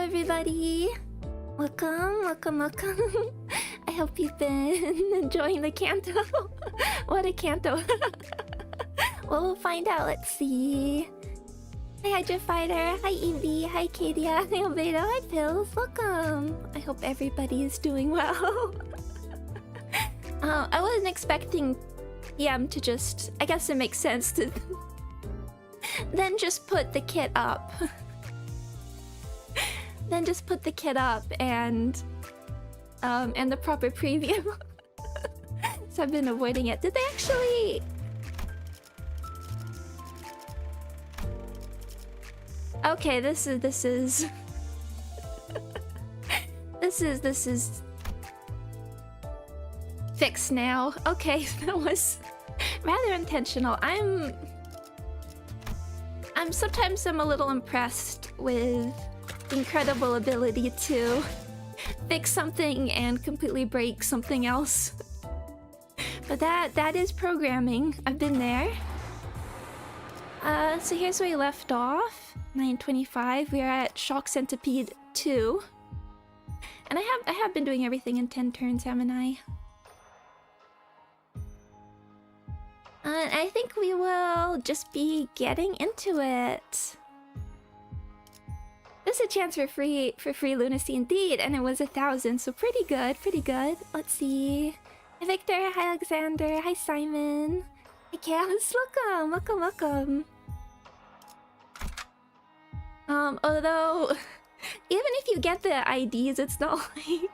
everybody! Welcome, welcome, welcome. I hope you've been enjoying the Canto. What a Canto. Well, we'll find out. Let's see. Hi, Hydra Fighter. Hi, Evie. Hi, Kadia. Hi, Albedo. Hi, Pills. Welcome. I hope everybody is doing well. I wasn't expecting PM to just... I guess it makes sense to... then just put the kit up. Then just put the kit up and the proper preview. So I've been avoiding it. Did they actually... Okay, this is this is fixed now. Okay, that was rather intentional. I'm sometimes I'm a little impressed with the incredible ability to fix something and completely break something else. But that is programming. I've been there. So here's where we left off. 9:25. We are at Shock Centipede 2. And I have been doing everything in 10 turns, haven't I? I think we will just be getting into it. There's a chance for free lunacy indeed, and it was 1,000, so pretty good, pretty good. Let's see. Hi Victor, hi Alexander, hi Simon. Hi Chaos, welcome, welcome, welcome. Although, even if you get the IDs, it's not like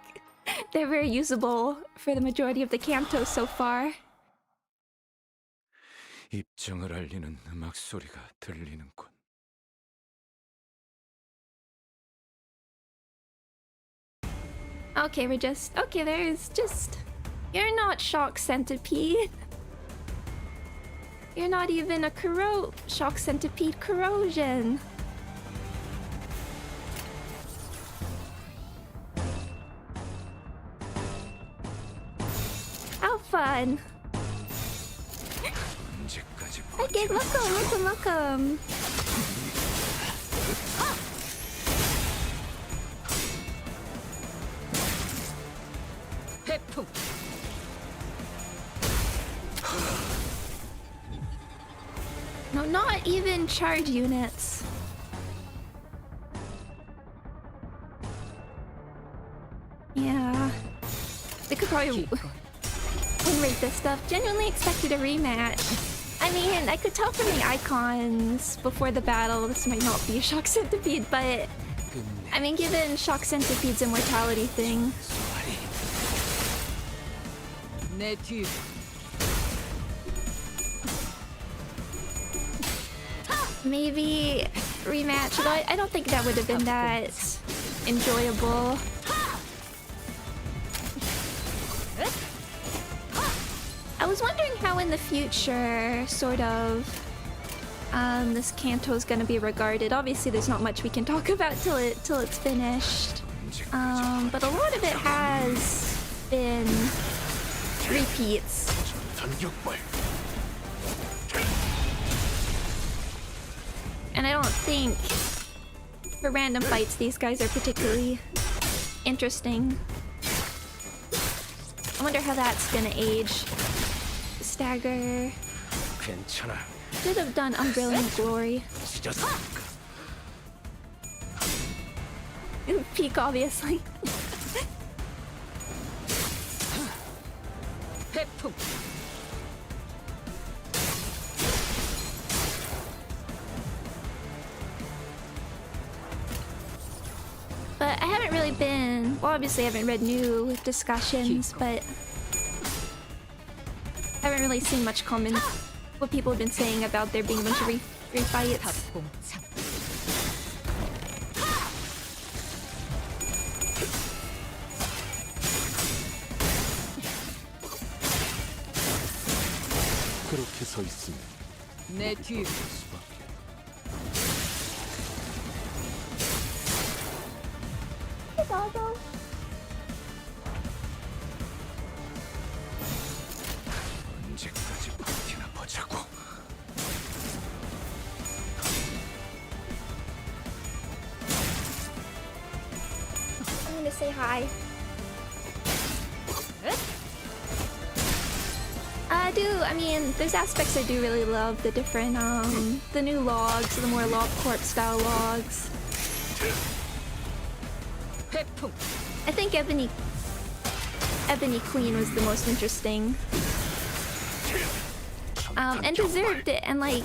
they're very usable for the majority of the Cantos so far. 입장을 알리는 음악 소리가 들리는군. Okay, we're just... Okay, there's just... You're not Shock Centipede. You're not even a Shock Centipede corrosion. How fun. Okay, welcome, welcome, welcome. No, not even charge units. Yeah. They could probably win rate this stuff. Genuinely expected a rematch. I mean, I could tell from the icons before the battle this might not be a Shock Centipede, but... I mean, given Shock Centipede's immortality thing... Maybe rematch, but I don't think that would have been that enjoyable. I was wondering how in the future, sort of, this Canto is gonna be regarded. Obviously, there's not much we can talk about till it's finished. But a lot of it has been repeats. And I don't think for random fights these guys are particularly interesting. I wonder how that's gonna age. Stagger. Should have done Unbrilliant Glory. Peak, obviously. But I haven't really been... Well, obviously I haven't read new discussions, but... I haven't really seen much comment what people have been saying about there being a bunch of refights. 그렇게 서 있으면 내 뒤에 수밖에. 언제까지 버티나 보자고. to say hi. I mean, there's aspects I do really love. The different, the new logs, the more Log Corp style logs. I think Ebony Queen was the most interesting. And deserved it, and like,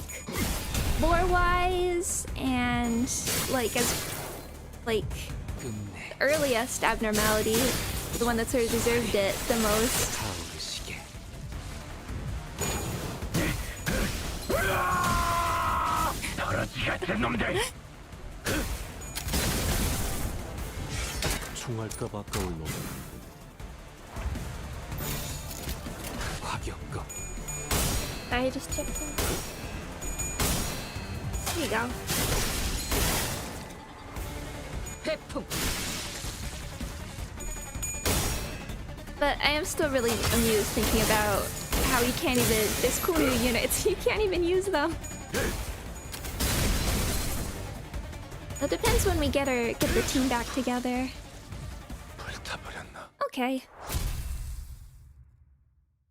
lore-wise, and like, as, like, earliest abnormality, the one that sort of deserved it the most. 총알값 아까울 놈. 화격급. I just checked in. There you go. But I am still really amused thinking about how you can't even, there's cool new units, you can't even use them. It depends when we get the team back together. Okay.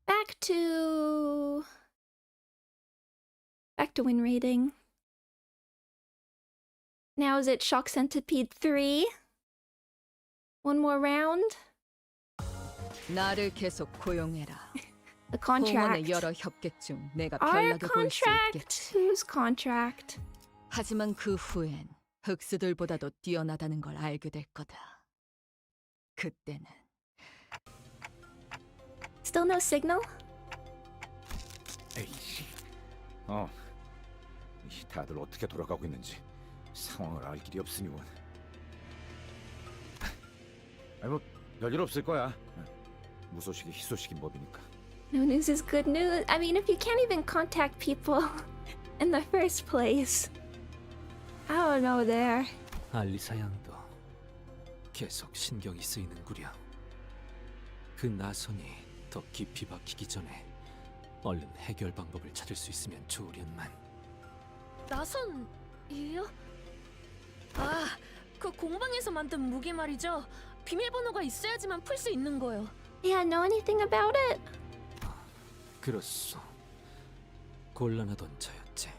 Back to win rating. Now is it Shock Centipede 3? One more round? 나를 계속 고용해라. The contract. 공원의 여러 협객 중 내가 Our 별나게 볼 수 contract? 있겠지. Whose contract? 하지만 그 후엔 흑수들보다도 뛰어나다는 걸 알게 될 거다. 그때는 Still no signal? 에이씨. 다들 어떻게 돌아가고 있는지 상황을 알 길이 없으니 원. 아니 뭐 별일 없을 거야. 무소식이 희소식인 법이니까. No news is good news. I mean, if you can't even contact people in the first place, I don't know there. 알리사 양도 계속 신경이 쓰이는구려. 그 나선이 더 깊이 박히기 전에 얼른 해결 방법을 찾을 수 있으면 좋으련만. 나선이요? 아, 그 공방에서 만든 무기 말이죠. 비밀번호가 있어야지만 풀 수 있는 거요. Yeah, know anything about it? 그렇소. 곤란하던 자였지.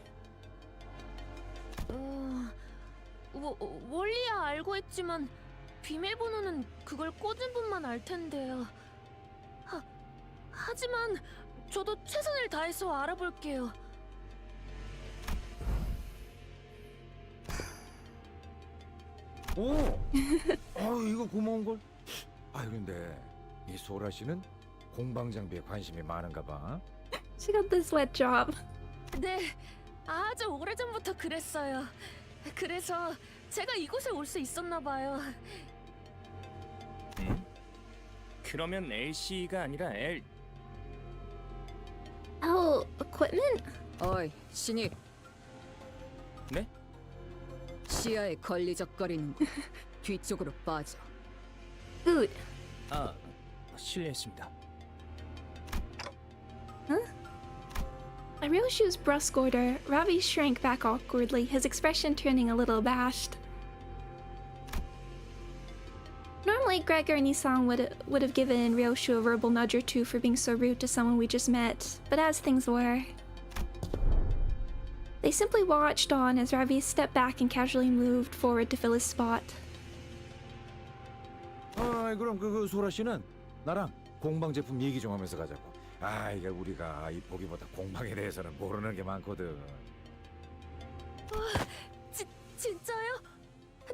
원리야 알고 있지만 비밀번호는 그걸 꽂은 분만 알 텐데요. 하지만 저도 최선을 다해서 알아볼게요. 오, 이거 고마운 걸. 근데 이 소라 씨는 공방 장비에 관심이 많은가 봐. She got the sweat job. 네, 아주 오래전부터 그랬어요. 그래서 제가 이곳에 올 수 있었나 봐요. 그러면 LC가 아니라 L. Oh, equipment? 어이, 신입. 네? 시야에 걸리적거리는 거. 뒤쪽으로 빠져. Food. 아, 실례했습니다. At Ryoshu's brusque order, Ravi shrank back awkwardly, his expression turning a little abashed. Normally, Greg or Nissan would have given Ryoshu a verbal nudge or two for being so rude to someone we just met, but as things were, they simply watched on as Ravi stepped back and casually moved forward to fill his spot. 그럼 그 소라 씨는 나랑 공방 제품 얘기 좀 하면서 가자고. 이게 우리가 이 보기보다 공방에 대해서는 모르는 게 많거든. 진짜요?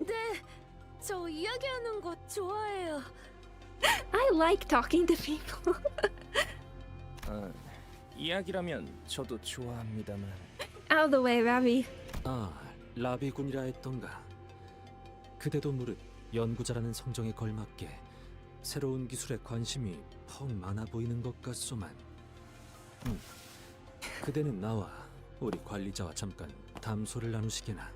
네, 저 이야기하는 거 좋아해요. I like talking to people. 이야기라면 저도 좋아합니다만. Out of the way, Ravi. 라비군이라 했던가. 그대도 무릇 연구자라는 성정에 걸맞게 새로운 기술에 관심이 퍽 많아 보이는 것 같소만. 그대는 나와 우리 관리자와 잠깐 담소를 나누시게나.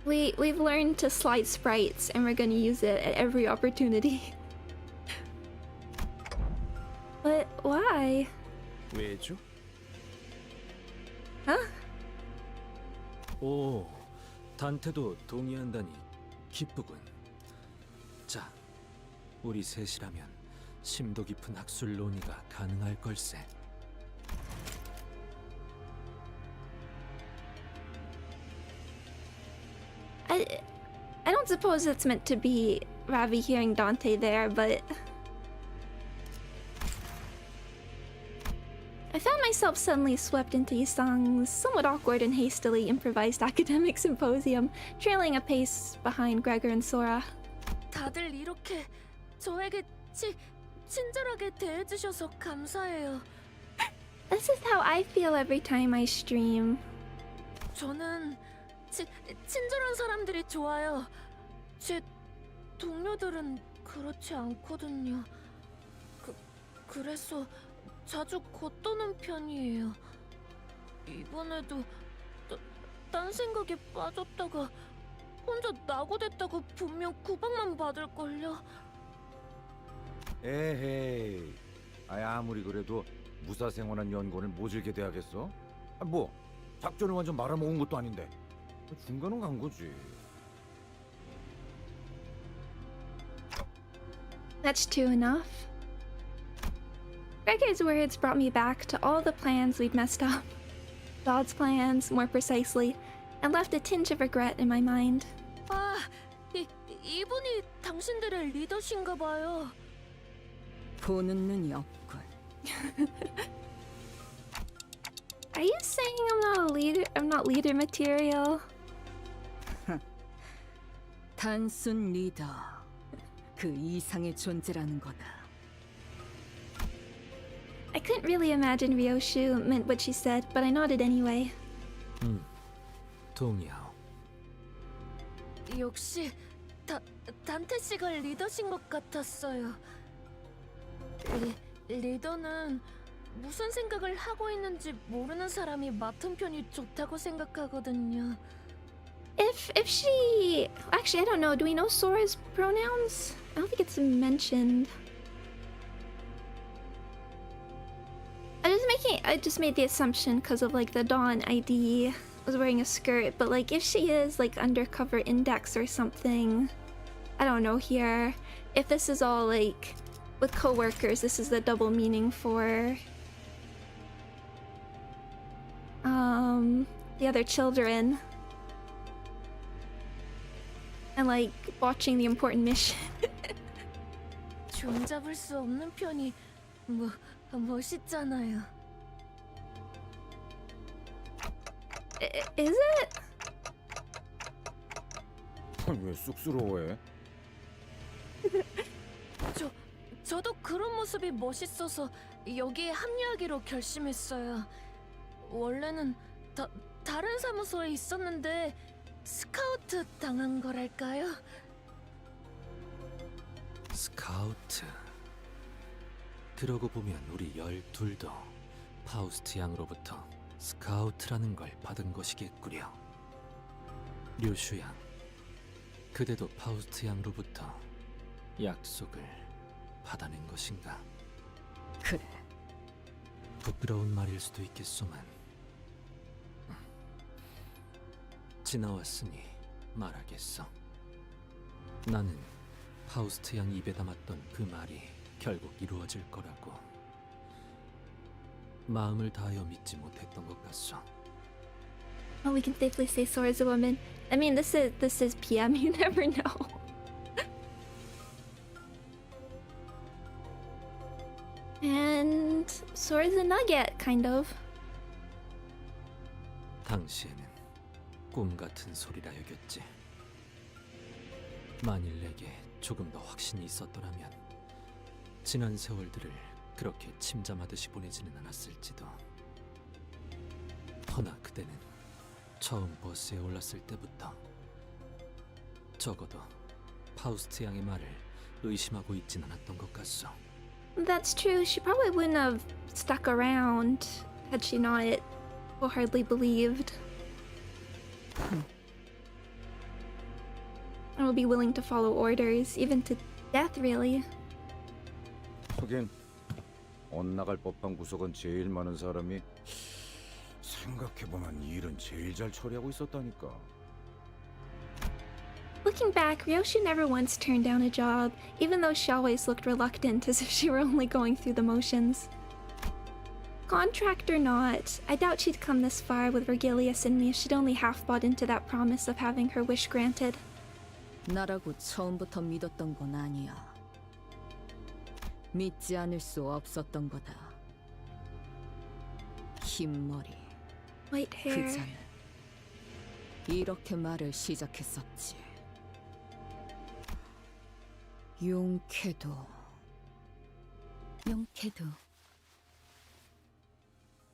We've learned to slide sprites, and we're gonna use it at every opportunity. But why? 왜죠? Huh? 오, 단테도 동의한다니 기쁘군. 자, 우리 셋이라면 심도 깊은 학술 논의가 가능할 걸세. I don't suppose it's meant to be Ravi hearing Dante there, but I found myself suddenly swept into Yisang's somewhat awkward and hastily improvised academic symposium, trailing a pace behind Gregor and Sora. 다들 이렇게 저에게 친절하게 대해주셔서 감사해요. This is how I feel every time I stream. 저는 친절한 사람들이 좋아요. 제 동료들은 그렇지 않거든요. 그래서 자주 겉도는 편이에요. 이번에도 딴 생각에 빠졌다가 혼자 낙오됐다고 분명 구박만 받을걸요. 에헤이. 아무리 그래도 무사생활한 연구원을 모질게 돼야겠어? 뭐 작전을 완전 말아먹은 것도 아닌데 중간은 간 거지. That's true enough. Gregor's words brought me back to all the plans we'd messed up. God's plans, more precisely, and left a tinge of regret in my mind. 아, 이분이 당신들의 리더신가 봐요. 보는 눈이 없군. Are you saying I'm not a leader? I'm not leader material? 단순 리더. 그 이상의 존재라는 거다. I couldn't really imagine Ryoshu meant what she said, but I nodded anyway. 동의하오. 역시 단테 씨가 리더신 것 같았어요. 리더는 무슨 생각을 하고 있는지 모르는 사람이 맡은 편이 좋다고 생각하거든요. If she... Actually, I don't know. Do we know Sora's pronouns? I don't think it's mentioned. I just made the assumption because of like the Dawn ID was wearing a skirt, but like if she is like undercover index or something, I don't know here. If this is all like with coworkers, this is the double meaning for the other children. And like watching the important mission. 종잡을 수 없는 편이 멋있잖아요. Is it? 왜 쑥스러워해? 저도 그런 모습이 멋있어서 여기에 합류하기로 결심했어요. 원래는 다른 사무소에 있었는데 스카우트 당한 거랄까요? 스카우트. 그러고 보면 우리 12도 파우스트 양으로부터 스카우트라는 걸 받은 것이겠구려. 류슈 양, 그대도 파우스트 양으로부터 약속을 받아낸 것인가? 그래. 부끄러운 말일 수도 있겠소만 지나왔으니 말하겠어. 나는 파우스트 양 입에 담았던 그 말이 결국 이루어질 거라고 마음을 다하여 믿지 못했던 것 같소. Well, we can safely say Sora's a woman. I mean, this is PM. You never know. And Sora's a nugget, kind of. 당시에는 꿈 같은 소리라 여겼지. 만일 내게 조금 더 확신이 있었더라면 지난 세월들을 그렇게 침잠하듯이 보내지는 않았을지도. 허나 그대는 처음 버스에 올랐을 때부터 적어도 파우스트 양의 말을 의심하고 있진 않았던 것 같소. That's true. She probably wouldn't have stuck around had she not wholeheartedly believed. And would be willing to follow orders, even to death, really. 하긴 엇나갈 법한 구석은 제일 많은 사람이 생각해보면 일은 제일 잘 처리하고 있었다니까. Looking back, Ryoshi never once turned down a job, even though she always looked reluctant as if she were only going through the motions. Contract or not, I doubt she'd come this far with Vergilius and me if she'd only half bought into that promise of having her wish granted. 나라고 처음부터 믿었던 건 아니야. 믿지 않을 수 없었던 거다. 흰머리, White hair. 그자는 이렇게 말을 시작했었지. 용케도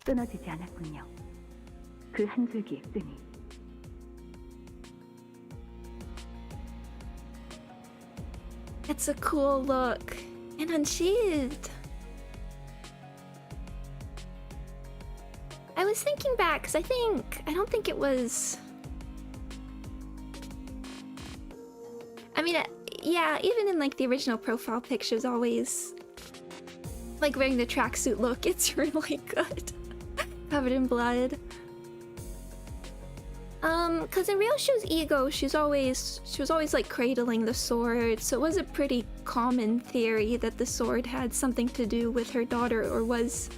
끊어지지 않았군요. 그 한 줄기의 끈이. It's a cool look. And unsheathed. I was thinking back, because I don't think it was... I mean, yeah, even in like the original profile pictures, always like wearing the tracksuit look, it's really good. Covered in blood. Cause in Ryoshu's ego, she was always like cradling the sword, so it was a pretty common theory that the sword had something to do with her daughter, or was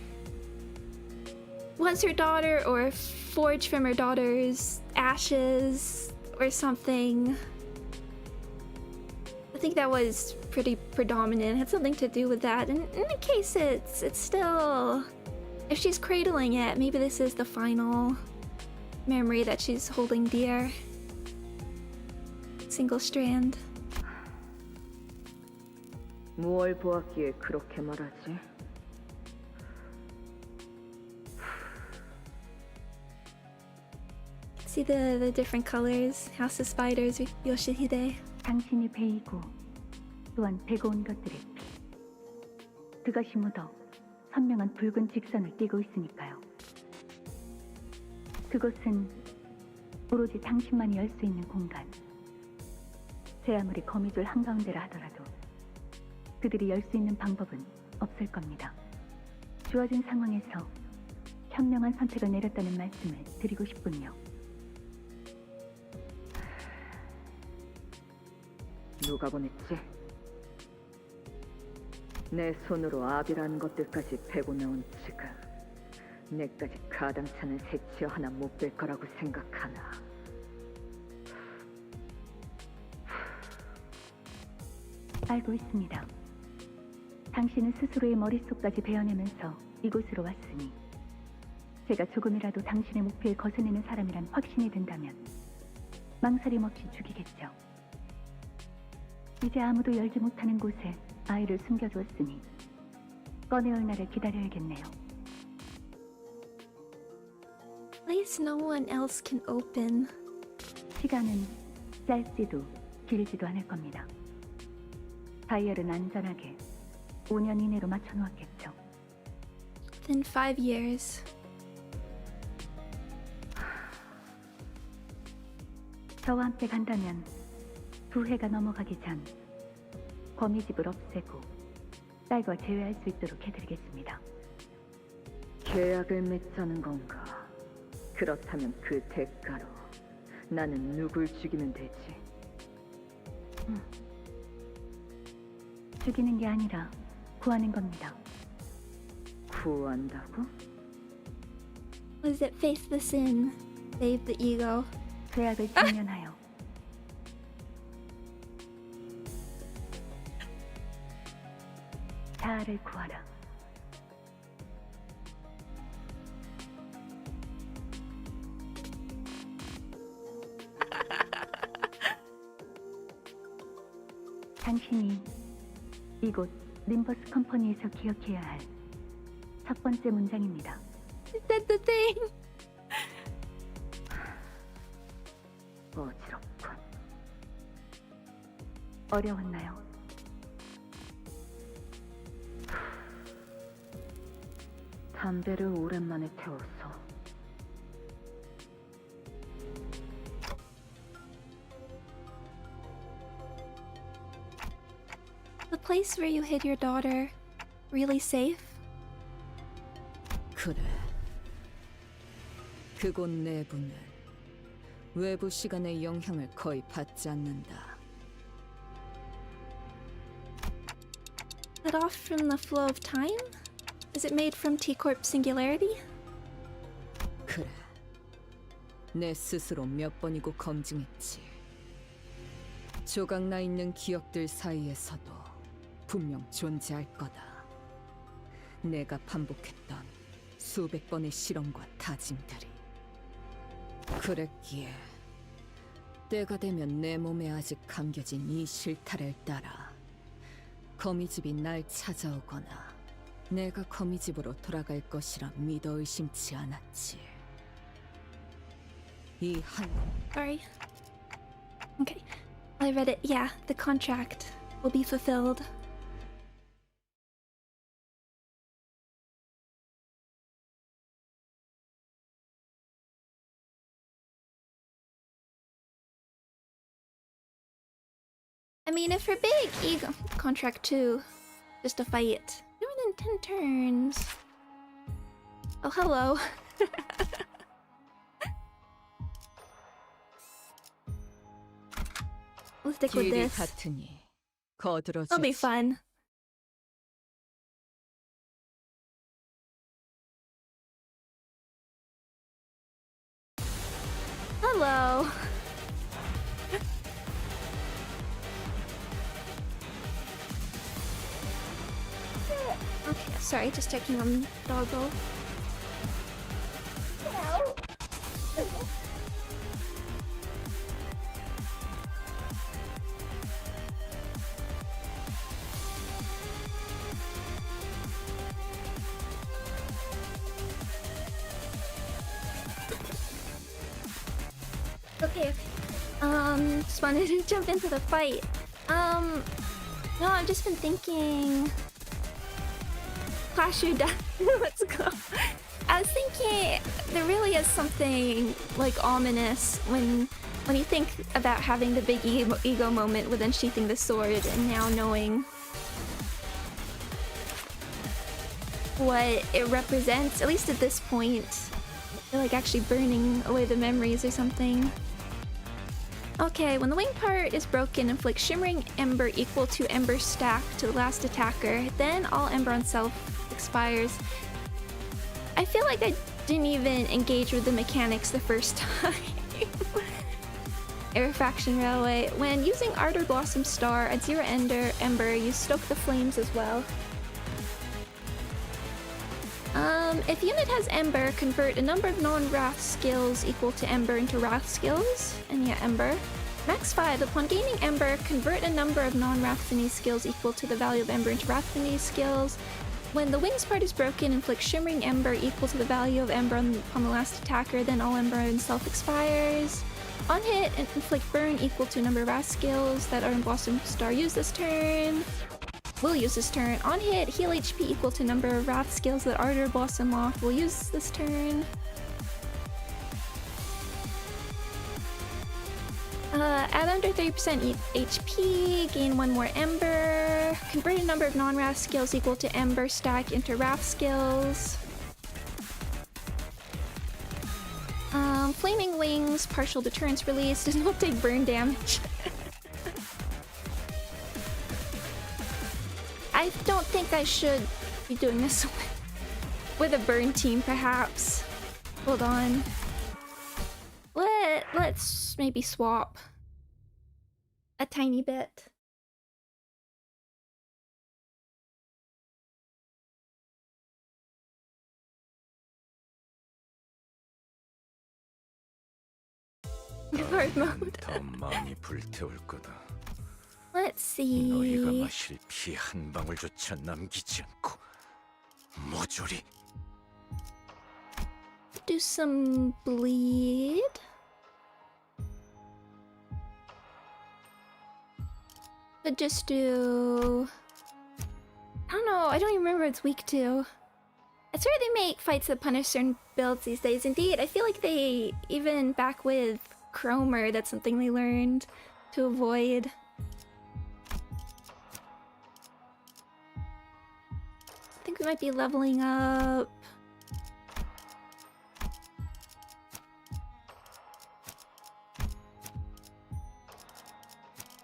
her daughter, or forged from her daughter's ashes, or something. I think that was pretty predominant. It had something to do with that. And in the case, it's still, if she's cradling it, maybe this is the final memory that she's holding dear. Single strand. 뭘 보았기에 그렇게 말하지? See the different colors. House of Spiders, Yoshihide. 당신이 베이고 또한 베고온 것들의 피. 그것이 묻어 선명한 붉은 직선을 띠고 있으니까요. 그곳은 오로지 당신만이 열 수 있는 공간. 제 아무리 거미줄 한가운데라 하더라도 그들이 열 수 있는 방법은 없을 겁니다. 주어진 상황에서 현명한 선택을 내렸다는 말씀을 드리고 싶군요. 누가 보냈지? 내 손으로 아비라는 것들까지 베고 나온 지금 내까지 가당찮은 새치어 하나 못 뺄 거라고 생각하나? 알고 있습니다. 당신은 스스로의 머릿속까지 베어내면서 이곳으로 왔으니 제가 조금이라도 당신의 목표에 거스내는 사람이란 확신이 든다면 망설임 없이 죽이겠죠. 이제 아무도 열지 못하는 곳에 아이를 숨겨두었으니 꺼내올 날을 기다려야겠네요. Place no one else can open. 시간은 짧지도 길지도 않을 겁니다. 다이얼은 안전하게 5년 이내로 맞춰놓았겠죠. Within 5 years. 저와 함께 간다면 2해가 넘어가기 전 거미집을 없애고 딸과 제외할 수 있도록 해드리겠습니다. 계약을 맺자는 건가? 그렇다면 그 대가로 나는 누굴 죽이면 되지? 죽이는 게 아니라 구하는 겁니다. 구한다고? Was it face the sin, save the ego? 죄악을 직면하여 자아를 구하라. 당신이 이곳 림버스 컴퍼니에서 기억해야 할 첫 번째 문장입니다. Is that the thing? 어지럽군. 어려웠나요? 담배를 오랜만에 태워서 The place where you hid your daughter, really safe? 그래. 그곳 내부는 외부 시간의 영향을 거의 받지 않는다. Cut off from the flow of time? Is it made from T-Corp singularity? 그래. 내 스스로 몇 번이고 검증했지. 조각나 있는 기억들 사이에서도 분명 존재할 거다. 내가 반복했던 수백 번의 실험과 다짐들이. 그랬기에 때가 되면 내 몸에 아직 감겨진 이 실타래를 따라 거미집이 날 찾아오거나 내가 거미집으로 돌아갈 것이라 믿어 의심치 않았지. 이 한 Sorry. Okay. I read it. Yeah, the contract will be fulfilled. I mean, if her big ego contract too, just a fight. More than 10 turns. Oh, hello. We'll stick with 길이 this. 같으니 거들어주지. It'll be fun. Hello. Okay, sorry, just checking on Doggo. Okay. Just wanted to jump into the fight. No, I've just been thinking. Clash your death. Let's go. I was thinking there really is something like ominous when you think about having the big ego moment with unsheathing the sword and now knowing what it represents, at least at this point. I feel like actually burning away the memories or something. Okay, when the wing part is broken, inflict shimmering ember equal to ember stack to the last attacker. Then all ember on self expires. I feel like I didn't even engage with the mechanics the first time. Aerifaction Railway. When using Ardor Blossom Star at 0 ember, you stoke the flames as well. If unit has Ember, convert a number of non-Wrath skills equal to Ember into Wrath skills. And yeah, Ember. Max 5. Upon gaining Ember, convert a number of non-Wrath Fini skills equal to the value of Ember into Wrath Fini skills. When the wings part is broken, inflict Shimmering Ember equal to the value of Ember upon the last attacker, then all Ember in self expires. On hit, inflict Burn equal to a number of Wrath skills that are in Blossom Star use this turn. Will use this turn. On hit, heal HP equal to number of Wrath skills that Ardor Blossom off will use this turn. Add under 30% HP, gain 1 more Ember. Convert a number of non-Wrath skills equal to Ember stack into Wrath skills. Flaming Wings, partial deterrence release, does not take burn damage. I don't think I should be doing this with a burn team, perhaps. Hold on. Let's maybe swap a tiny bit. Hard mode. 더 많이 불태울 거다. Let's see. 너희가 마실 피 한 방울조차 남기지 않고 모조리. Do some bleed. But just do... I don't know, I don't even remember what it's weak to. It's rare they make fights that punish certain builds these days. Indeed, I feel like they, even back with Chromer, that's something they learned to avoid. I think we might be leveling up.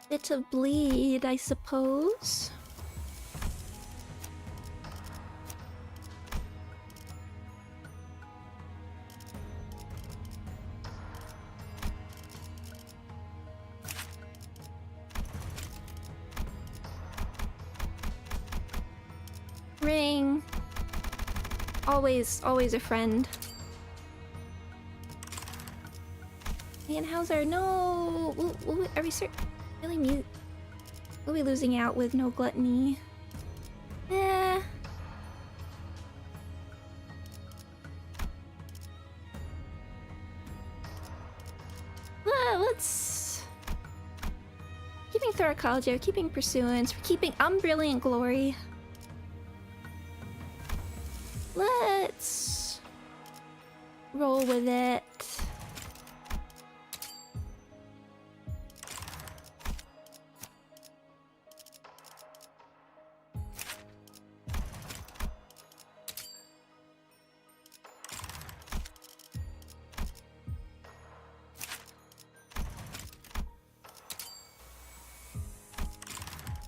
bit of bleed, I suppose. Ring. Always a friend. And Hauser, no! Are we really mute? We'll be losing out with no gluttony. Eh. Well, let's... Keeping Thoracology, we're keeping Pursuance, we're keeping Unbrilliant Glory. Let's... roll with it.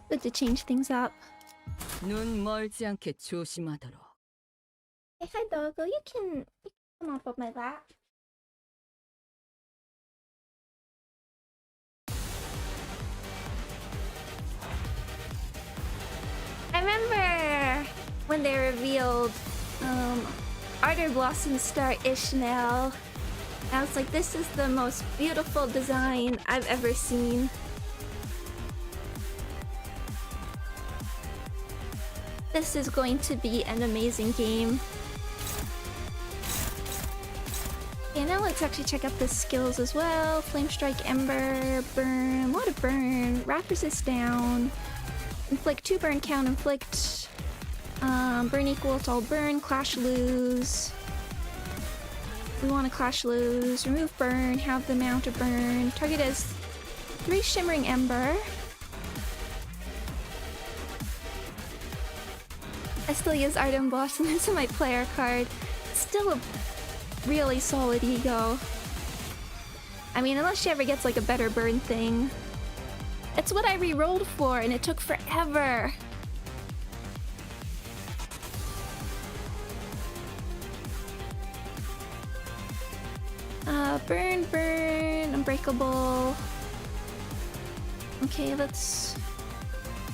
Good to change things up. 눈 멀지 않게 조심하도록. Hey, hi doggo, you can come off of my lap. I remember when they revealed Ardor Blossom Star Ishmael. I was like, this is the most beautiful design I've ever seen. This is going to be an amazing game. Okay, now let's actually check out the skills as well. Flame Strike, Ember, Burn, a lot of Burn, Wrap Resist down, Inflict 2 burn count, Inflict burn equal to all burn, Clash lose. We want to Clash lose, remove burn, have the amount of burn, target as 3 Shimmering Ember. I still use Ardent Blossom as my player card. Still a really solid ego. I mean, unless she ever gets like a better burn thing. It's what I re-rolled for and it took forever. Burn, Unbreakable. Okay, let's...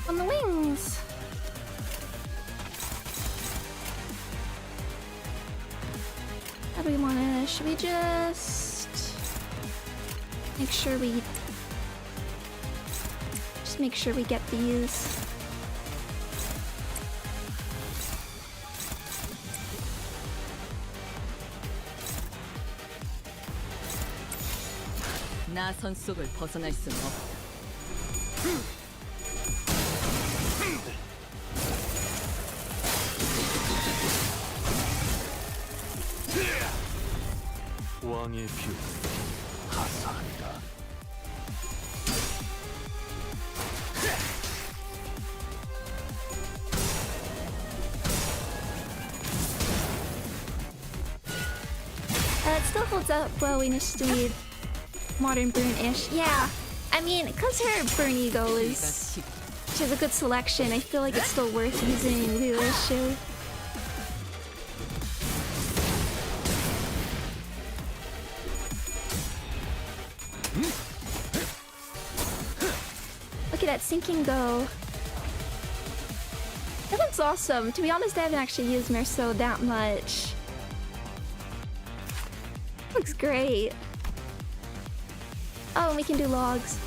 on the wings! How do we wanna... should we just... make sure we... just make sure we get these. 나선 속을 벗어날 수는 없다. 왕의 뷰 하사한다. It still holds up well in a Swede. Modern burn-ish. Yeah, I mean, because her burn ego is... she has a good selection, I feel like it's still worth using the issue. Look at that sinking go. That looks awesome. To be honest, I haven't actually used Merceau that much. Looks great. Oh, and we can do logs.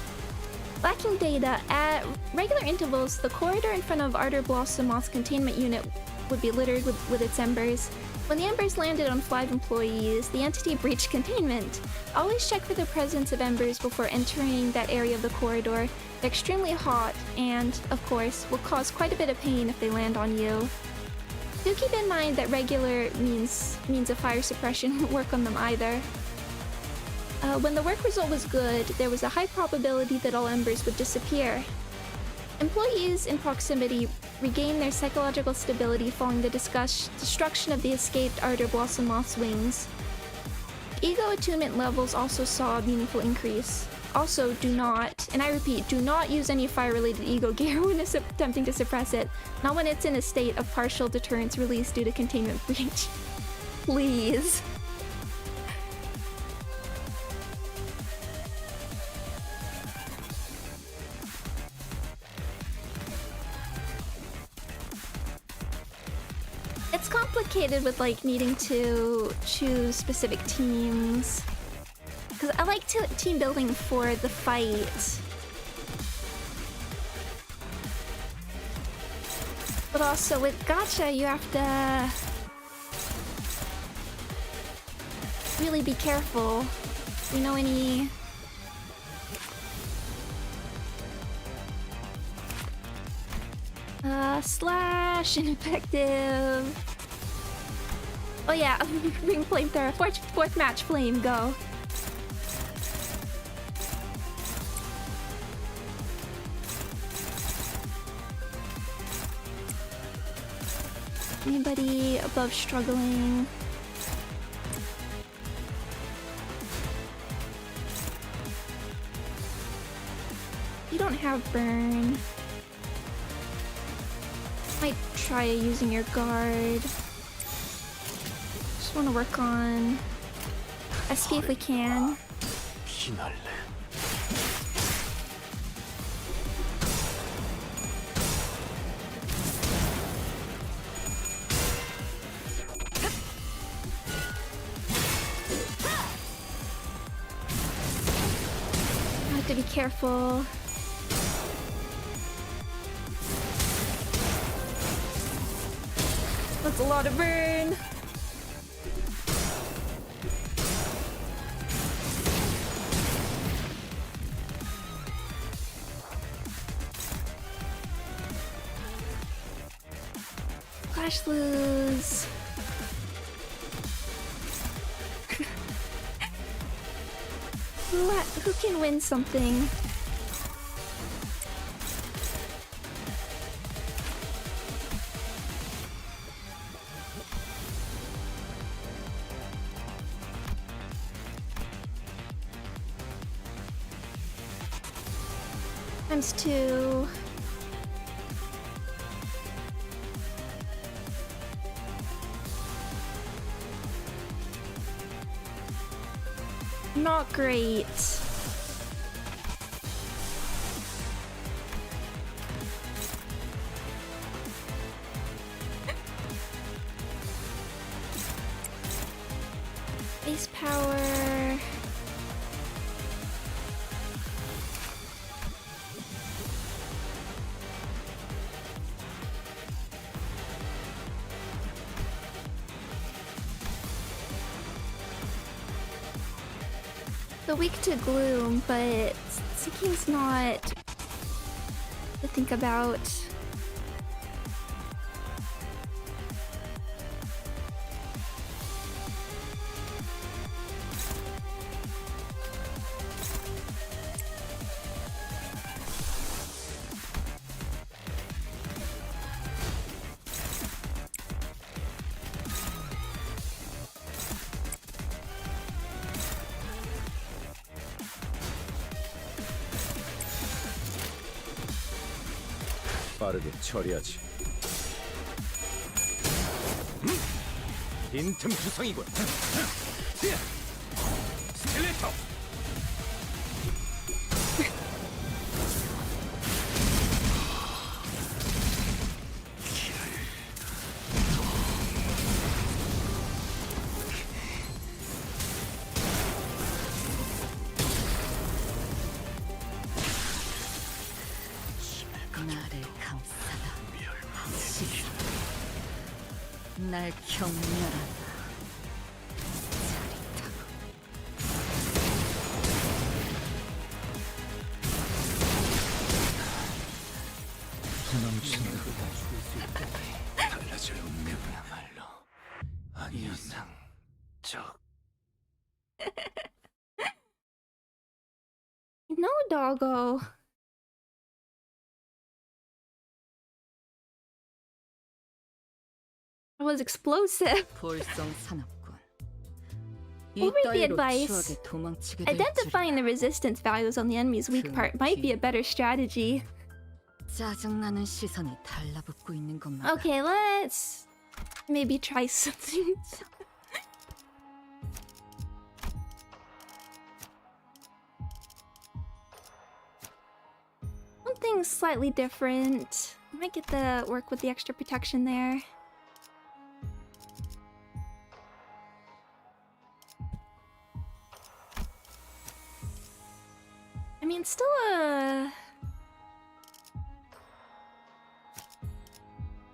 Lacking data. At regular intervals, the corridor in front of Ardor Blossom Moth's containment unit would be littered with its embers. When the embers landed on 5 employees, the entity breached containment. Always check for the presence of embers before entering that area of the corridor. They're extremely hot and, of course, will cause quite a bit of pain if they land on you. Do keep in mind that regular means of fire suppression won't work on them either. When the work result was good, there was a high probability that all embers would disappear. Employees in proximity regained their psychological stability following the destruction of the escaped Ardor Blossom Moth's wings. Ego attunement levels also saw a meaningful increase. Also, do not, and I repeat, do not use any fire-related ego gear when attempting to suppress it. Not when it's in a state of partial deterrence release due to containment breach. Please. It's complicated with like needing to choose specific teams. Because I like team building for the fight. But also with gacha, you have to really be careful. You know, any slash ineffective. Oh yeah, ring flamethrower. Fourth match flame, go. Anybody above struggling? You don't have burn. Might try using your guard. Just want to work on SP if we can. I have to be careful. That's a lot of burn. Flash lose. Who can win something? Times 2. Not great. Base power. So weak to gloom, but Seeking's not to think about. 빠르게 처리하지. 빈틈 구성이군. 스틸레이터. 나를 감싸다. 날 경멸하다. 도망친다. 달라질 운명이야말로 이상적. No, doggo. It was explosive. 볼성 산업군. We'll read the 이따위로 advice. 추하게 도망치게 될 Identifying the resistance values on the enemy's weak part might be a better strategy. 짜증나는 시선이 달라붙고 있는 것만. Okay, let's maybe try something. Something slightly different. Might get the work with the extra protection there. I mean, still a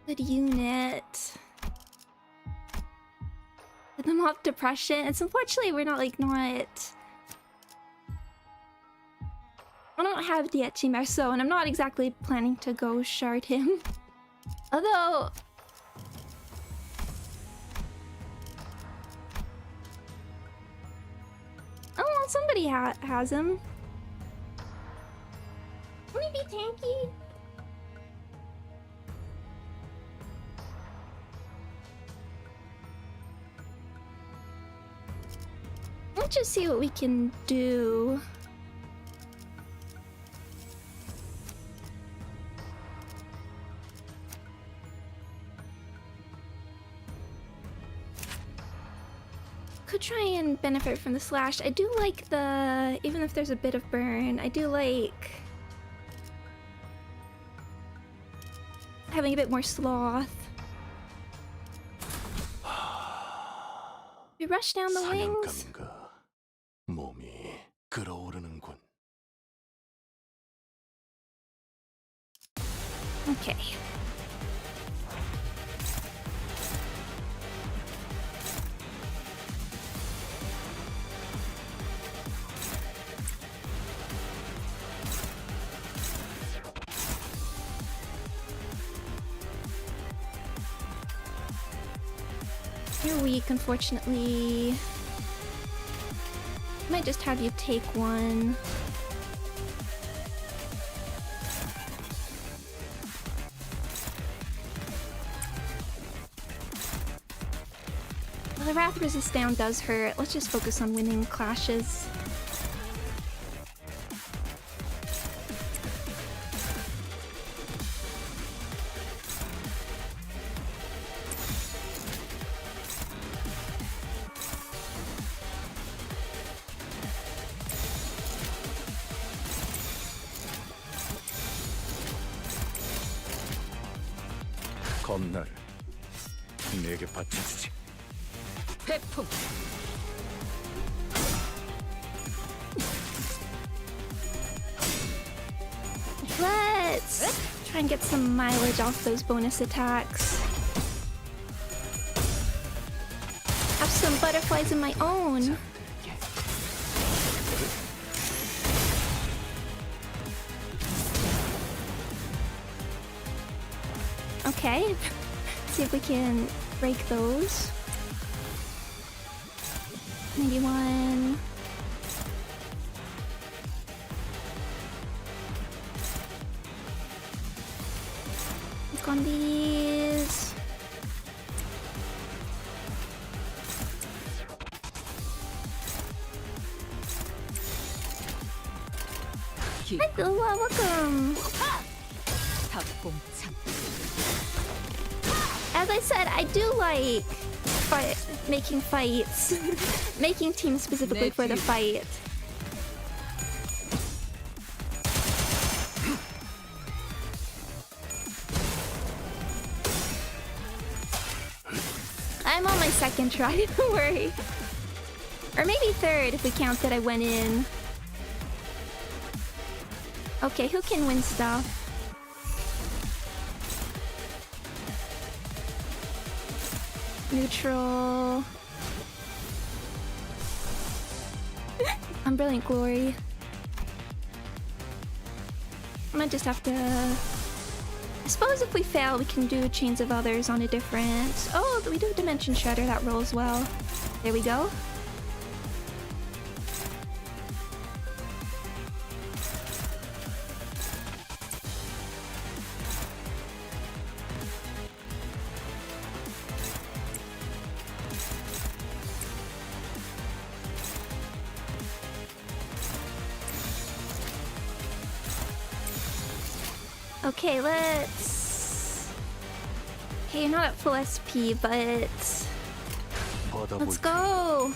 good unit. Get them off depression. It's unfortunately we're not I don't have the Etchi Merceau, and I'm not exactly planning to go shard him. Although oh, somebody has him. Let me be tanky. Let's just see what we can do. Could try and benefit from the slash. I do like the, even if there's a bit of burn, I do like having a bit more sloth. We rush down the wings. 사냥감과 몸이 끓어오르는군. Okay. You're weak, unfortunately. Might just have you take one. Well, the Wrath resist down does hurt. Let's just focus on winning clashes. 검나를 내게 바쳐주지. 회풍. Let's try and get some mileage off those bonus attacks. Have some butterflies of my own. Okay, see if we can break those. Maybe one. Look on these. Hello, welcome. 닭공참. As I said, I do like making fights, making teams specifically for the fight. I'm on my second try, don't worry. Or maybe third if we count that I went in. Okay, who can win stuff? Neutral. Brilliant Glory. I might just have to... I suppose if we fail, we can do Chains of Others on a different... Oh, we do Dimension Shredder, that rolls well. There we go. Okay, let's... Okay, you're not at full SP, but... Let's go!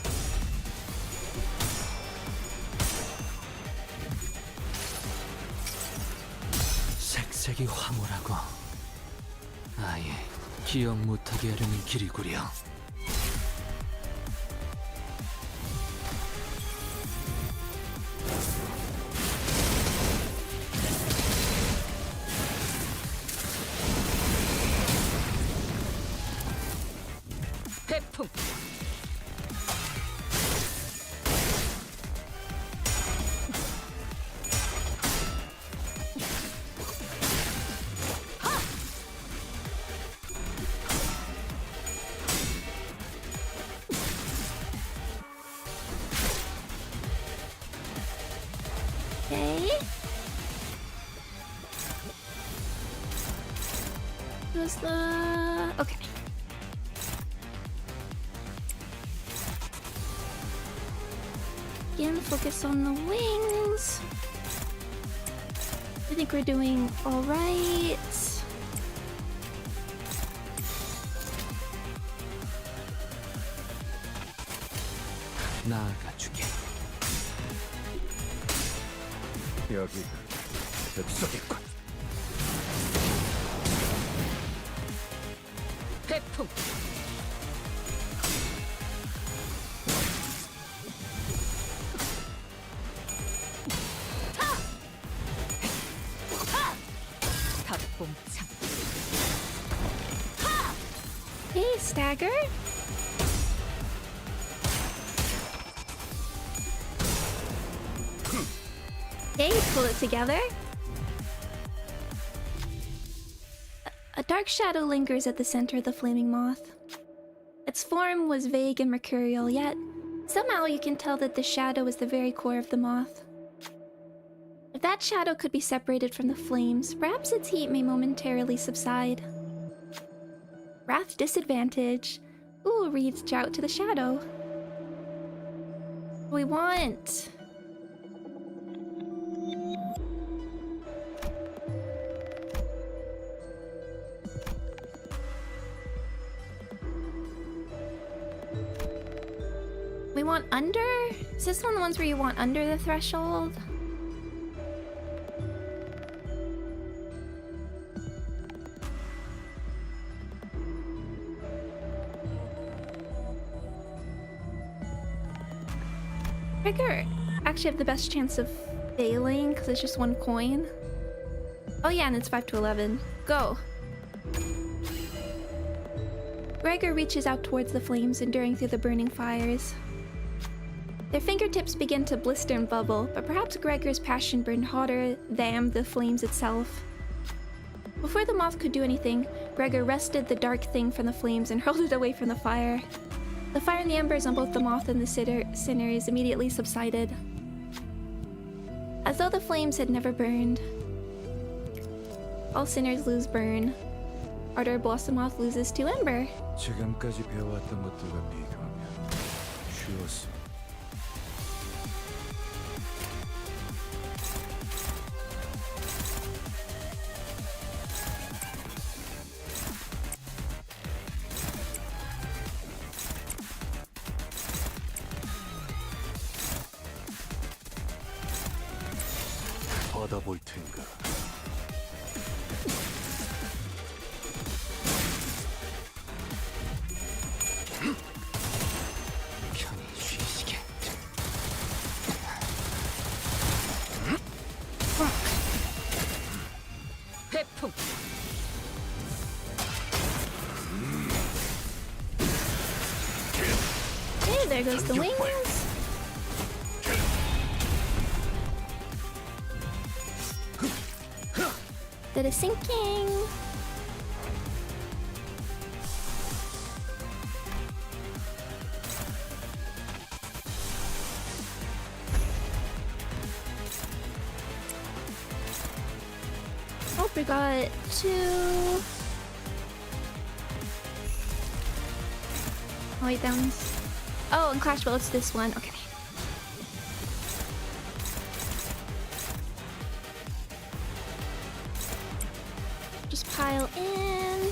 색색이 황홀하고 아예 기억 못하게 하려는 길이구려. 태풍. Okay. Who's the... Okay. Again, focus on the wings. I think we're doing alright. 나아가주게. 여기가 뱃속이군. 태풍. 탑봉창. Hey, stagger. Okay, pull it together. A dark shadow lingers at the center of the flaming moth. Its form was vague and mercurial, yet somehow you can tell that the shadow is the very core of the moth. If that shadow could be separated from the flames, perhaps its heat may momentarily subside. Wrath disadvantage. Ooh, reach out to the shadow. We want... We want under? Is this one of the ones where you want under the threshold? Trigger actually have the best chance of failing because it's just one coin. Oh yeah, and it's 5 to 11. Go! Gregor reaches out towards the flames, enduring through the burning fires. Their fingertips begin to blister and bubble, but perhaps Gregor's passion burned hotter than the flames itself. Before the moth could do anything, Gregor wrested the dark thing from the flames and hurled it away from the fire. The fire and the embers on both the moth and the sinners immediately subsided, as though the flames had never burned. All sinners lose burn. Ardor Blossom Moth loses to ember. 지금까지 배워왔던 것들과 비교하면 쉬웠어. 받아볼 텐가. 편히 쉬시게. 태풍. Hey, there goes the wings. That is sinking. Oh, we got 2. Oh, wait, down. Oh, and Clash Bell, it's this one. Okay. Just pile in.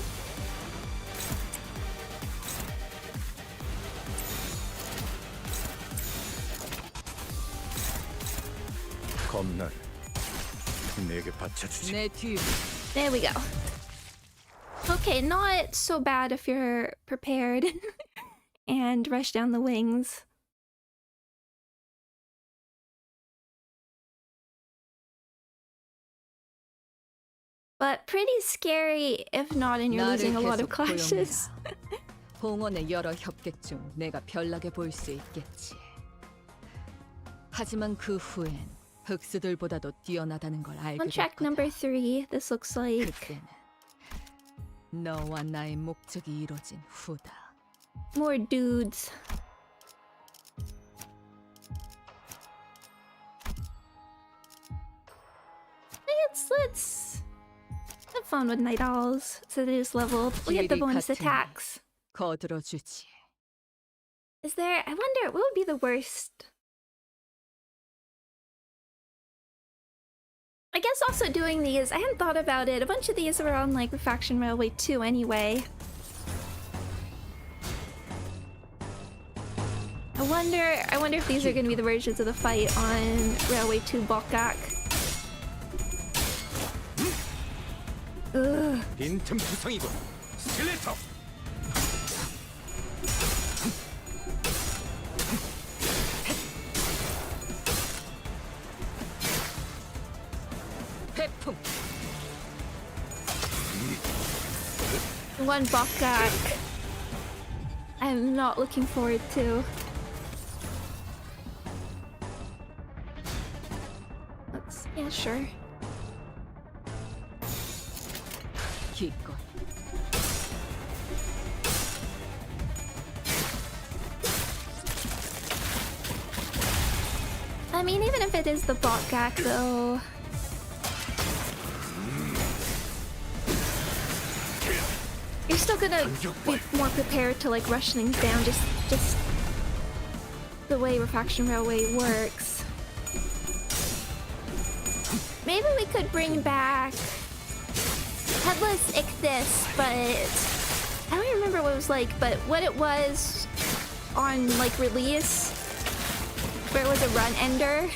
겁날 내게 바쳐주지. 내 뒤. There we go. Okay, not so bad if you're prepared and rush down the wings. But pretty scary if not and you're losing a lot of classes. 봉원의 여러 협객 중 내가 별나게 보일 수 있겠지. 하지만 그 후엔 흑수들보다도 뛰어나다는 걸 알게 On track 됐거든. number 3, this looks like 그때는 너와 나의 목적이 이루어진 후다. more dudes. Let's have fun with night owls. So they just leveled. We get the 길이 bonus 같으니 attacks. 거들어주지. Is there? I wonder what would be the worst. I guess also doing these, I hadn't thought about it. A bunch of these were on like Refaction Railway 2 anyway. I wonder if these are going to be the versions of the fight on Railway 2 Bokak. Ugh. 빈틈 투성이고 스켈레터. 태풍. One Bokak I'm not looking forward to. Yeah, sure. 기껏. I mean, even if it is the Bokak, though, you're still gonna be more prepared to like rush things down. Just the way Refaction Railway works. Maybe we could bring back Headless Ichthys, but I don't remember what it was like. But what it was on like release, where it was a run ender,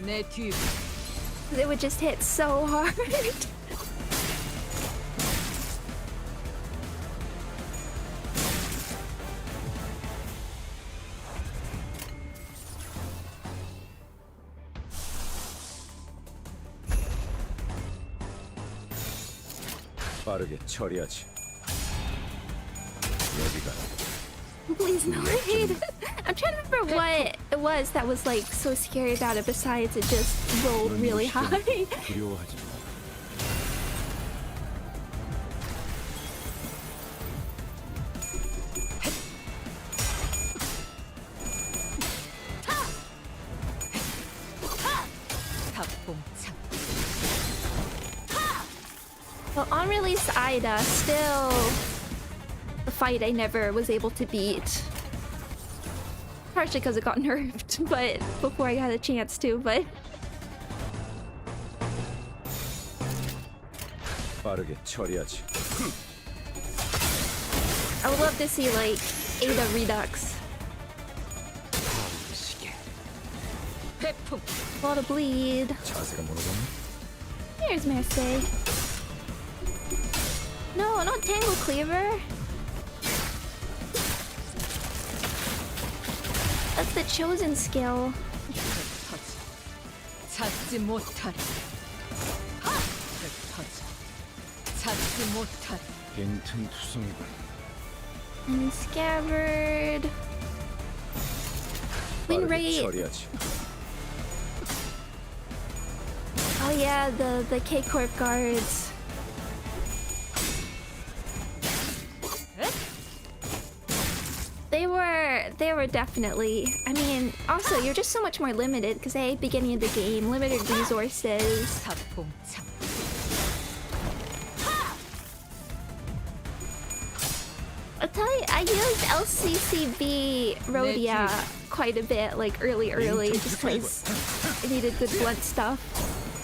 내 뒤. it would just hit so hard. 빠르게 처리하지. 여기가 Please no raid. I'm trying to remember what it was that was like so scary about it besides it just rolled really high. 두려워하지 마. 탑봉창. Well, on release Ida, still the fight I never was able to beat. Partially because it got nerfed, but before I had a chance to, but 빠르게 처리하지. I would love to see like Ada Redux. 태풍. A lot of bleed. 자세가 무너졌네. Here's Mercy. No, not Tangle Cleaver. That's the chosen skill. 흩어져. 찾지 못하리. 흩어져. 찾지 못하리. 빈틈 투성이군. And Scabbard. Win 빠르게 rate. 처리하지. Oh yeah, the K-Corp guards. They were definitely. I mean, also you're just so much more limited because beginning of the game, limited resources. 탑봉창. I'll tell you, I used LCCB Rhodia quite a bit, like early, just because it needed good blunt stuff.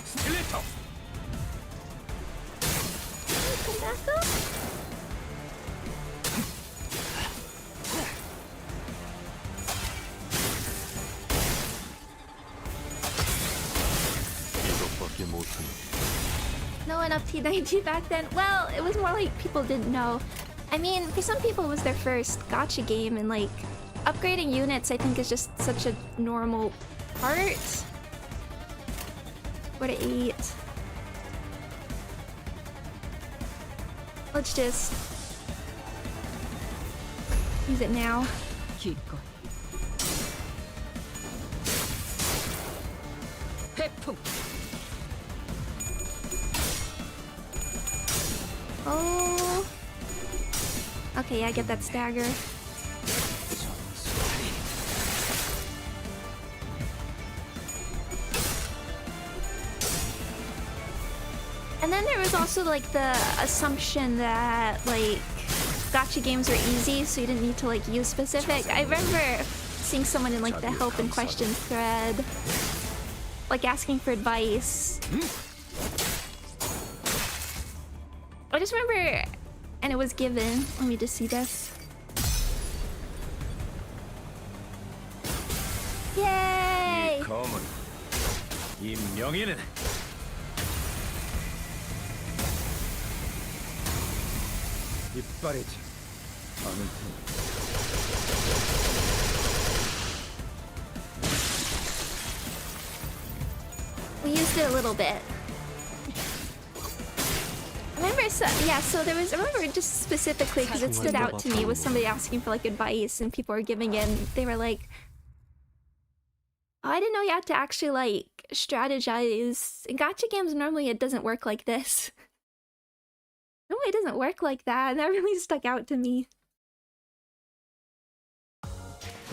스켈레터. Back up. 이것밖에 못하는 No one up T90 back then. Well, it was more like people didn't know. I mean, for some people it was their first gacha game, and like upgrading units I think is just such a normal part. 4 to 8. Let's just use it now. 기꺼이. 회풍. Oh. Okay, yeah, I get that stagger. And then there was also like the assumption that like gacha games are easy, so you didn't need to like use specific. I remember seeing someone in like the help and questions thread like asking for advice. I just remember, and it was given. Let me just see this. Yay! 검은 이 명예는 이빨이지 않을 테니. We used it a little bit. I remember, so there was, I remember just specifically because it stood out to me was somebody asking for like advice and people were giving it and they were like, oh, I didn't know you had to actually like strategize. In gacha games, normally it doesn't work like this. Normally it doesn't work like that, and that really stuck out to me.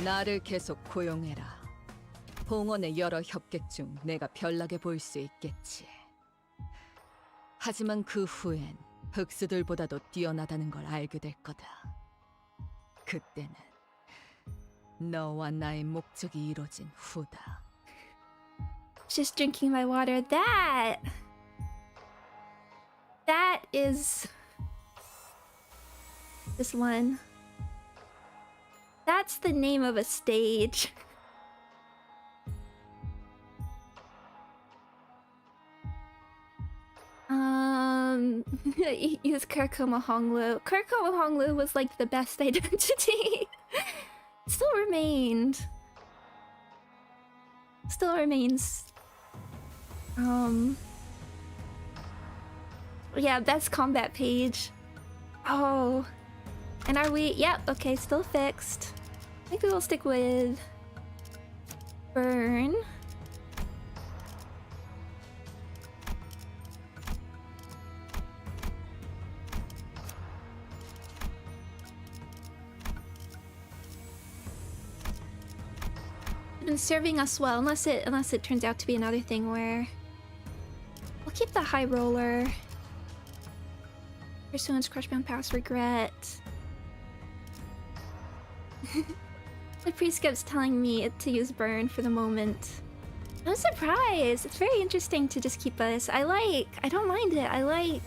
나를 계속 고용해라. 봉헌의 여러 협객 중 내가 별나게 보일 수 있겠지. 하지만 그 후엔 흑수들보다도 뛰어나다는 걸 알게 될 거다. 그때는 너와 나의 목적이 이루어진 후다. Just drinking my water. That is this one. That's the name of a stage. Use Kurkuma Honglu. Kurkuma Honglu was like the best identity. Still remained. Still remains. Yeah, best combat page. Oh. And are we... Yep, okay, still fixed. I think we'll stick with... Burn. Been serving us well, unless it turns out to be another thing where we'll keep the high roller. Pursuance, Crushbound Pass, Regret. The priest keeps telling me to use Burn for the moment. I'm surprised. It's very interesting to just keep us. I don't mind it. I like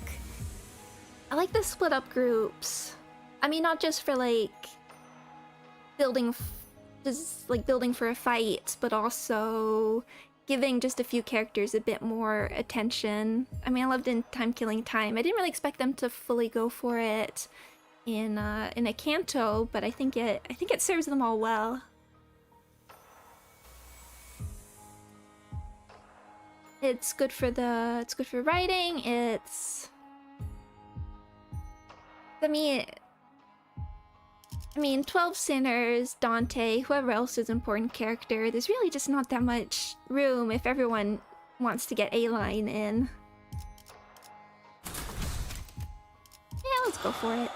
the split up groups. I mean, not just for like building for a fight, but also giving just a few characters a bit more attention. I mean, I loved in Time Killing Time. I didn't really expect them to fully go for it in a Canto, but I think it serves them all well. It's good for writing. I mean, 12 Sinners, Dante, whoever else is an important character, there's really just not that much room if everyone wants to get A-line in. Yeah, let's go for it.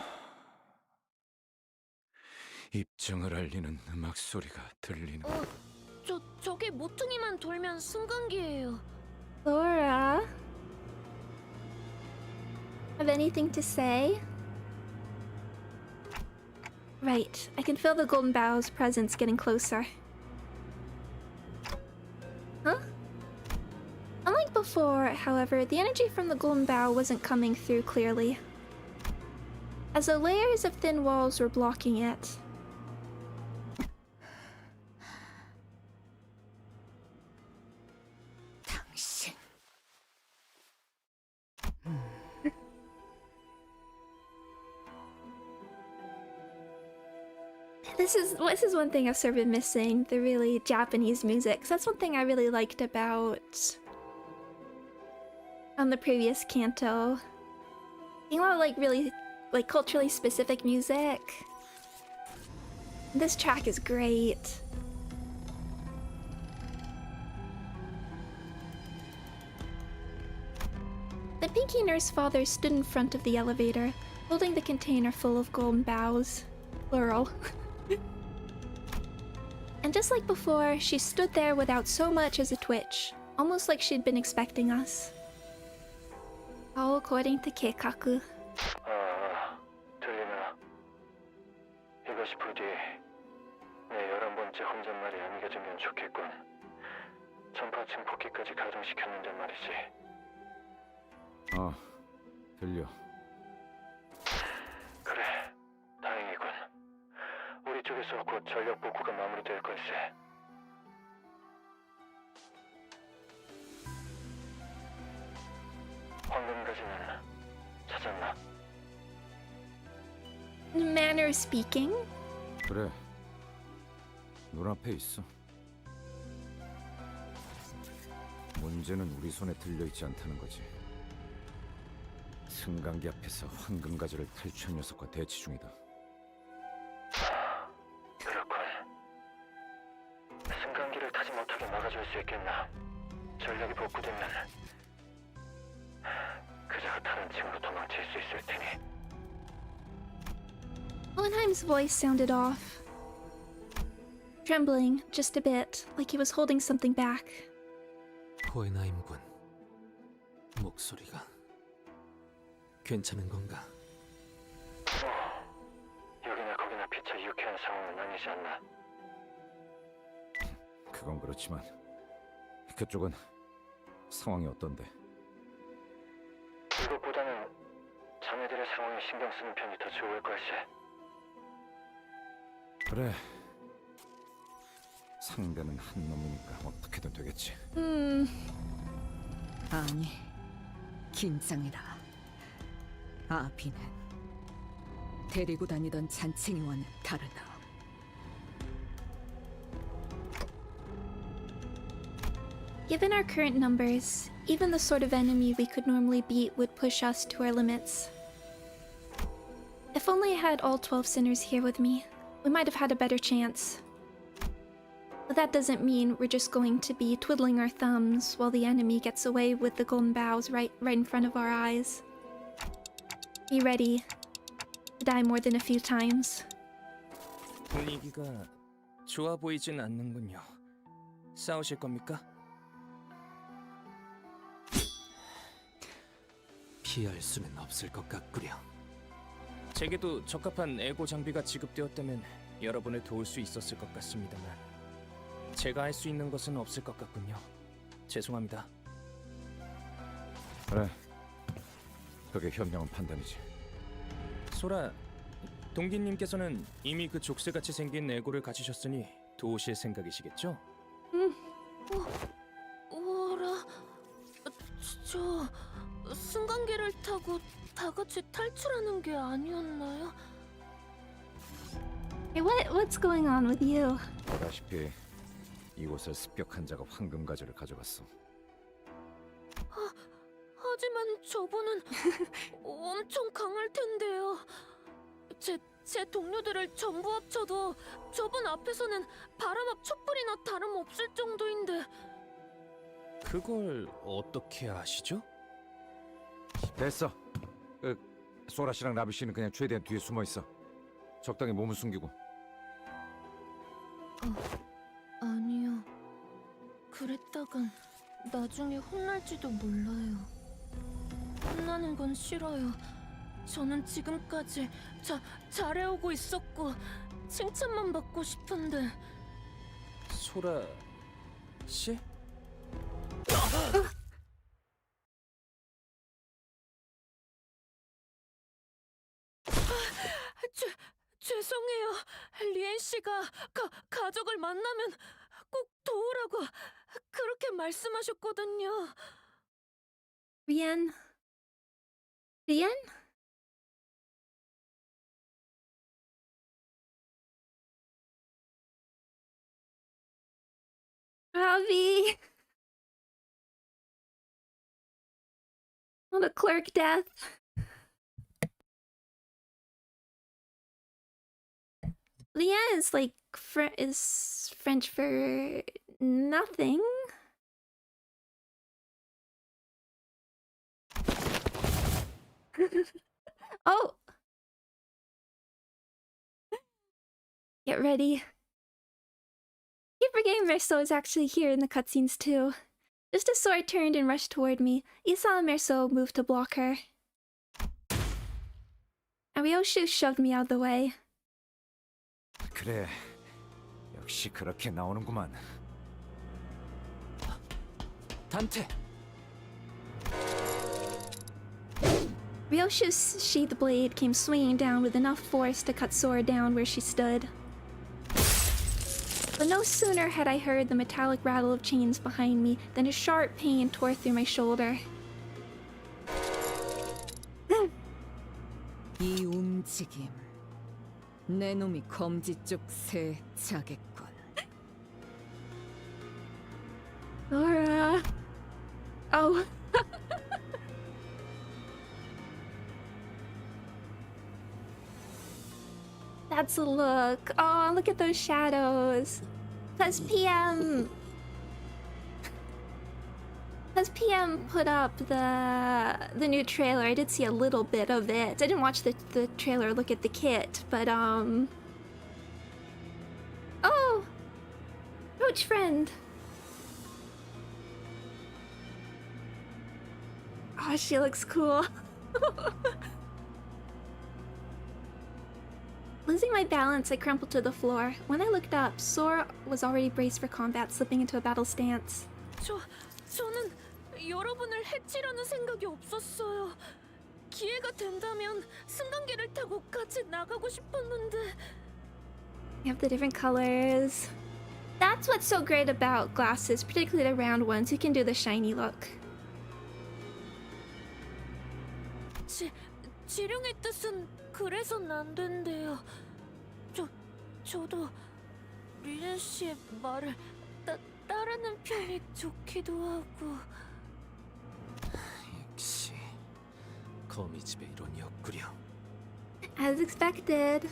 입장을 알리는 음악 소리가 들리는. 저게 모퉁이만 돌면 승강기예요. Laura, have anything to say? Right, I can feel the Golden Bow's presence getting closer. Huh? Unlike before, however, the energy from the Golden Bow wasn't coming through clearly. as though layers of thin walls were blocking it. 당신. This is one thing I've sort of been missing, the really Japanese music. 'Cause that's one thing I really liked about on the previous Canto. You know, like really like culturally specific music. This track is great. The Pinky Nurse father stood in front of the elevator, holding the container full of golden bows. Plural. And just like before, she stood there without so much as a twitch, almost like she'd been expecting us. All according to Keikaku. 들리나? 이것이 부디 내 11번째 혼잣말이 아니게 되면 좋겠군. 전파층 복귀까지 가동시켰는데 말이지. 들려. 그래, 다행이군. 우리 쪽에서 곧 전력 복구가 마무리될 걸세. 황금가지는 찾았나? Manner of speaking? 그래. 눈앞에 있어. 문제는 우리 손에 들려있지 않다는 거지. 승강기 앞에서 황금가지를 탈취한 녀석과 대치 중이다. 그렇군. 승강기를 타지 못하게 막아줄 수 있겠나? 전력이 복구되면 그자가 다른 층으로 도망칠 수 있을 테니. Hohenheim's voice sounded off. Trembling, just a bit, like he was holding something back. 호hen하임군, 목소리가 괜찮은 건가? 여기나 거기나 피차 유쾌한 상황은 아니지 않나? 그건 그렇지만 그쪽은 상황이 어떤데? 이것보다는 자네들의 상황에 신경 쓰는 편이 더 좋을 걸세. 그래. 상대는 한 놈이니까 어떻게든 되겠지. 아니, 긴장해라. 아비는 데리고 다니던 잔챙이와는 다르다. Given our current numbers, even the sort of enemy we could normally beat would push us to our limits. If only I had all 12 sinners here with me, we might have had a better chance. But that doesn't mean we're just going to be twiddling our thumbs while the enemy gets away with the golden bows right in front of our eyes. Be ready to die more than a few times. 분위기가 좋아 보이진 않는군요. 싸우실 겁니까? 피할 수는 없을 것 같구려. 제게도 적합한 에고 장비가 지급되었다면 여러분을 도울 수 있었을 것 같습니다만 제가 할 수 있는 것은 없을 것 같군요. 죄송합니다. 그래. 그게 현명한 판단이지. 소라, 동기님께서는 이미 그 족쇄같이 생긴 에고를 가지셨으니 도우실 생각이시겠죠? 오라, 저 승강기를 타고 다 같이 탈출하는 게 아니었나요? Hey, what's going on with you? 보다시피 이곳을 습격한 자가 황금가지를 가져갔어. 하지만 저분은 엄청 강할 텐데요. 제 동료들을 전부 합쳐도 저분 앞에서는 바람 앞 촛불이나 다름없을 정도인데. 그걸 어떻게 아시죠? 됐어. 소라 씨랑 라비 씨는 그냥 최대한 뒤에 숨어 있어. 적당히 몸을 숨기고. 아니요. 그랬다간 나중에 혼날지도 몰라요. 혼나는 건 싫어요. 저는 지금까지 잘해오고 있었고 칭찬만 받고 싶은데. 소라 씨? 죄송해요. 리엔 씨가 가족을 만나면 꼭 도우라고 그렇게 말씀하셨거든요. Rian? Rian? Ravi! Oh, the clerk death. Lian is like is French for nothing. Oh, get ready. Keep forgetting Merceau is actually here in the cutscenes too. Just as Sora turned and rushed toward me, Isa and Merceau moved to block her. And Ryoshu shoved me out of the way. 그래, 역시 그렇게 나오는구만. 단테. Ryoshu's sheath blade came swinging down with enough force to cut Sora down where she stood. But no sooner had I heard the metallic rattle of chains behind me than a sharp pain tore through my shoulder. 이 움직임, 내 놈이 검지 쪽 세차겠군. Sora. Oh. That's a look. Oh, look at those shadows. Cause PM put up the new trailer. I did see a little bit of it. I didn't watch the trailer, look at the kit, but oh, Roach friend. Oh, she looks cool. Losing my balance, I crumpled to the floor. When I looked up, Sora was already braced for combat, slipping into a battle stance. 저는 여러분을 해치려는 생각이 없었어요. 기회가 된다면 승강기를 타고 같이 나가고 싶었는데. You have the different colors. That's what's so great about glasses, particularly the round ones who can do the shiny look. 지룡의 뜻은 그래선 안 된대요. 저도 리엔 씨의 말을 따르는 편이 좋기도 하고. 역시 거미집의 이론이었구려. As expected.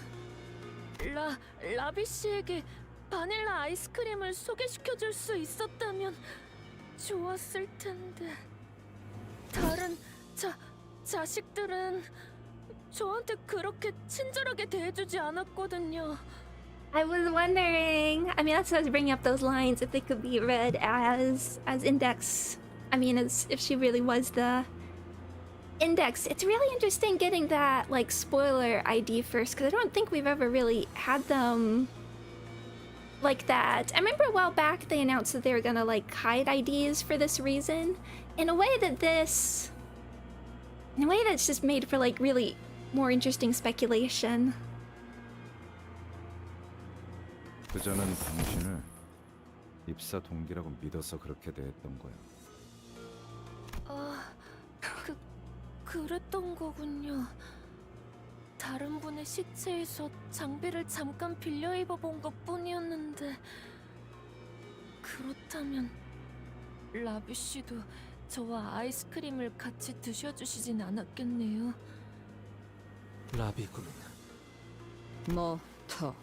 라비 씨에게 바닐라 아이스크림을 소개시켜줄 수 있었다면 좋았을 텐데. 다른 자식들은 저한테 그렇게 친절하게 대해주지 않았거든요. I was wondering. I mean, that's why I was bringing up those lines. If they could be read as Index. I mean, as if she really was the Index. It's really interesting getting that like spoiler ID first, because I don't think we've ever really had them like that. I remember a while back they announced that they were gonna like hide IDs for this reason. In a way that's just made for like really more interesting speculation. 그저는 당신을 입사 동기라고 믿어서 그렇게 대했던 거야. 그랬던 거군요. 다른 분의 시체에서 장비를 잠깐 빌려 입어본 것뿐이었는데. 그렇다면 라비 씨도 저와 아이스크림을 같이 드셔주시진 않았겠네요. 라비군은 뭐 더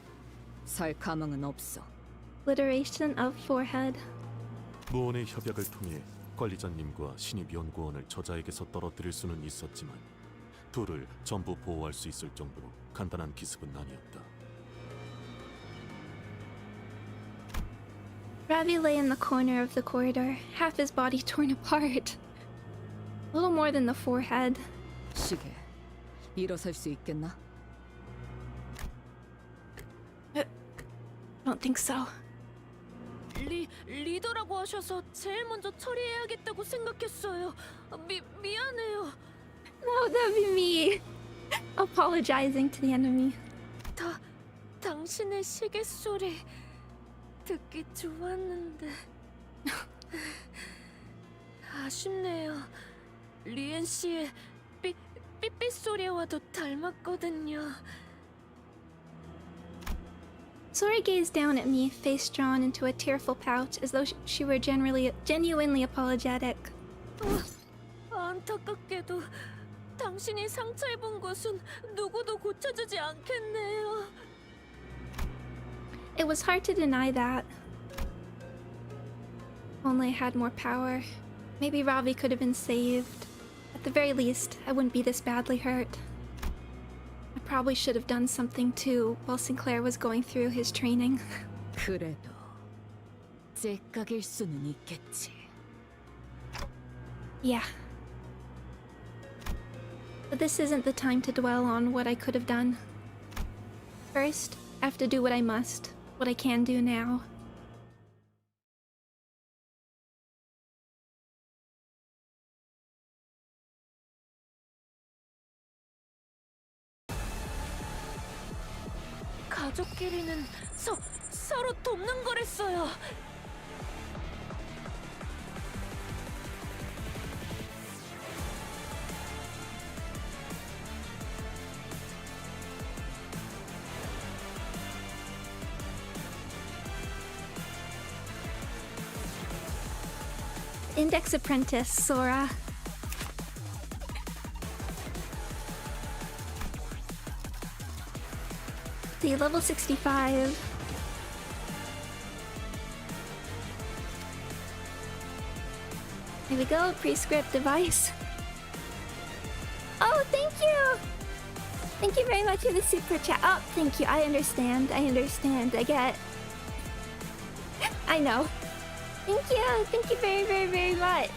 살 가망은 없어. Obliteration of forehead. 무언의 협약을 통해 관리자님과 신입연구원을 저자에게서 떨어뜨릴 수는 있었지만 둘을 전부 보호할 수 있을 정도로 간단한 기습은 아니었다. Ravi lay in the corner of the corridor, half his body torn apart. A little more than the forehead. 시계, 일어설 수 있겠나? I don't think so. 리더라고 하셔서 제일 먼저 처리해야겠다고 생각했어요. 미안해요. No, that'd be me. Apologizing to the enemy. 다 당신의 시계 소리 듣기 좋았는데 아쉽네요. 리엔 씨의 삐삐 소리와도 닮았거든요. Sora gazed down at me, face drawn into a tearful pout, as though she were genuinely apologetic. 안타깝게도 당신이 상처 입은 곳은 누구도 고쳐주지 않겠네요. It was hard to deny that. Only I had more power. Maybe Ravi could have been saved. At the very least, I wouldn't be this badly hurt. I probably should have done something too while Sinclair was going through his training. 그래도 째깍일 수는 있겠지. Yeah. But this isn't the time to dwell on what I could have done. First, I have to do what I must, what I can do now. 가족끼리는 서로 돕는 거랬어요. Index Apprentice, Sora. The level 65. Here we go, prescript device. Oh, thank you! Thank you very much for the super chat. Oh, thank you. I understand. I get. I know. Thank you. Thank you very, very, very much.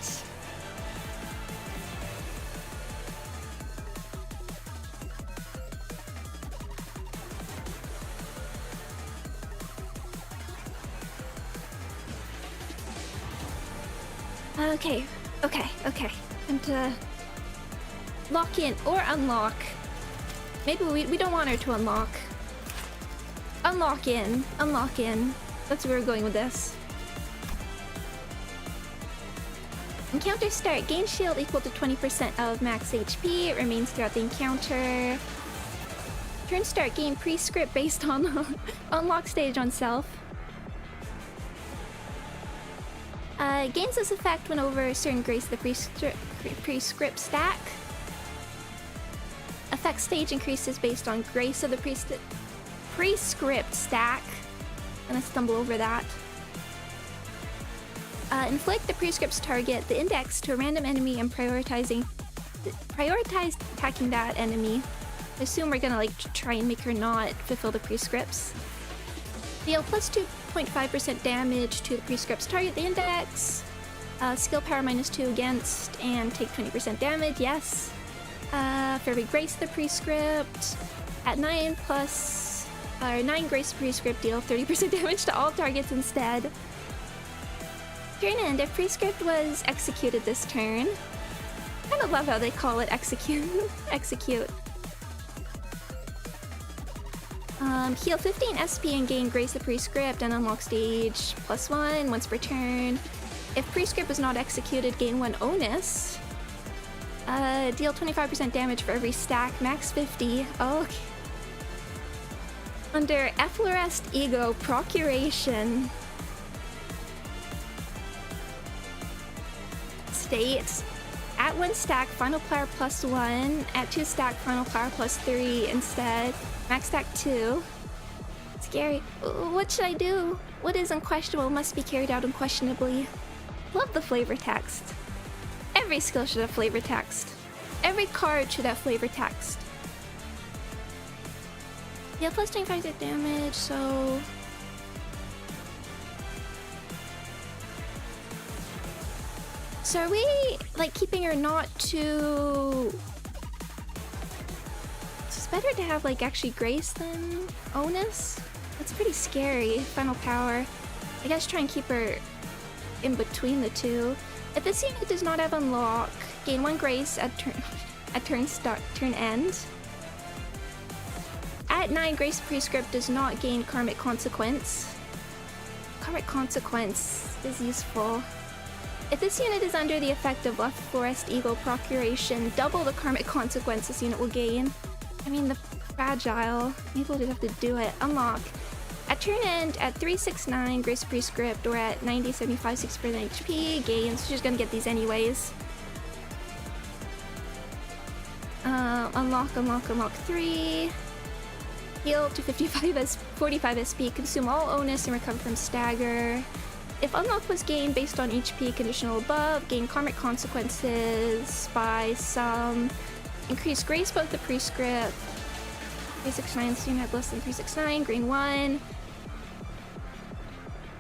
Okay. Time to lock in or unlock. Maybe we don't want her to unlock. Unlock in. That's where we're going with this. Encounter start. Gain shield equal to 20% of max HP. It remains throughout the encounter. Turn start. Gain pre-script based on unlock stage on self. Gains this effect when over a certain grace the prescript stack. Effect stage increases based on grace of the prescript stack. Gonna stumble over that. Inflict the prescript's target the index to a random enemy and prioritize attacking that enemy. I assume we're gonna try and make her not fulfill the prescripts. Deal plus 2.5% damage to the prescript's target the index. Skill power -2 against and take 20% damage. Yes. For every grace the prescript at 9 grace prescript deal 30% damage to all targets instead. Turn end. If prescript was executed this turn. I kind of love how they call it execute. Execute. Heal 15 SP and gain grace the prescript and unlock stage +1 once per turn. If prescript is not executed, gain 1 onus. Deal 25% damage for every stack, max 50. Oh, okay. Under Efflorest Ego Procuration. States at 1 stack, final power +1. At 2 stack, final power +3 instead. Max stack 2. Scary. What should I do? What is unquestionable must be carried out unquestionably. Love the flavor text. Every skill should have flavor text. Every card should have flavor text. Yeah, plus 25% damage, so... So are we, keeping her not too... It's better to have, actually grace than onus? That's pretty scary. Final power. I guess try and keep her in between the two. If this unit does not have unlock, gain 1 grace at turn end. at 9, Grace Prescript does not gain Karmic Consequence. Karmic Consequence is useful. If this unit is under the effect of Left Forest Eagle Procuration, double the Karmic Consequence this unit will gain. I mean, the Fragile. Maybe we'll just have to do it. Unlock. At turn end, at 369 Grace Prescript, or at 90, 75, 6% HP, gains. She's gonna get these anyways. Unlock 3. Heal to 45 SP, consume all onus and recover from stagger. If unlock was gained based on HP conditional above, gain Karmic Consequences by some. Increase Grace both the Prescript. 369, so you have less than 369, green 1.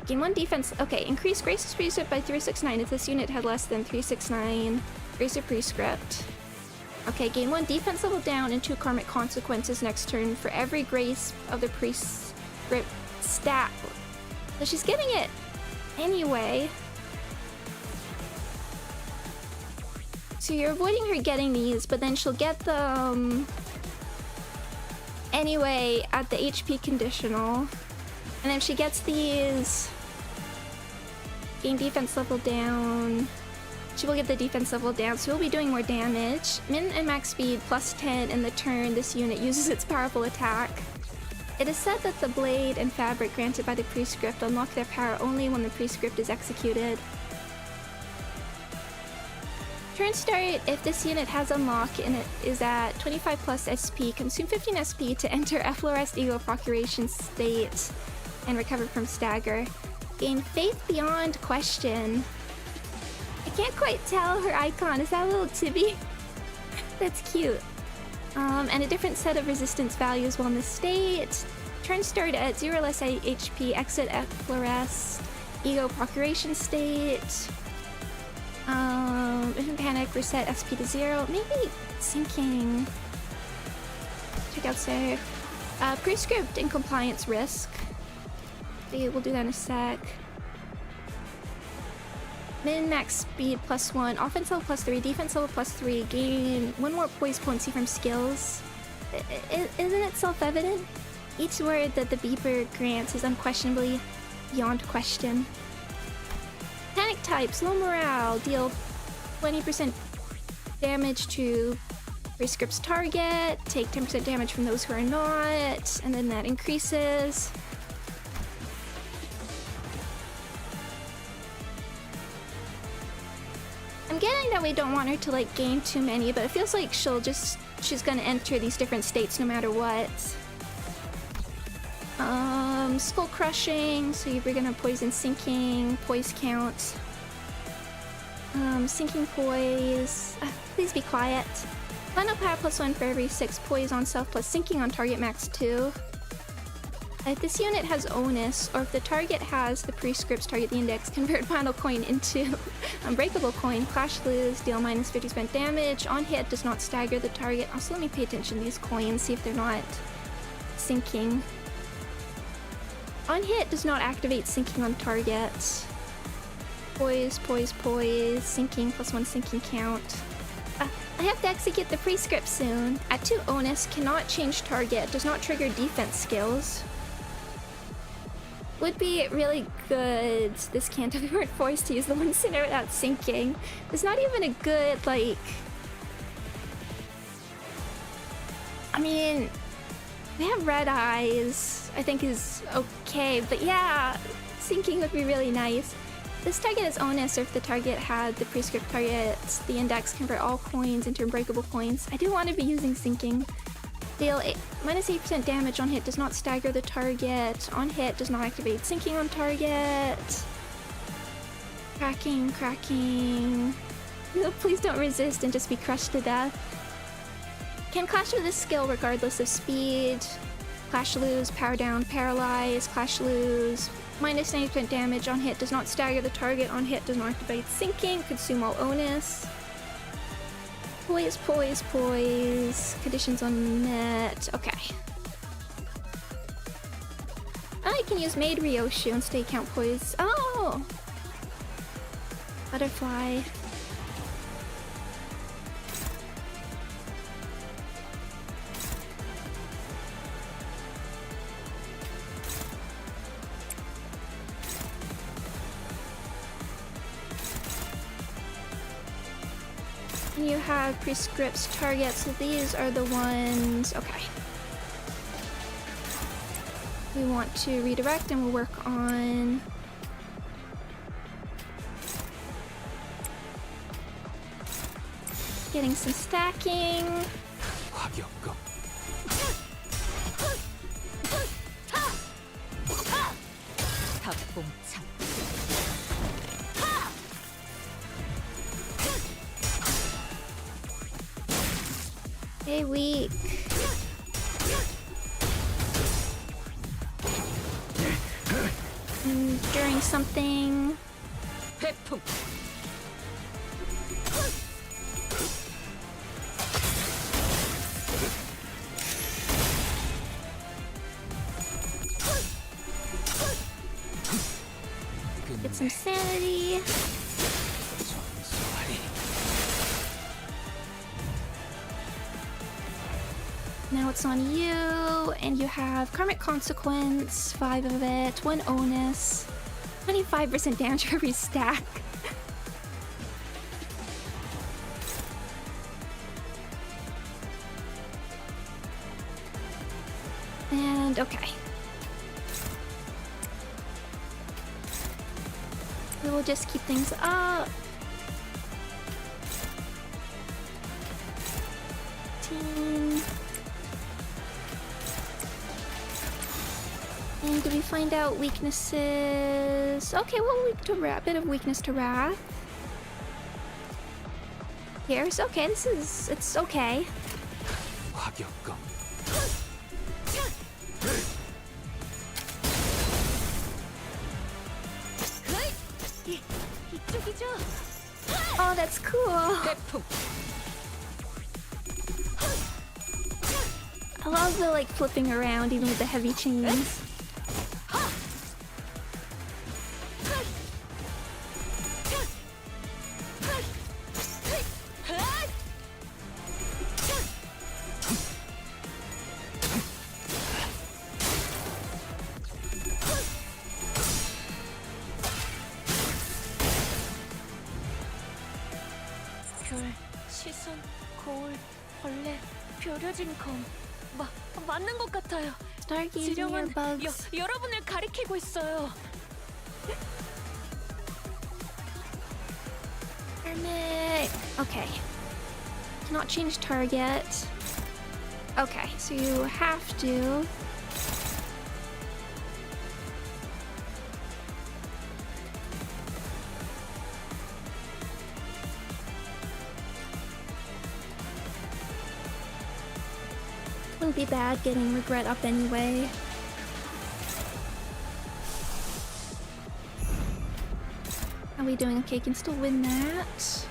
Gain 1 defense. Okay, increase Grace's Prescript by 369 if this unit had less than 369 Grace or Prescript. Okay, gain 1 defense level down and 2 Karmic Consequences next turn for every Grace of the Prescript stat. So she's getting it anyway. So you're avoiding her getting these, but then she'll get them anyway at the HP conditional. And if she gets these, gain defense level down, she will get the defense level down, so we'll be doing more damage. Min and max speed plus 10 in the turn this unit uses its powerful attack. It is said that the blade and fabric granted by the Prescript unlock their power only when the Prescript is executed. Turn start, if this unit has unlock and it is at 25 plus SP, consume 15 SP to enter Efflorest Eagle Procuration state and recover from stagger. Gain Faith Beyond Question. I can't quite tell her icon. Is that a little Tibby? That's cute. And a different set of resistance values while in the state. Turn start at 0 less HP, exit Efflorest Eagle Procuration state. Vision Panic, reset SP to 0. Maybe Sinking. Check out save. Prescript and Compliance Risk. Okay, we'll do that in a sec. Min max speed plus 1, offense level plus 3, defense level plus 3, gain 1 more poise potency from skills. Isn't it self-evident? Each word that the beeper grants is unquestionably beyond question. Panic types, low morale, deal 20% damage to Prescript's target, take 10% damage from those who are not, and then that increases. I'm getting that we don't want her to like gain too many, but it feels like she's gonna enter these different states no matter what. Skull crushing, so you're gonna poison sinking, poise count. Sinking poise. Please be quiet. Final power plus 1 for every 6 poise on self plus sinking on target max 2. If this unit has onus, or if the target has the Prescript's target the index, convert final coin into unbreakable coin, clash lose, deal minus 50% damage, on hit does not stagger the target. Also let me pay attention to these coins, see if they're not sinking. On hit does not activate sinking on target. Poise, poise, poise, sinking plus 1 sinking count. I have to execute the Prescript soon. At 2 onus, cannot change target, does not trigger defense skills. Would be really good, this Canto, if we weren't forced to use the one center without sinking. There's not even a good, like... I mean, we have red eyes, I think is okay, but yeah, sinking would be really nice. This target is onus, or if the target had the Prescript target, the index, convert all coins into unbreakable coins. I do want to be using sinking. Deal minus 8% damage on hit, does not stagger the target. On hit, does not activate sinking on target. Cracking, cracking. No, please don't resist and just be crushed to death. Can clash with this skill regardless of speed. Clash lose, power down, paralyze, clash lose. Minus 90% damage on hit, does not stagger the target. On hit, does not activate sinking, consume all onus. Poise, poise, poise. Conditions unmet. Okay. I can use Maid Ryoshu and stay count poise. Oh! Butterfly. you have prescripts targets, so these are the ones. Okay. We want to redirect and we'll work on getting some stacking. 화격검. 탑봉창. Hey, weak. During something. 회풍. Get some sanity. 전소하리. Now it's on you, and you have karmic consequence, 5 of it, 1 onus, 25% damage for every stack. And okay. We will just keep things up. 15. And did we find out weaknesses? Okay, well, a bit of weakness to wrath. Here's okay. It's okay. 화격검. 이쪽이죠? Oh, that's cool. 회풍. I love the like flipping around even with the heavy chains. 별, 시선, 거울, 벌레, 벼려진 검. 맞는 것 같아요. Stargaze near 지령은 bugs. 여러분을 가리키고 있어요. Hermit. Okay. Cannot change target. Okay, so you have to. Wouldn't be bad getting regret up anyway. How are we doing? Okay, can still win that.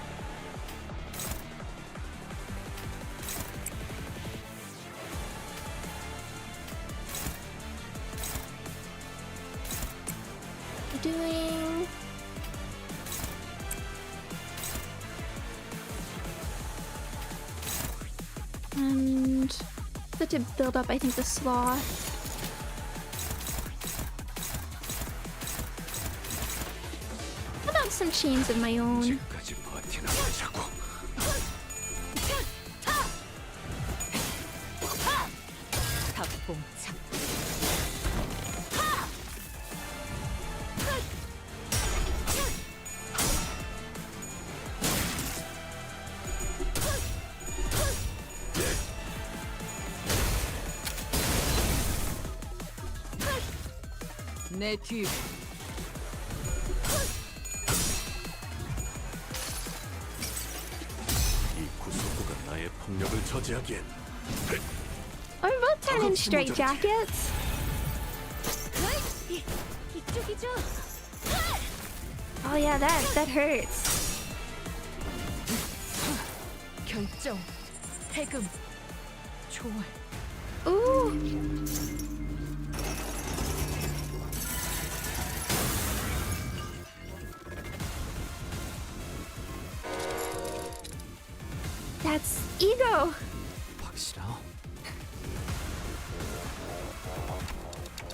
We're doing. And good to build up, I think, the sloth. How about some chains of my own? 언제까지 버티나 보자고. 탑봉창. 내 뒤. 이 구속구가 나의 폭력을 저지하기엔 Are we both turning straight jackets? 이쪽이죠? Oh yeah, that hurts. 결정. 해금. 초월. Ooh. That's ego. 확실하.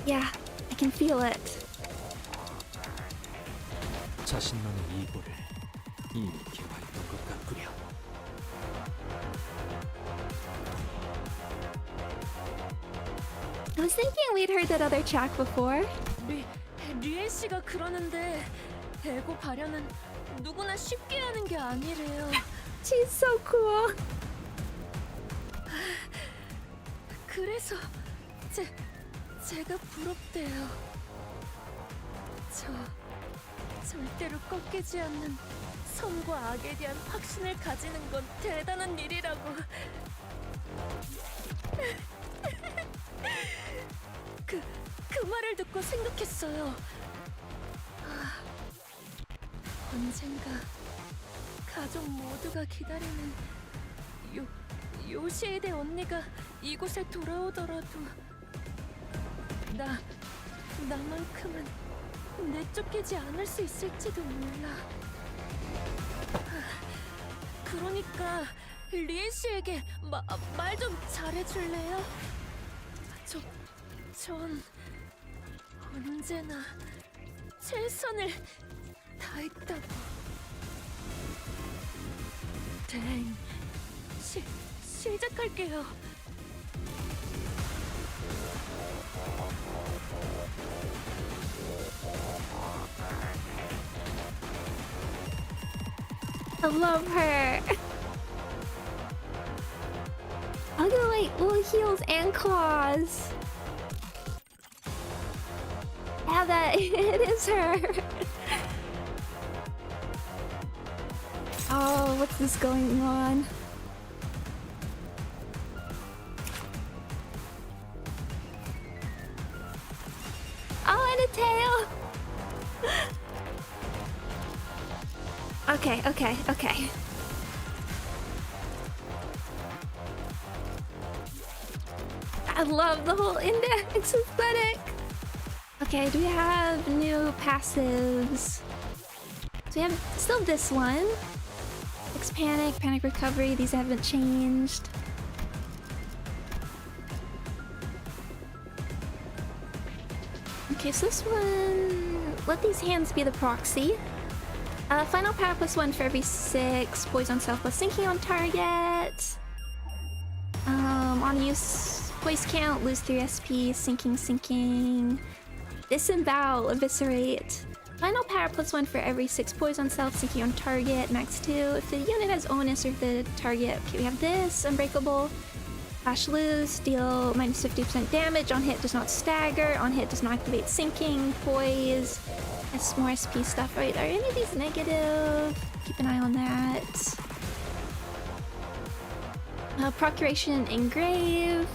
Yeah, I can feel it. 자신만의 이고를 이미 개화했던 것 같구려. I was thinking we'd heard that other track before. 리엘 씨가 그러는데 에고 발현은 누구나 쉽게 하는 게 아니래요. She's so cool. 그래서 제가 부럽대요. 저 절대로 꺾이지 않는 선과 악에 대한 확신을 가지는 건 대단한 일이라고. 그 말을 듣고 생각했어요. 언젠가 가족 모두가 기다리는 요시에대 언니가 이곳에 돌아오더라도 나만큼은 내쫓기지 않을 수 있을지도 몰라. 그러니까 리엘 씨에게 말 좀 잘해줄래요? 전 언제나 최선을 다했다고. 시작할게요. I love her. Look at like little heels and claws. Yeah, that it is her. Oh, what's this going on? Oh, and a tail. Okay. I love the whole index aesthetic. Okay, do we have new passives? So we have still this one. Fix panic recovery, these haven't changed. Okay, so this one... Let these hands be the proxy. Final power +1 for every 6. Poise on self plus sinking on target. On use, poise count, lose 3 SP, sinking. Disembowel, eviscerate. Final power +1 for every 6 poise on self, sinking on target, max 2. If the unit has onus or if the target... Okay, we have this, unbreakable. Slash lose, deal minus 50% damage. On hit does not stagger. On hit does not activate sinking, poise. That's more SP stuff. Right, are any of these negative? Keep an eye on that. Procuration engrave.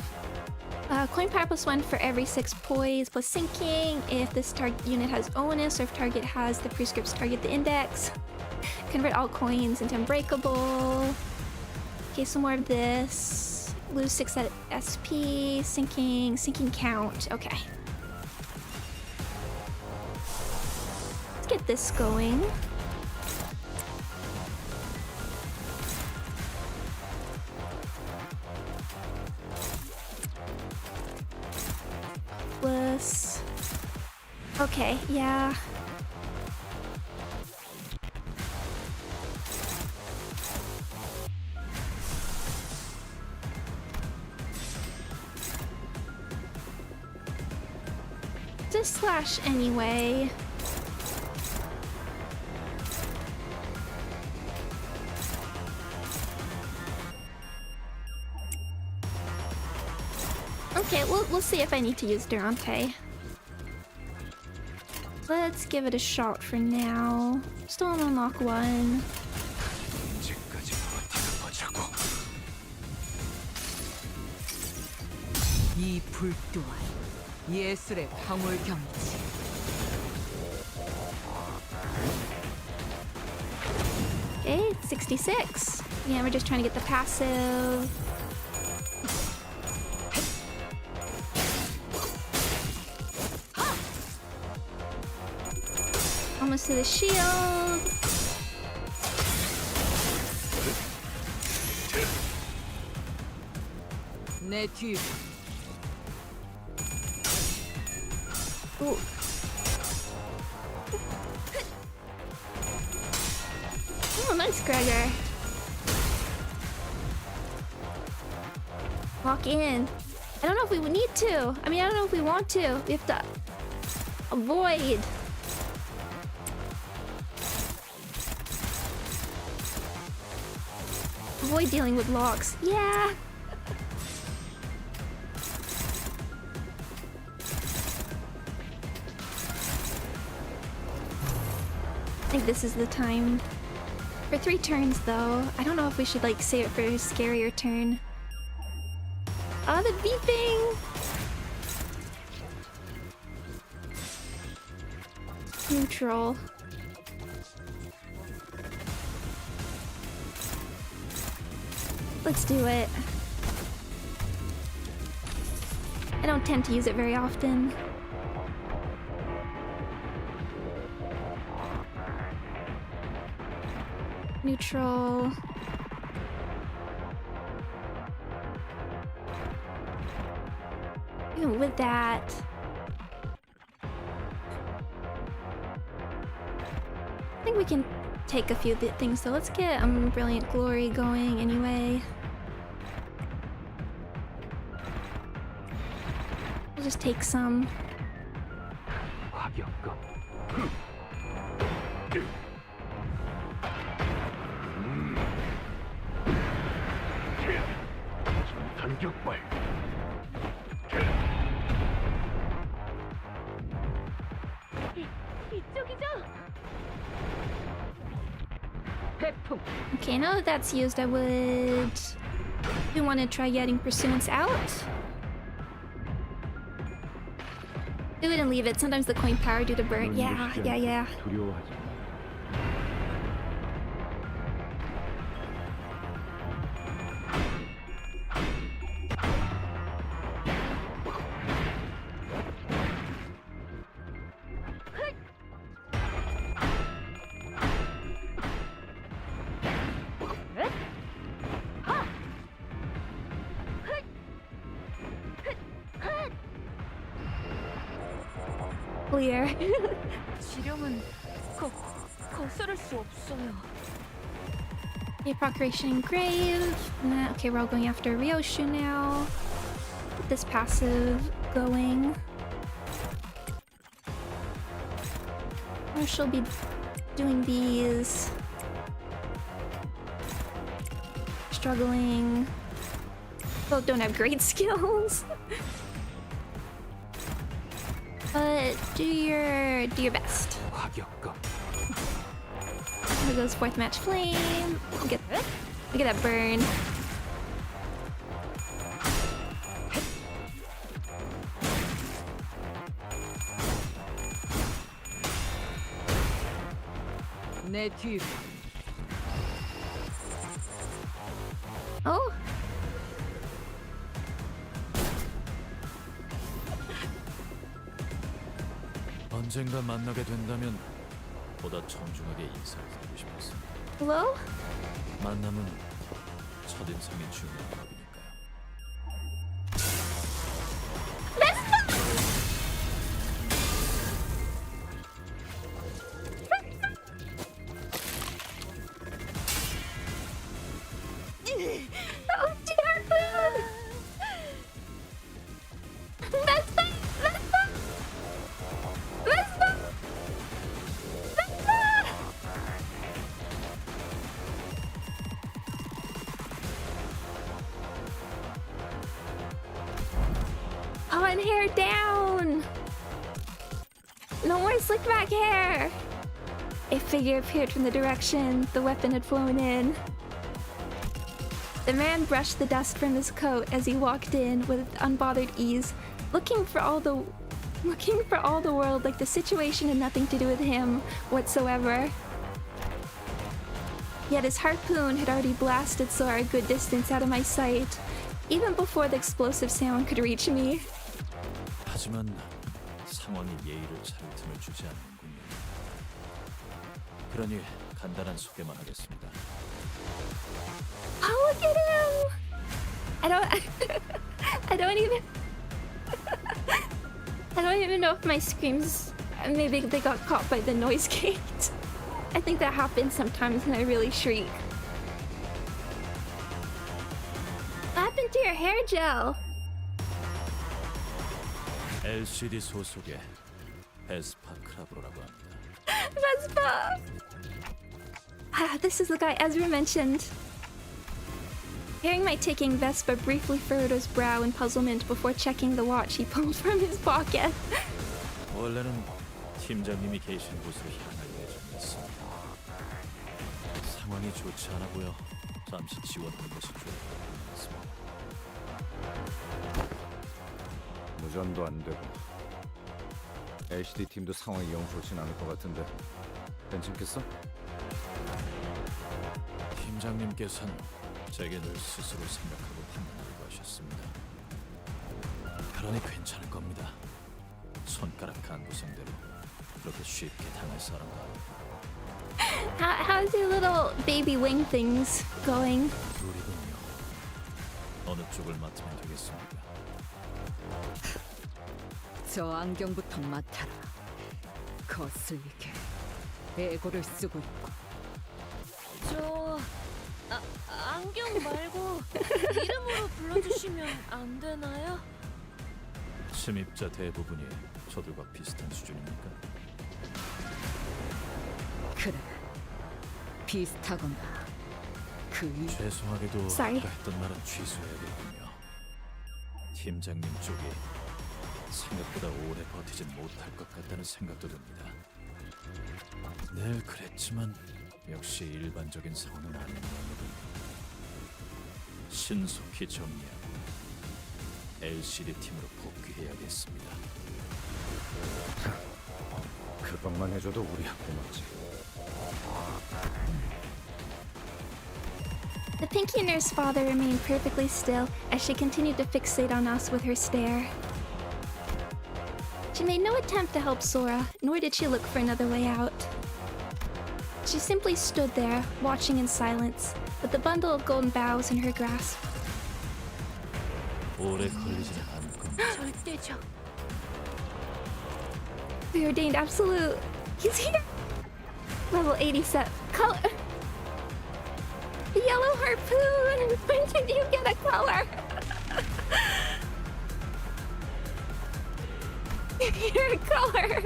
Coin power +1 for every 6 poise plus sinking. If this target unit has onus or if target has the prescripts target the index. Convert all coins into unbreakable. Okay, some more of this. Lose 6 at SP. Sinking count. Okay. Let's get this going. Plus... Okay, yeah. Just slash anyway. Okay, we'll see if I need to use Durante. Let's give it a shot for now. Still on unlock 1. 이 불 또한 예술의 황홀경이지. Okay, 66. Yeah, we're just trying to get the passive. Almost to the shield. 내 뒤. Ooh. Oh, nice, Gregor. Walk in. I don't know if we need to. I mean, I don't know if we want to. We have to avoid. Avoid dealing with logs. Yeah. I think this is the time. For 3 turns though. I don't know if we should like save it for a scarier turn. Oh, the beeping! Neutral. Let's do it. I don't tend to use it very often. Neutral. Even with that. I think we can take a few things, so let's get Brilliant Glory going anyway. We'll just take some. Okay, now that that's used, I would... We want to try getting Pursuance out. Do it and leave it. Sometimes the coin power due to burn. Yeah. Clear. 지령은 거스를 수 없어요. Okay, Procreation Grave. Okay, we're all going after Ryoshu now. Get this passive going. Or she'll be doing these. Struggling. Both don't have great skills. But do your best. There goes 4th match flame. Look at that burn. 내 뒤로. Oh. 언젠가 만나게 된다면 보다 정중하게 인사를 드리고 싶었습니다. Hello? 만남은 첫인상이 중요한 법이니까요. On hair down! No more slick back hair! A figure appeared from the direction the weapon had flown in. The man brushed the dust from his coat as he walked in with unbothered ease, looking for all the world like the situation had nothing to do with him whatsoever. Yet his harpoon had already blasted Sora a good distance out of my sight, even before the explosive sound could reach me. 하지만 상황이 예의를 차릴 틈을 주지 않는군요. 그러니 간단한 소개만 하겠습니다. Oh, look at him! I don't even know if my screams, maybe they got caught by the noise gate. I think that happens sometimes when I really shriek. What happened to your hair gel? LCD 소속의 베스파 크라브로라고 합니다. Vespa! Ah, this is the guy Ezra mentioned. Hearing my ticking, Vespa briefly furrowed his brow in puzzlement before checking the watch he pulled from his pocket. 원래는 팀장님이 계신 곳으로 향할 예정이었습니다. 상황이 좋지 않아 보여 잠시 지원하는 것이 좋을 것 같습니다. 무전도 안 되고 LCD 팀도 상황이 영 좋진 않을 것 같은데 괜찮겠어? 팀장님께서는 제게 늘 스스로 생각하고 판단하고 하셨습니다. 그러니 괜찮을 겁니다. 손가락 간부성대로 그렇게 쉽게 당할 사람은 아니고. How's your little baby wing things going? 둘이군요. 어느 쪽을 맡으면 되겠습니까? 저 안경부터 맡아라. 거슬리게 애고를 쓰고 있고. 저 안경 말고 이름으로 불러주시면 안 되나요? 침입자 대부분이 저들과 비슷한 수준입니까? 그래, 비슷하거나 그 죄송하게도 Sorry. 아까 했던 말은 취소해야겠군요. 팀장님 쪽이 생각보다 오래 버티진 못할 것 같다는 생각도 듭니다. 늘 그랬지만 역시 일반적인 상황은 아닌 모양이군요. 신속히 정리하고 LCD 팀으로 복귀해야겠습니다. 그것만 해줘도 우리야 고맙지. The pinky nurse's father remained perfectly still as she continued to fixate on us with her stare. She made no attempt to help Sora, nor did she look for another way out. She simply stood there, watching in silence, with the bundle of golden boughs in her grasp. 오래 걸리지는 않을 겁니다. 절대죠. We ordained absolute. He's here! Level 80 set. Color! The yellow harpoon! When did you get a color? You're a color!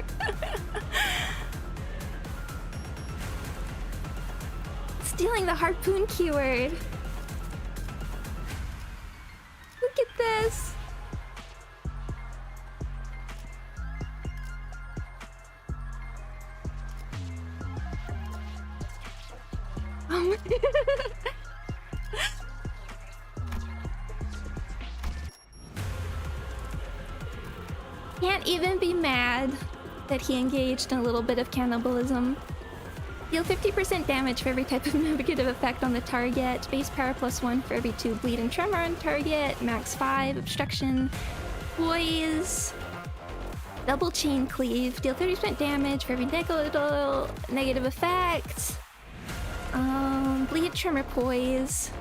Stealing the harpoon keyword. Look at this! Oh my Can't even be mad that he engaged in a little bit of cannibalism. Deal 50% damage for every type of negative effect on the target. Base power +1 for every 2 bleed and tremor on target. Max 5 obstruction. Poise. Double chain cleave. Deal 30% damage for every negative effect. Bleed, tremor, poise.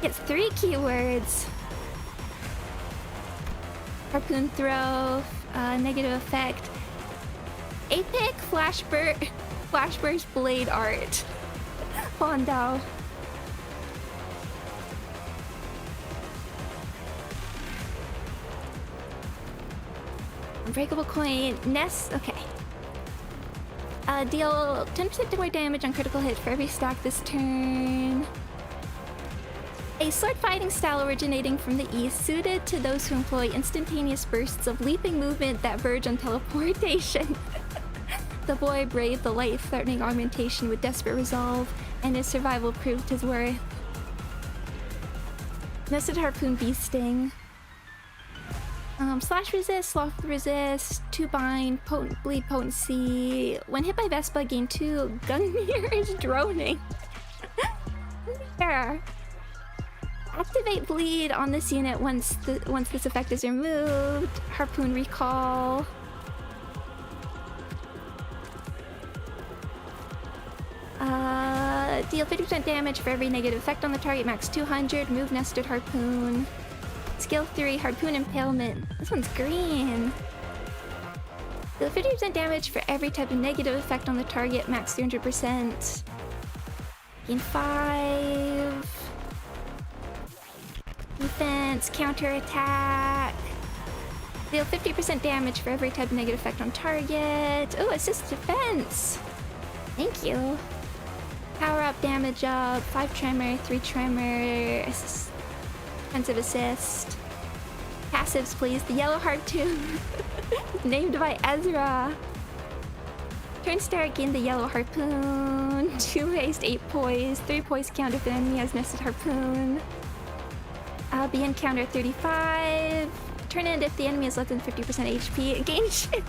Gets 3 keywords. Harpoon throw, negative effect. Apic, flashburst, blade art. Fondao. Unbreakable coin, Nest, okay. Deal 10% more damage on critical hit for every stack this turn. A sword fighting style originating from the east, suited to those who employ instantaneous bursts of leaping movement that verge on teleportation. The boy braved the life-threatening augmentation with desperate resolve, and his survival proved his worth. Nested harpoon bee sting. Slash resist, sloth resist, 2 bind, potent bleed potency. When hit by Vespa, gain 2. Gunmere is droning. There. Activate bleed on this unit once this effect is removed. Harpoon recall. Deal 50% damage for every negative effect on the target. Max 200. Move nested harpoon. Skill 3, harpoon impalement. This one's green. Deal 50% damage for every type of negative effect on the target. Max 300%. Gain 5. Defense, counter attack. Deal 50% damage for every type of negative effect on target. Oh, assist defense. Thank you. Power up, damage up, 5 tremor, 3 tremor, assist, defensive assist. Passives, please. The yellow harpoon, named by Ezra. Turn start, gain the yellow harpoon. 2 haste, 8 poise, 3 poise counter if the enemy has nested harpoon. Begin counter at 35. Turn end if the enemy has less than 50% HP. Gain shit.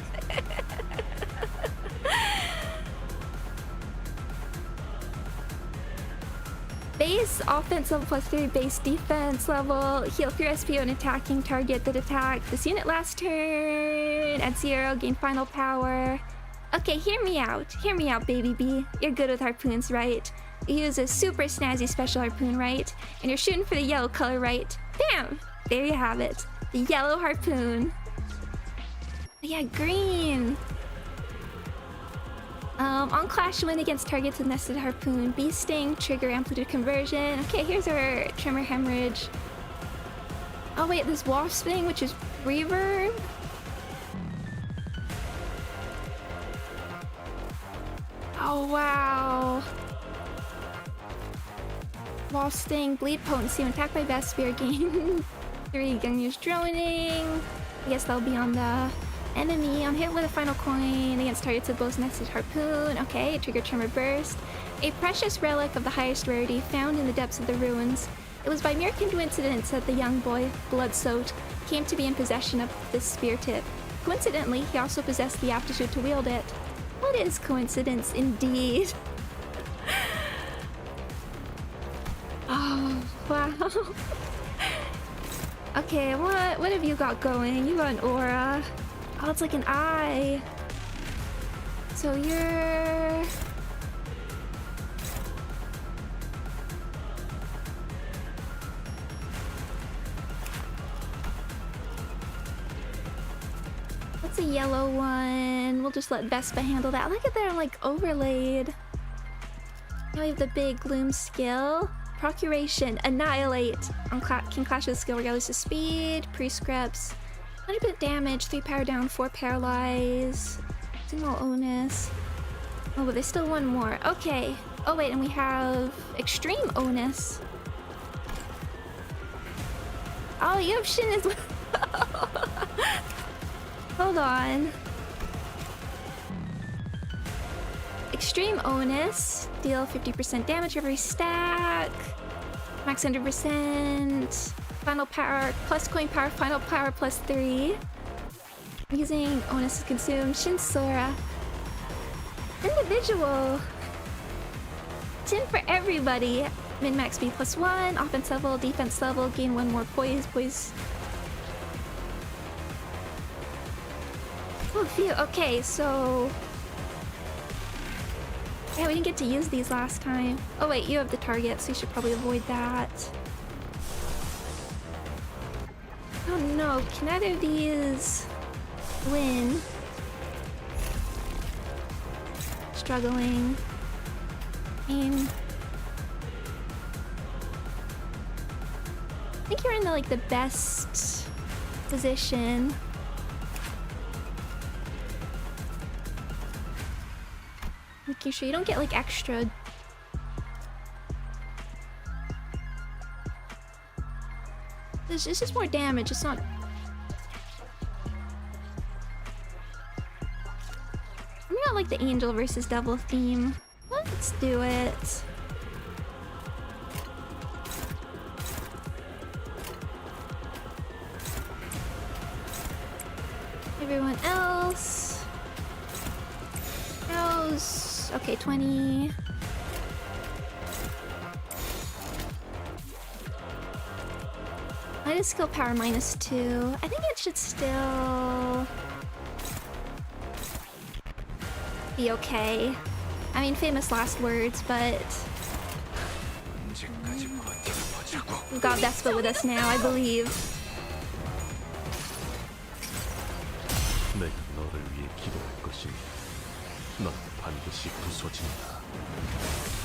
Base offense level +3, base defense level. Heal 3 SP on attacking target that attacked this unit last turn. Add 0, gain final power. Okay, hear me out. Hear me out, baby B. You're good with harpoons, right? You use a super snazzy special harpoon, right? And you're shooting for the yellow color, right? Bam! There you have it. The yellow harpoon. Yeah, green. On clash, win against targets with nested harpoon. Bee sting, trigger amplitude conversion. Okay, here's our tremor hemorrhage. Oh wait, this wasp thing, which is reverb. Oh wow. Wasp sting, bleed potency. When attacked by best spear, gain 3 gun-use droning. I guess that'll be on the enemy. On hit with a final coin against targets with both nested harpoon. Okay, trigger tremor burst. A precious relic of the highest rarity found in the depths of the ruins. It was by mere coincidence that the young boy, blood-soaked, came to be in possession of this spear tip. Coincidentally, he also possessed the aptitude to wield it. What is coincidence indeed? Oh, wow. Okay, what have you got going? You got an aura. Oh, it's like an eye. So you're... What's a yellow one? We'll just let Vespa handle that. Look at they're like overlaid. Now we have the big gloom skill. Procuration, annihilate. On can clash with skill regardless of speed. Prescripts. 100% damage, 3 power down, 4 paralyze. Single onus. Oh, but there's still one more. Okay. Oh wait, and we have extreme onus. Oh, you have Shin as well. Hold on. Extreme onus. Deal 50% damage every stack. Max 100%. Final power plus coin power. Final power plus 3. Using onus to consume Shinsora. Individual. Shin for everybody. Min max speed plus 1. Offense level, defense level. Gain 1 more poise. Poise. Oh, phew. Okay, so... yeah, we didn't get to use these last time. Oh wait, you have the target, so you should probably avoid that. Oh no, can either of these win? Struggling. I think you're in the like the best position. Making sure you don't get like extra. This is more damage, it's not. I'm not like the angel versus devil theme. Let's do it. Everyone else. How's... okay, 20. Minus skill power -2. I think it should still be okay. I mean, famous last words, but we've got Vespa with us now, I believe.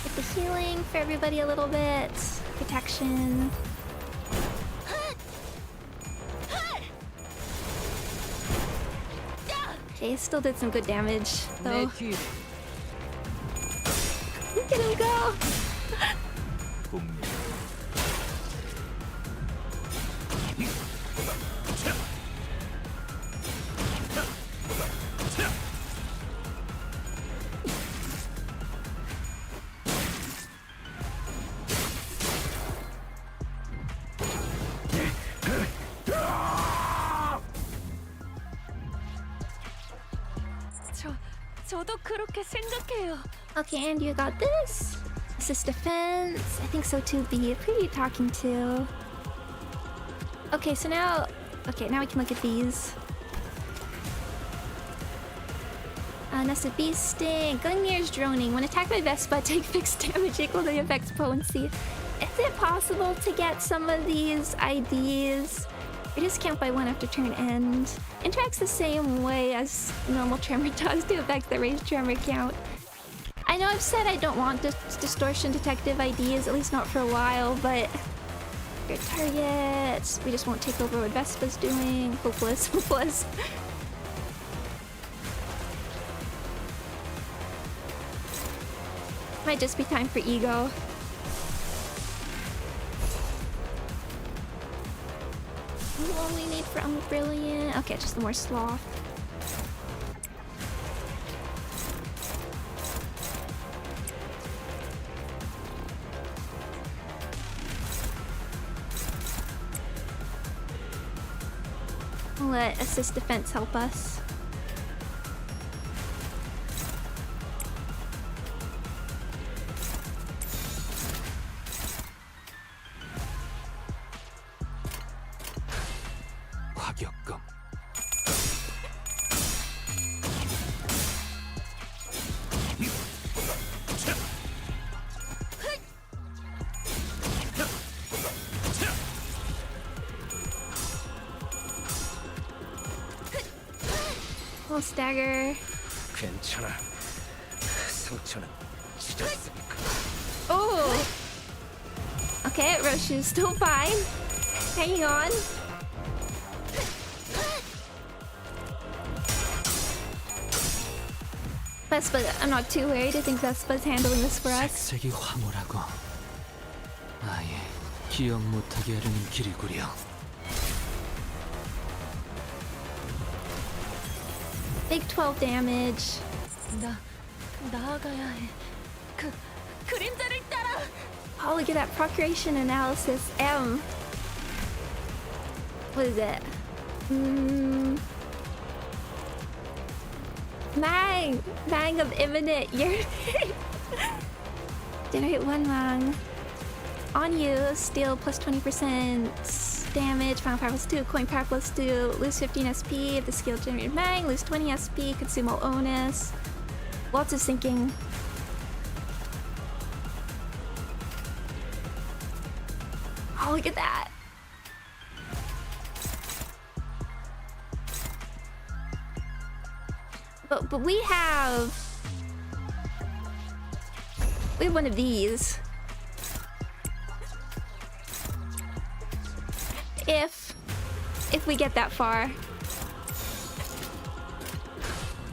Get the healing for everybody a little bit. Protection. Okay, still did some good damage, 내 though. 뒤로. Look at him go! 국민 저도 그렇게 생각해요. Okay, and you got this. Assist defense. I think so too, B. Who are you talking to? Okay, so now... Okay, now we can look at these. Nested Beast Sting. Gungnir's droning. When attacked by Vespa, take fixed damage equal to the effect's potency. Is it possible to get some of these IDs? Reduce count by 1 after turn end. Interacts the same way as normal tremor does to affect the raised tremor count. I know I've said I don't want distortion detective IDs, at least not for a while, but your targets. We just won't take over what Vespa's doing. Hopeless, hopeless. Might just be time for ego. What we need from Brilliant? Okay, just more sloth. I'll let assist defense help us. 과격검. Little stagger. 괜찮아. 상처는 찢었으니까. Oh! Okay, Roshu's still fine. Hanging on. Vespa, I'm not too worried. I think Vespa's handling this for us. 색색이 황홀하고 아예 기억 못하게 하려는 길이구려. Big 12 damage. 나아가야 해. 그림자를 따라. Oh, look at that procuration analysis. M. What is it? Mang of imminent. You're generate 1 Mang. On you, steal plus 20% damage, final power plus 2, coin power plus 2, lose 15 SP if the skill generated Mang, lose 20 SP, consume all onus. Lots of sinking. Oh, look at that. But we have one of these. If we get that far.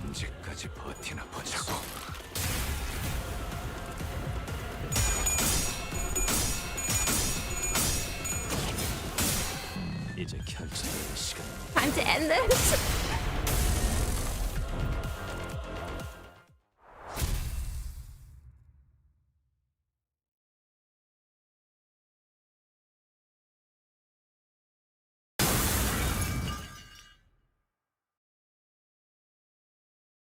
언제까지 버티나 보자고. 이제 결정될 시간. Time to end this.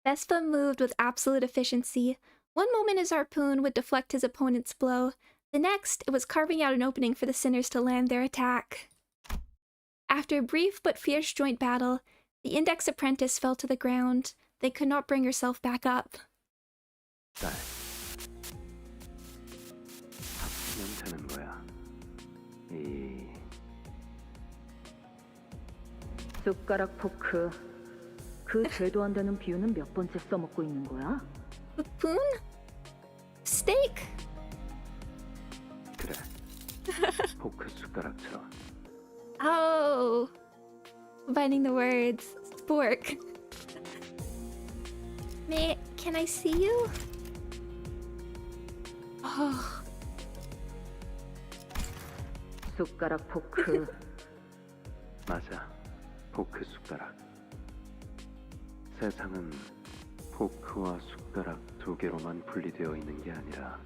Vespa moved with absolute efficiency. One moment his harpoon would deflect his opponent's blow. The next, it was carving out an opening for the sinners to land their attack. After a brief but fierce joint battle, the Index Apprentice fell to the ground. They could not bring herself back up. 딸. 냄새는 뭐야? 이 숟가락 포크. 그 죄도 안 되는 비유는 몇 번째 써먹고 있는 거야? Spoon? Steak? 그래. 포크 숟가락처럼. Oh. Combining the words. Spork. Can I see you? Oh. 숟가락 포크. 맞아. 포크 숟가락. 세상은 포크와 숟가락 두 개로만 분리되어 있는 게 아니라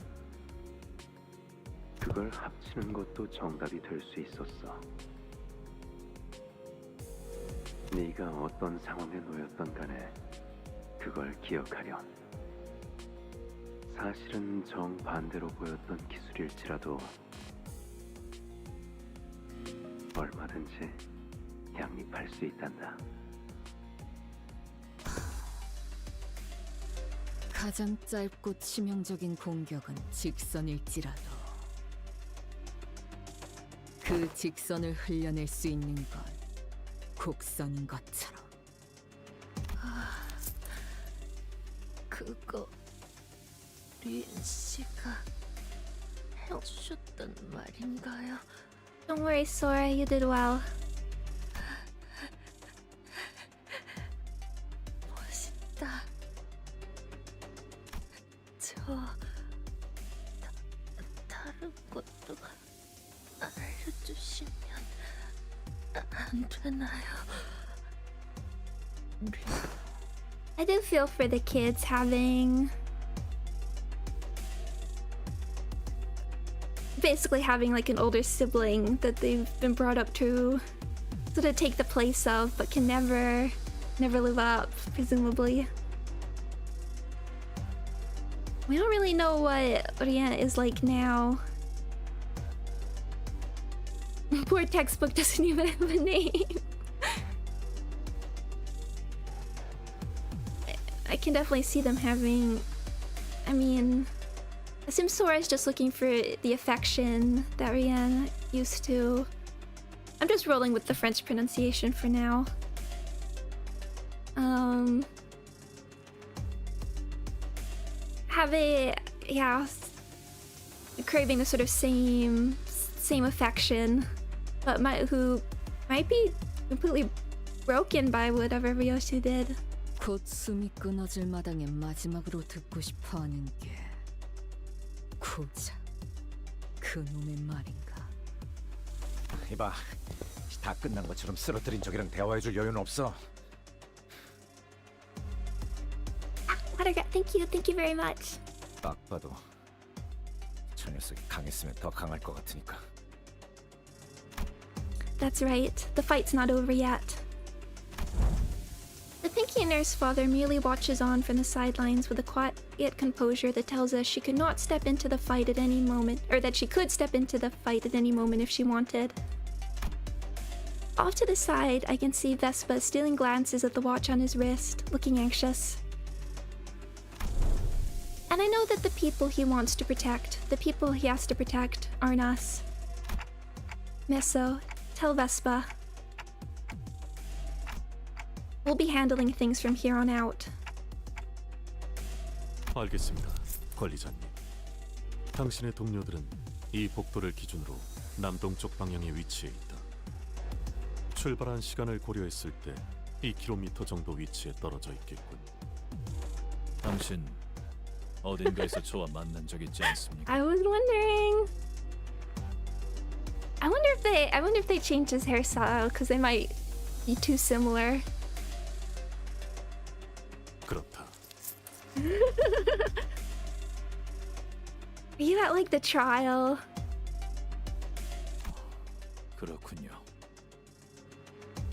그걸 합치는 것도 정답이 될 수 있었어. 네가 어떤 상황에 놓였던 간에 그걸 기억하렴. 사실은 정반대로 보였던 기술일지라도 얼마든지 양립할 수 있단다. 가장 짧고 치명적인 공격은 직선일지라도 그 직선을 흘려낼 수 있는 건 곡선인 것처럼. 그거 린 씨가 해주셨단 말인가요? Don't worry, Sora. You did well. 멋있다. 다른 것도 알려주시면 안 되나요? I do feel for the kids basically having like an older sibling that they've been brought up to sort of take the place of, but can never live up, presumably. We don't really know what Oriana is like now. Poor textbook doesn't even have a name. I can definitely see them having... I mean... I assume Sora is just looking for the affection that Rihanna used to. I'm just rolling with the French pronunciation for now. Craving the sort of same affection, but who might be completely broken by whatever Ryoshi did. 곧 숨이 끊어질 마당에 마지막으로 듣고 싶어하는 게 고작 그놈의 말인가? 이봐, 다 끝난 것처럼 쓰러뜨린 적이랑 대화해줄 여유는 없어. Watergat, thank you very much. 딱 봐도 저 녀석이 강했으면 더 강할 것 같으니까. That's right. The fight's not over yet. The Pinky Nurse father merely watches on from the sidelines with a quiet composure that tells us she could not step into the fight at any moment, or that she could step into the fight at any moment if she wanted. Off to the side, I can see Vespa stealing glances at the watch on his wrist, looking anxious. And I know that the people he wants to protect, the people he has to protect, aren't us. Meso, tell Vespa. We'll be handling things from here on out. 알겠습니다, 관리자님. 당신의 동료들은 이 복도를 기준으로 남동쪽 방향에 위치해 있다. 출발한 시간을 고려했을 때 2km 정도 위치에 떨어져 있겠군. 당신 어딘가에서 저와 만난 적 있지 않습니까? I was wondering. I wonder if they changed his hairstyle because they might be too similar. 그렇다. Are you at like the trial? 그렇군요.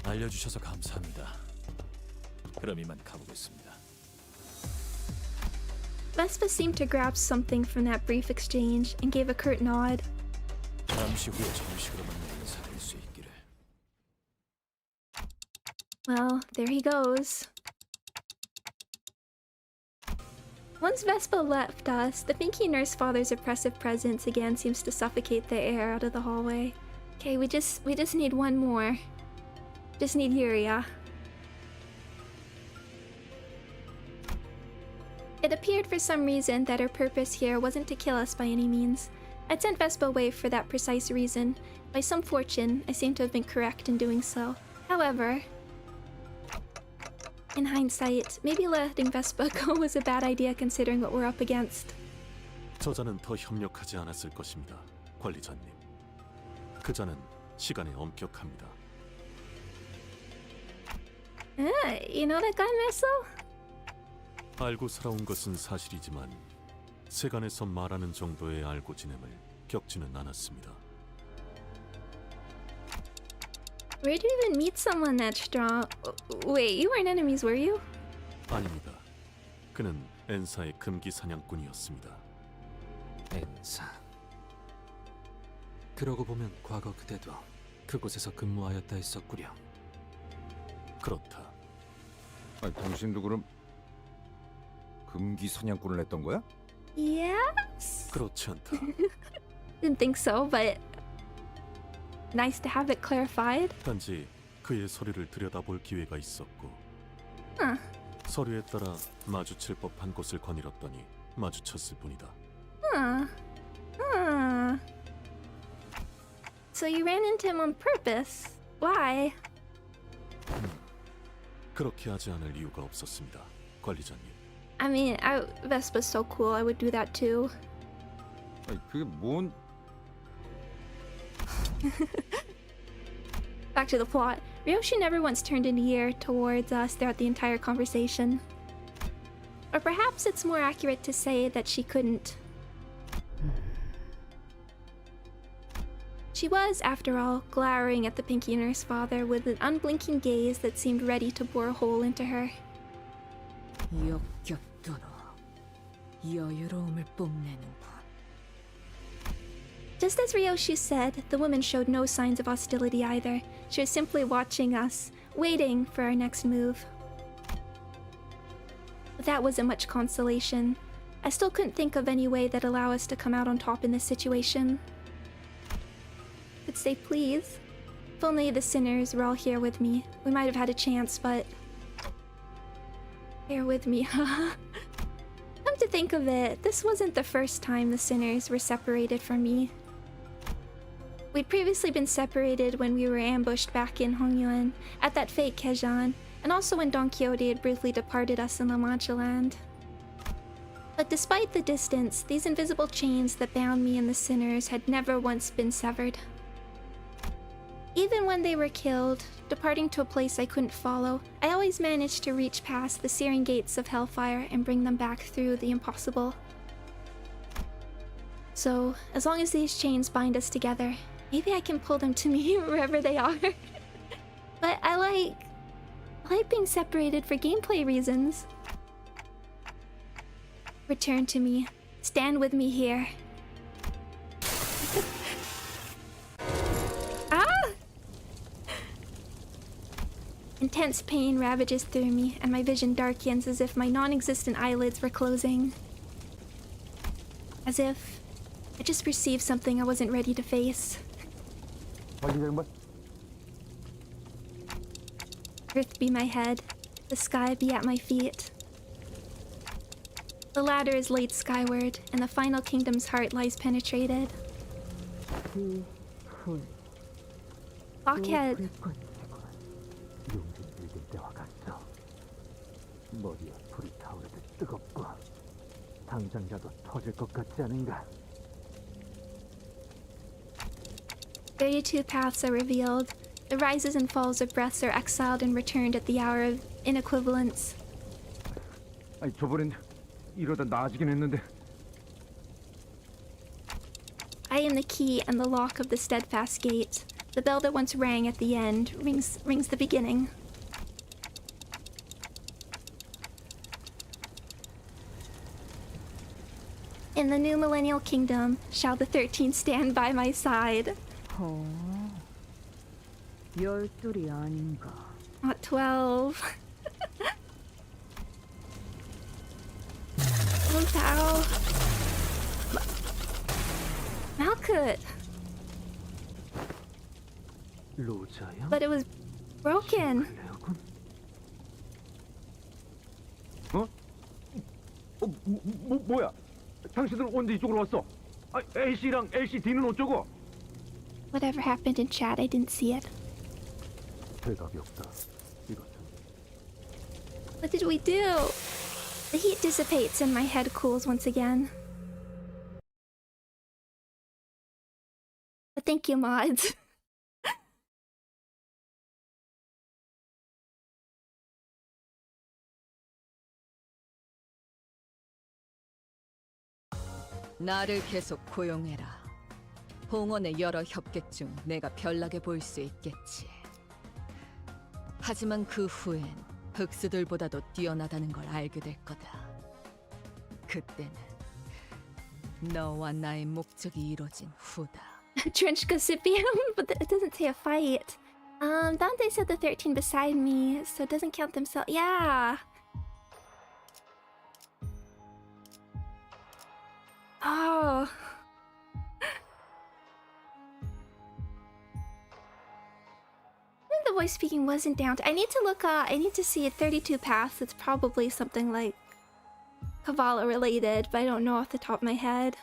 알려주셔서 감사합니다. 그럼 이만 가보겠습니다. Vespa seemed to grasp something from that brief exchange and gave a curt nod. 잠시 후에 정식으로 만나 인사드릴 수 있기를. Well, there he goes. Once Vespa left us, the Pinky Nurse father's oppressive presence again seems to suffocate the air out of the hallway. Okay, we just need one more. Just need Yuria. It appeared for some reason that her purpose here wasn't to kill us by any means. I'd sent Vespa away for that precise reason. By some fortune, I seem to have been correct in doing so. However... In hindsight, maybe letting Vespa go was a bad idea considering what we're up against. 저자는 더 협력하지 않았을 것입니다, 관리자님. 그자는 시간에 엄격합니다. You know that guy, Meso? 알고 살아온 것은 사실이지만 세간에서 말하는 정도의 알고 지냄을 겪지는 않았습니다. Where do you even meet someone that strong? Wait, you weren't enemies, were you? 아닙니다. 그는 엔사의 금기 사냥꾼이었습니다. 엔사. 그러고 보면 과거 그대도 그곳에서 근무하였다 했었구려. 그렇다. 아니, 당신도 그럼 금기 사냥꾼을 했던 거야? Yes. 그렇지 않다. Didn't think so, but nice to have it clarified. 단지 그의 서류를 들여다볼 기회가 있었고 Huh. 서류에 따라 마주칠 법한 곳을 거닐었더니 마주쳤을 뿐이다. Huh. Huh. So you ran into him on purpose. Why? 그렇게 하지 않을 이유가 없었습니다, 관리자님. I mean, Vespa's so cool. I would do that too. 아니, 그게 뭔... Back to the plot. Ryoshi never once turned an ear towards us throughout the entire conversation. Or perhaps it's more accurate to say that she couldn't. She was, after all, glowering at the Pinky Nurse father with an unblinking gaze that seemed ready to bore a hole into her. 역겹도록 여유로움을 뽐내는군. Just as Ryoshi said, the woman showed no signs of hostility either. She was simply watching us, waiting for our next move. But that wasn't much consolation. I still couldn't think of any way that'd allow us to come out on top in this situation. Could say please. If only the sinners were all here with me, we might have had a chance, but... Here with me, haha. Come to think of it, this wasn't the first time the sinners were separated from me. We'd previously been separated when we were ambushed back in Hongyuan, at that fake Kejan, and also when Don Quixote had briefly departed us in La Mancha land. But despite the distance, these invisible chains that bound me and the sinners had never once been severed. Even when they were killed, departing to a place I couldn't follow, I always managed to reach past the searing gates of hellfire and bring them back through the impossible. So, as long as these chains bind us together, maybe I can pull them to me wherever they are. But I like being separated for gameplay reasons. Return to me. Stand with me here. Intense pain ravages through me, and my vision darkens as if my non-existent eyelids were closing. As if I just perceived something I wasn't ready to face. Earth be my head, the sky be at my feet. The ladder is laid skyward, and the final kingdom's heart lies penetrated. Blockhead. 머리에 불이 타오르듯 뜨겁고 당장자도 터질 것 같지 않은가? 32 paths are revealed. The rises and falls of breaths are exiled and returned at the hour of inequivalence. 아니 저번엔 이러다 나아지긴 했는데. I am the key and the lock of the steadfast gate. The bell that once rang at the end rings the beginning. In the new millennial kingdom, shall the 13 stand by my side. 12이 아닌가. Not 12. Oh, Tao. Malkut. 로자야? But it was broken. 어? 뭐야? 당신들 언제 이쪽으로 왔어? 아, LC랑 LCD는 어쩌고? Whatever happened in chat, I didn't see it. 대답이 없다. 이것은 What did we do? The heat dissipates and my head cools once again. But thank you, mods. 나를 계속 고용해라. 봉헌의 여러 협객 중 내가 별나게 보일 수 있겠지. 하지만 그 후엔 흑수들보다도 뛰어나다는 걸 알게 될 거다. 그때는 너와 나의 목적이 이루어진 후다. Trench Gossipium, but it doesn't say a fight. Dante said the 13 beside me, so it doesn't count themselves. Yeah. Oh. The voice speaking wasn't down. I need to look I need to see 32 paths. It's probably something like Kavala related, but I don't know off the top of my head.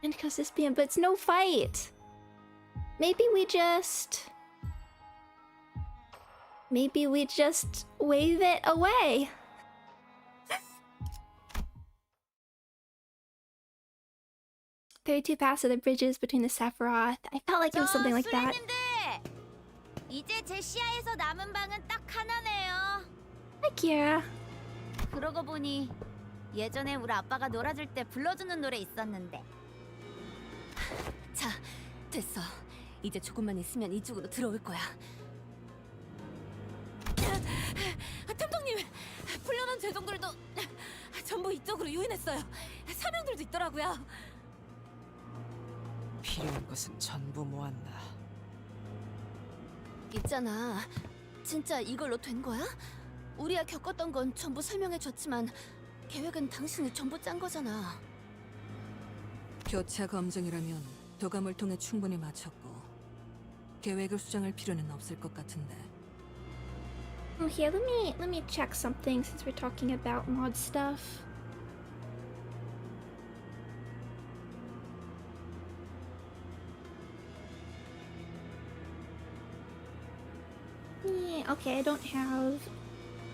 And Cassispian, but it's no fight. Maybe we just wave it away. "32 paths of the bridges between the Sephiroth." I felt like it was something like that. 이제 제 시야에서 남은 방은 딱 하나네요. Hi, Kira. 그러고 보니 예전에 우리 아빠가 놀아줄 때 불러주는 노래 있었는데. 자, 됐어. 이제 조금만 있으면 이쪽으로 들어올 거야. 탐통님, 풀려난 제정들도 전부 이쪽으로 유인했어요. 사명들도 있더라고요. 필요한 것은 전부 모았나. 있잖아, 진짜 이걸로 된 거야? 우리가 겪었던 건 전부 설명해줬지만 계획은 당신이 전부 짠 거잖아. 교차 검증이라면 도감을 통해 충분히 마쳤고 계획을 수정할 필요는 없을 것 같은데. Oh, here, let me check something since we're talking about mod stuff. Yeah, okay, I don't have.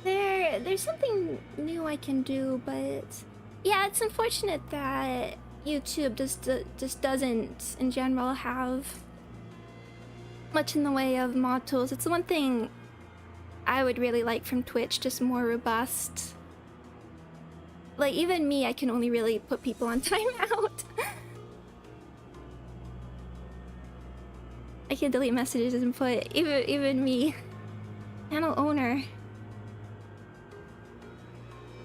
There's something new I can do, but yeah, it's unfortunate that YouTube just doesn't, in general, have much in the way of mod tools. It's the one thing I would really like from Twitch, just more robust. Like, even me, I can only really put people on timeout. I can delete messages and put even me. Channel owner.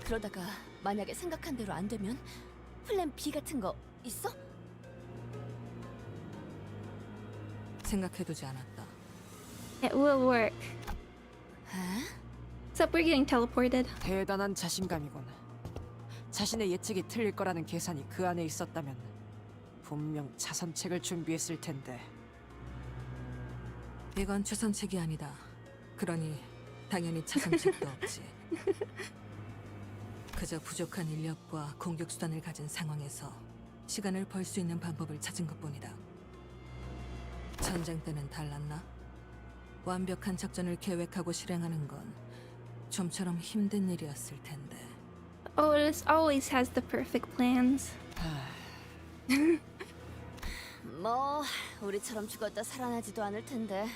그러다가 만약에 생각한 대로 안 되면 플랜 B 같은 거 있어? 생각해두지 않았다. It will work. Except we're getting teleported. 대단한 자신감이군. 자신의 예측이 틀릴 거라는 계산이 그 안에 있었다면 분명 차선책을 준비했을 텐데. 이건 차선책이 아니다. 그러니 당연히 차선책도 없지. 그저 부족한 인력과 공격 수단을 가진 상황에서 시간을 벌 수 있는 방법을 찾은 것뿐이다. 전쟁 때는 달랐나? 완벽한 작전을 계획하고 실행하는 건 좀처럼 힘든 일이었을 텐데. Otis always has the perfect plans. 뭐 우리처럼 죽었다 살아나지도 않을 텐데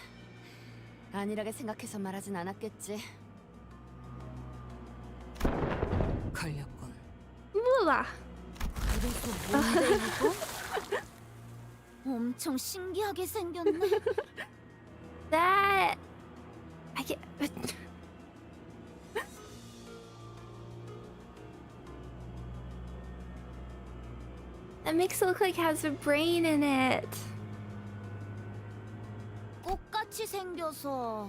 안일하게 생각해서 말하진 않았겠지. 걸렸군. 우와. 그래서 뭔데 이거? 엄청 신기하게 생겼네. That I get. That makes it look like it has a brain in it. 꽃같이 생겨서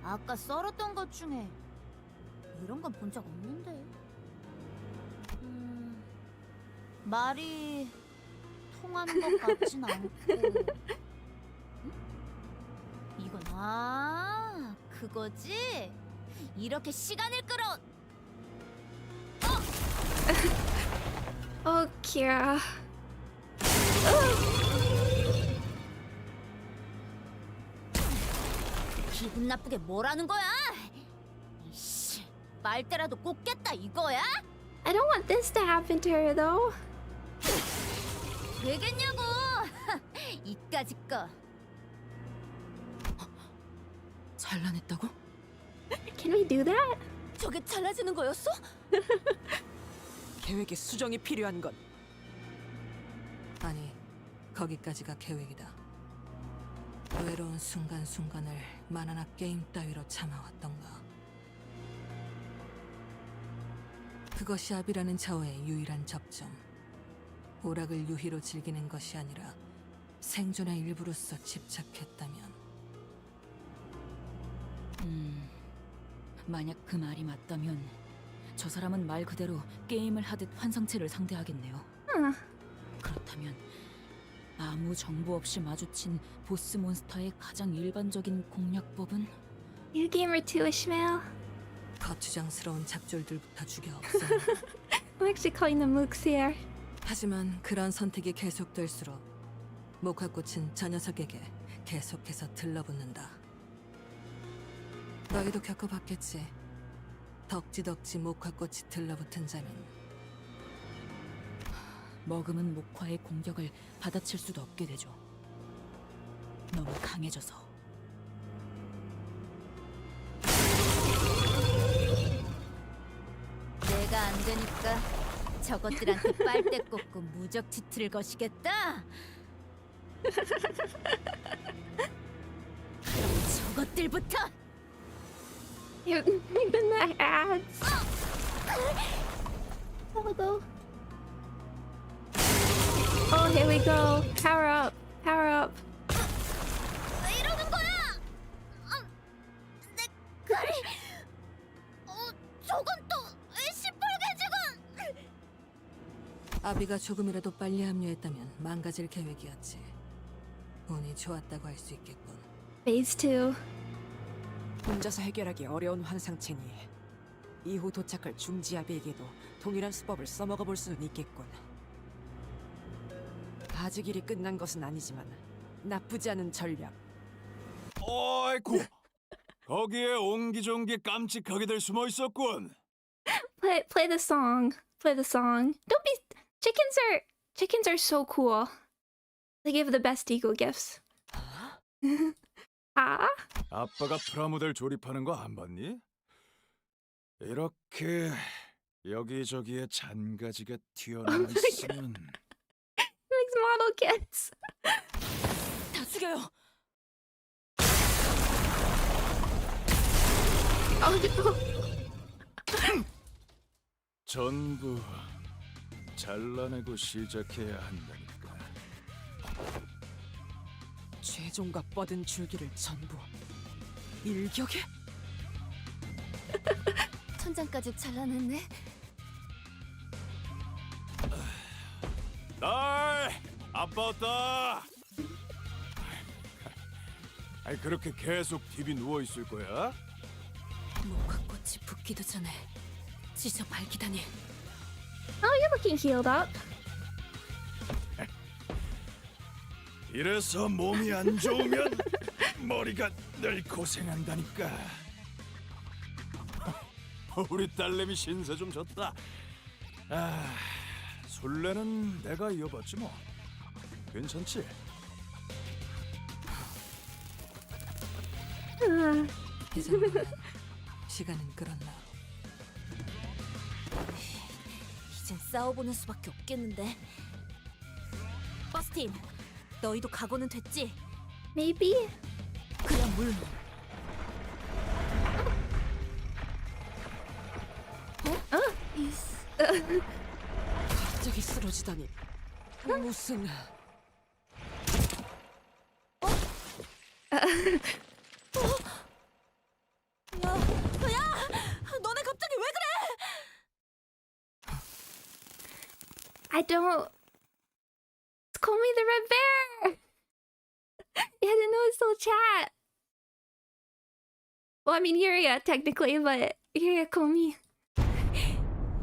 아까 썰었던 것 중에 이런 건 본 적 없는데. 말이 통하는 것 같진 않고. 이건 그거지? 이렇게 시간을 끌어. Oh, Kira. 기분 나쁘게 뭐라는 거야? 이씨, 말대라도 꽂겠다 이거야? I don't want this to happen to her though. 되겠냐고! 이까짓 거. 잘라냈다고? Can we do that? 저게 잘라지는 거였어? 계획에 수정이 필요한 건 아니, 거기까지가 계획이다. 외로운 순간순간을 만화나 게임 따위로 참아왔던가. 그것이 아비라는 자와의 유일한 접점. 오락을 유희로 즐기는 것이 아니라 생존의 일부로서 집착했다면. 만약 그 말이 맞다면 저 사람은 말 그대로 게임을 하듯 환상체를 상대하겠네요. 그렇다면 아무 정보 없이 마주친 보스 몬스터의 가장 일반적인 공략법은 You gamer too, Ishmael. 거추장스러운 작졸들부터 죽여 없애. I'm actually calling them mooks here. 하지만 그런 선택이 계속될수록 목화꽃은 저 녀석에게 계속해서 들러붙는다. 너희도 겪어봤겠지. 덕지덕지 목화꽃이 들러붙은 자는 머금은 목화의 공격을 받아칠 수도 없게 되죠. 너무 강해져서. 내가 안 되니까 저것들한테 빨대 꽂고 무적 치트를 거시겠다. 그럼 저것들부터. Even the ads. Oh, go. Oh, here we go. Power up. Power up. 왜 이러는 거야? 내 칼이. 저건 또 시뻘게 지금. 아비가 조금이라도 빨리 합류했다면 망가질 계획이었지. 운이 좋았다고 할 수 있겠군. Phase 2. 혼자서 해결하기 어려운 환상체니 이후 도착할 중지아비에게도 동일한 수법을 써먹어 볼 수는 있겠군. 아직 일이 끝난 것은 아니지만 나쁘지 않은 전략. 어이쿠, 거기에 옹기종기 깜찍하게들 숨어 있었군. Play the song. Play the song. Don't be chickens are so cool. They give the best eagle gifts. 아? 아빠가 프라모델 조립하는 거 안 봤니? 이렇게 여기저기에 잔가지가 튀어나와 있으면 Makes model kits. 다 죽여요. Oh no. 전부 잘라내고 시작해야 한다니까. 최종과 뻗은 줄기를 전부 일격에? 천장까지 잘라냈네. 딸! 아빠 왔다! 아니 그렇게 계속 TV 누워있을 거야? 목화꽃이 붙기도 전에 찢어 밝히다니. Oh, you're looking healed up. 이래서 몸이 안 좋으면 머리가 늘 고생한다니까. 우리 딸내미 신세 좀 졌다. 아, 술래는 내가 이어봤지 뭐. 괜찮지? 이제 시간은 끌었나. 이젠 싸워보는 수밖에 없겠는데. 버스틴, 너희도 각오는 됐지? Maybe. 그냥 물론. 갑자기 쓰러지다니. 무슨... 야, 너네 갑자기 왜 그래? I don't. Call me the red bear. You had to know it's still chat. Well, I mean, Yuria technically, but Yuria call me.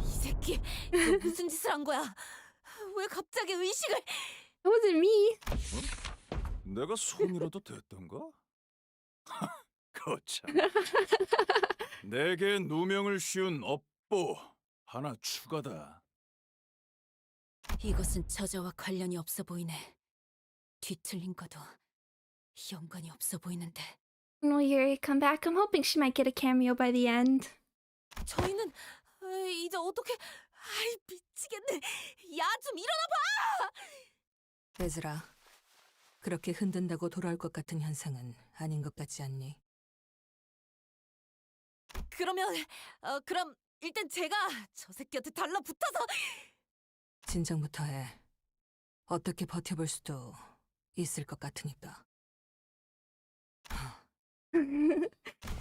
이 새끼, 너 무슨 짓을 한 거야? 왜 갑자기 의식을? It wasn't me. 내가 손이라도 됐던가? 거참. 내게 누명을 씌운 업보 하나 추가다. 이것은 저자와 관련이 없어 보이네. 뒤틀린 거도 연관이 없어 보이는데. Will Yuri come back? I'm hoping she might get a cameo by the end. 저희는 이제 어떻게? 아이 미치겠네. 야 좀 일어나 봐. 에즈라, 그렇게 흔든다고 돌아올 것 같은 현상은 아닌 것 같지 않니? 그러면 그럼 일단 제가 저 새끼한테 달라붙어서. 진정부터 해. 어떻게 버텨볼 수도 있을 것 같으니까.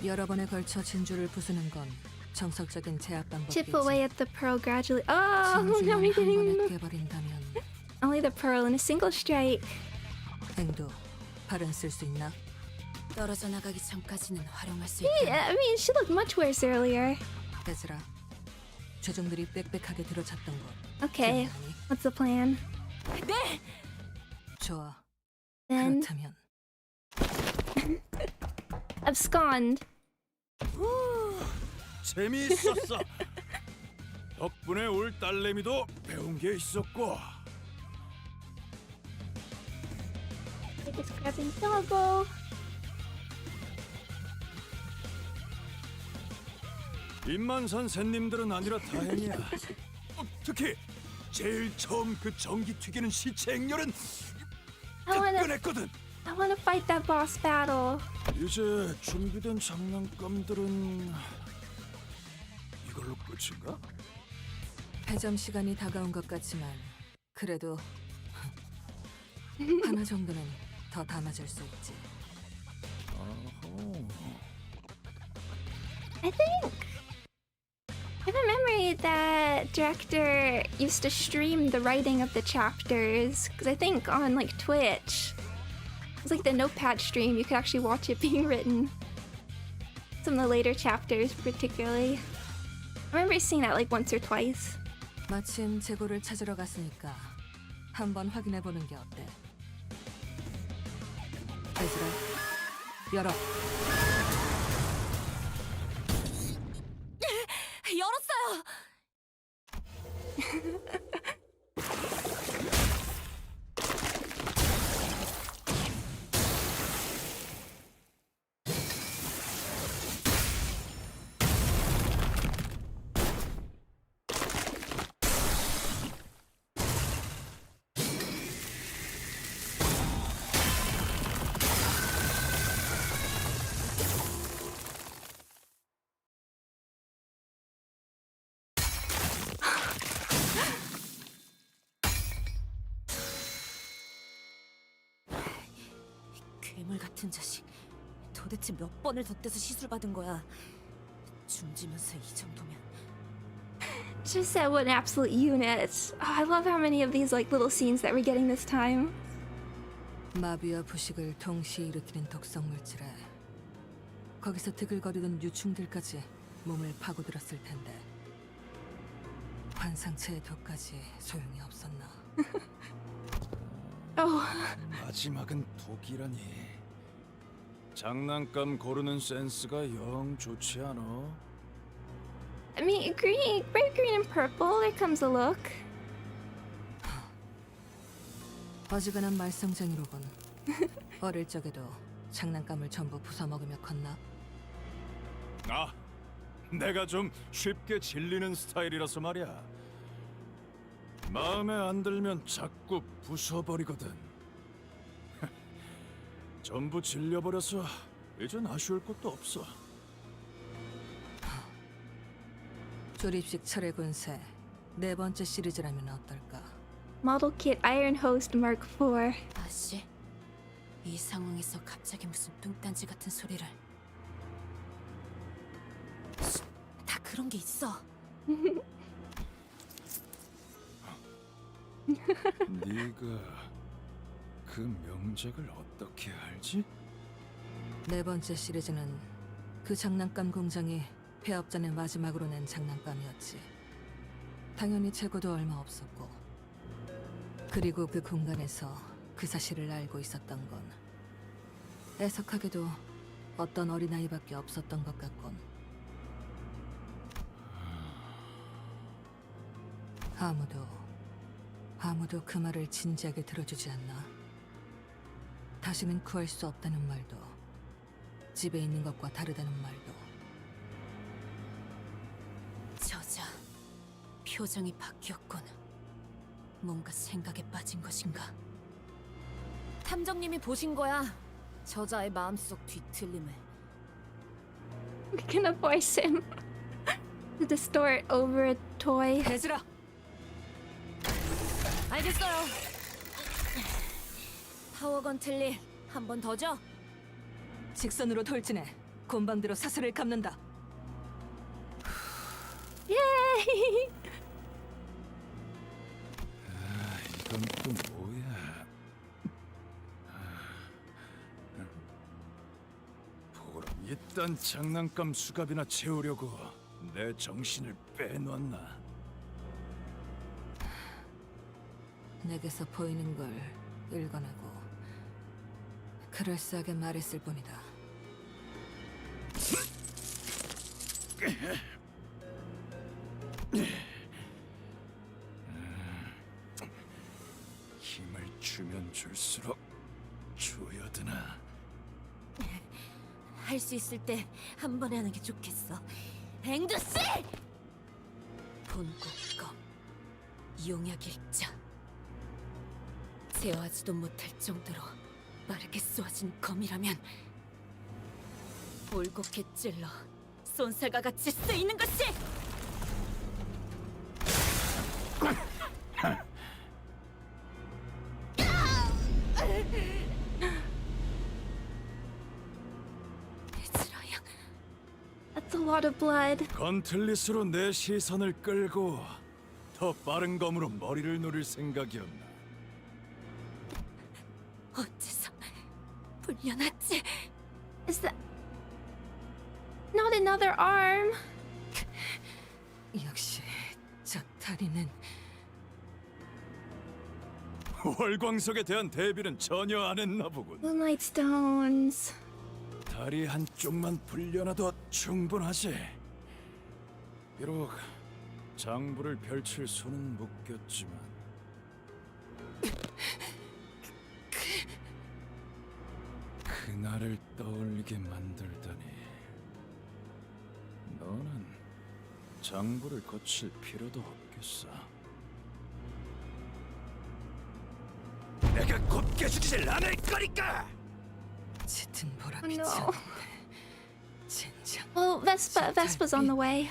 여러 번에 걸쳐 진주를 부수는 건 정석적인 제압 방법이지. Chip away at the pearl gradually. Oh, now 진주만 we're 한 번에 getting 깨버린다면 only the pearl in a single strike. 행도 발은 쓸 수 있나? 떨어져 나가기 전까지는 활용할 수 있다. Yeah, I mean, she looked much worse earlier. 에즈라, 죄종들이 빽빽하게 들어찼던 곳. Okay, 기억나니? what's the plan? 네. 좋아. Then 그렇다면 abscond. 재미있었어. 덕분에 올 딸내미도 배운 게 있었고. Just grabbing double. 입만산 샌님들은 아니라 다행이야. 특히 제일 처음 그 전기 튀기는 시체 액렬은 뜨끈했거든. I wanna fight that boss battle. 이제 준비된 장난감들은 이걸로 끝인가? 패점 시간이 다가온 것 같지만 그래도 하나 정도는 더 담아줄 수 있지. I have a memory that director used to stream the writing of the chapters, because I think on like Twitch, it's like the notepad stream, you could actually watch it being written. Some of the later chapters particularly. I remember seeing that like once or twice. 마침 재고를 찾으러 갔으니까 한번 확인해 보는 게 어때? 에즈라, 열어. 열었어요. 괴물 같은 자식. 도대체 몇 번을 덧대서 시술 받은 거야. 중지면서 이 정도면. Just said what an absolute unit. Oh, I love how many of these like little scenes that we're getting this time. 마비와 부식을 동시에 일으키는 독성 물질에 거기서 드글거리던 유충들까지 몸을 파고들었을 텐데 환상체의 독까지 소용이 없었나? 마지막은 독이라니. 장난감 고르는 센스가 영 좋지 않아. I mean, green, bright green and purple. There comes a look. 어지간한 말썽쟁이로군. 어릴 적에도 장난감을 전부 부숴먹으며 컸나? 아, 내가 좀 쉽게 질리는 스타일이라서 말이야. 마음에 안 들면 자꾸 부숴버리거든. 전부 질려버려서 이젠 아쉬울 것도 없어. 조립식 철의 군세 네 번째 시리즈라면 어떨까? Model Kit Iron Host Mark IV. 아씨, 이 상황에서 갑자기 무슨 뚱딴지 같은 소리를. 다 그런 게 있어. 네가 그 명작을 어떻게 알지? 네 번째 시리즈는 그 장난감 공장이 폐업전의 마지막으로 낸 장난감이었지. 당연히 재고도 얼마 없었고. 그리고 그 공간에서 그 사실을 알고 있었던 건 애석하게도 어떤 어린아이밖에 없었던 것 같군. 아무도 그 말을 진지하게 들어주지 않나. 다시는 구할 수 없다는 말도, 집에 있는 것과 다르다는 말도. 저자, 표정이 바뀌었군. 뭔가 생각에 빠진 것인가? 탐정님이 보신 거야. 저자의 마음속 뒤틀림을. We gonna force him to distort over a toy. 해지라! 알겠어요. 파워건 틀리 한 번 더 줘. 직선으로 돌진해. 곤방대로 사슬을 감는다. Yay! 이건 또 뭐야? 보람 이딴 장난감 수갑이나 채우려고 내 정신을 빼놓았나? 내게서 보이는 걸 읽어내고 그럴싸하게 말했을 뿐이다. 힘을 주면 줄수록 조여드나. 할 수 있을 때 한 번에 하는 게 좋겠어. 앵두씨! 본국검 용약일자. 제어하지도 못할 정도로 빠르게 쏘아진 검이라면 올곧게 찔러 쏜살과 같이 쓰이는 것이! That's a lot of blood. 건틀릿으로 내 시선을 끌고 더 빠른 검으로 머리를 노릴 생각이었나? 어째서 불려놨지? Is that not another arm? 역시 저 다리는 월광석에 대한 대비는 전혀 안 했나 보군. Moonlight stones. 다리 한쪽만 불려놔도 충분하지. 비록 장부를 펼칠 손은 묶였지만 그날을 떠올리게 만들다니. 너는 장부를 거칠 필요도 없겠어. 내가 곱게 죽이질 않을 거니까. 짙은 Oh 보람이 no. 쳤는데 젠장. Well, Vespa's on the way.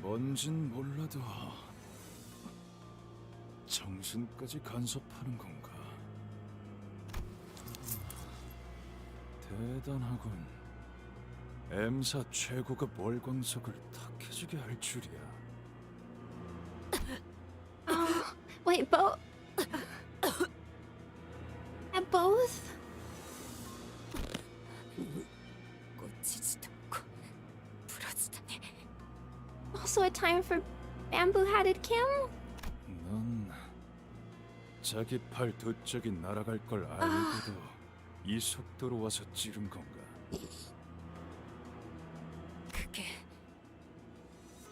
뭔진 몰라도 정신까지 간섭하는 건가? 대단하군. M사 최고급 월광석을 탁해지게 할 줄이야. Oh, wait, both? At both? 꽂히지도 않고 부러지다니. Also a time for bamboo-hatted Kim? 넌 자기 팔 두 짝이 날아갈 걸 알고도 이 속도로 와서 찌른 건가? 그게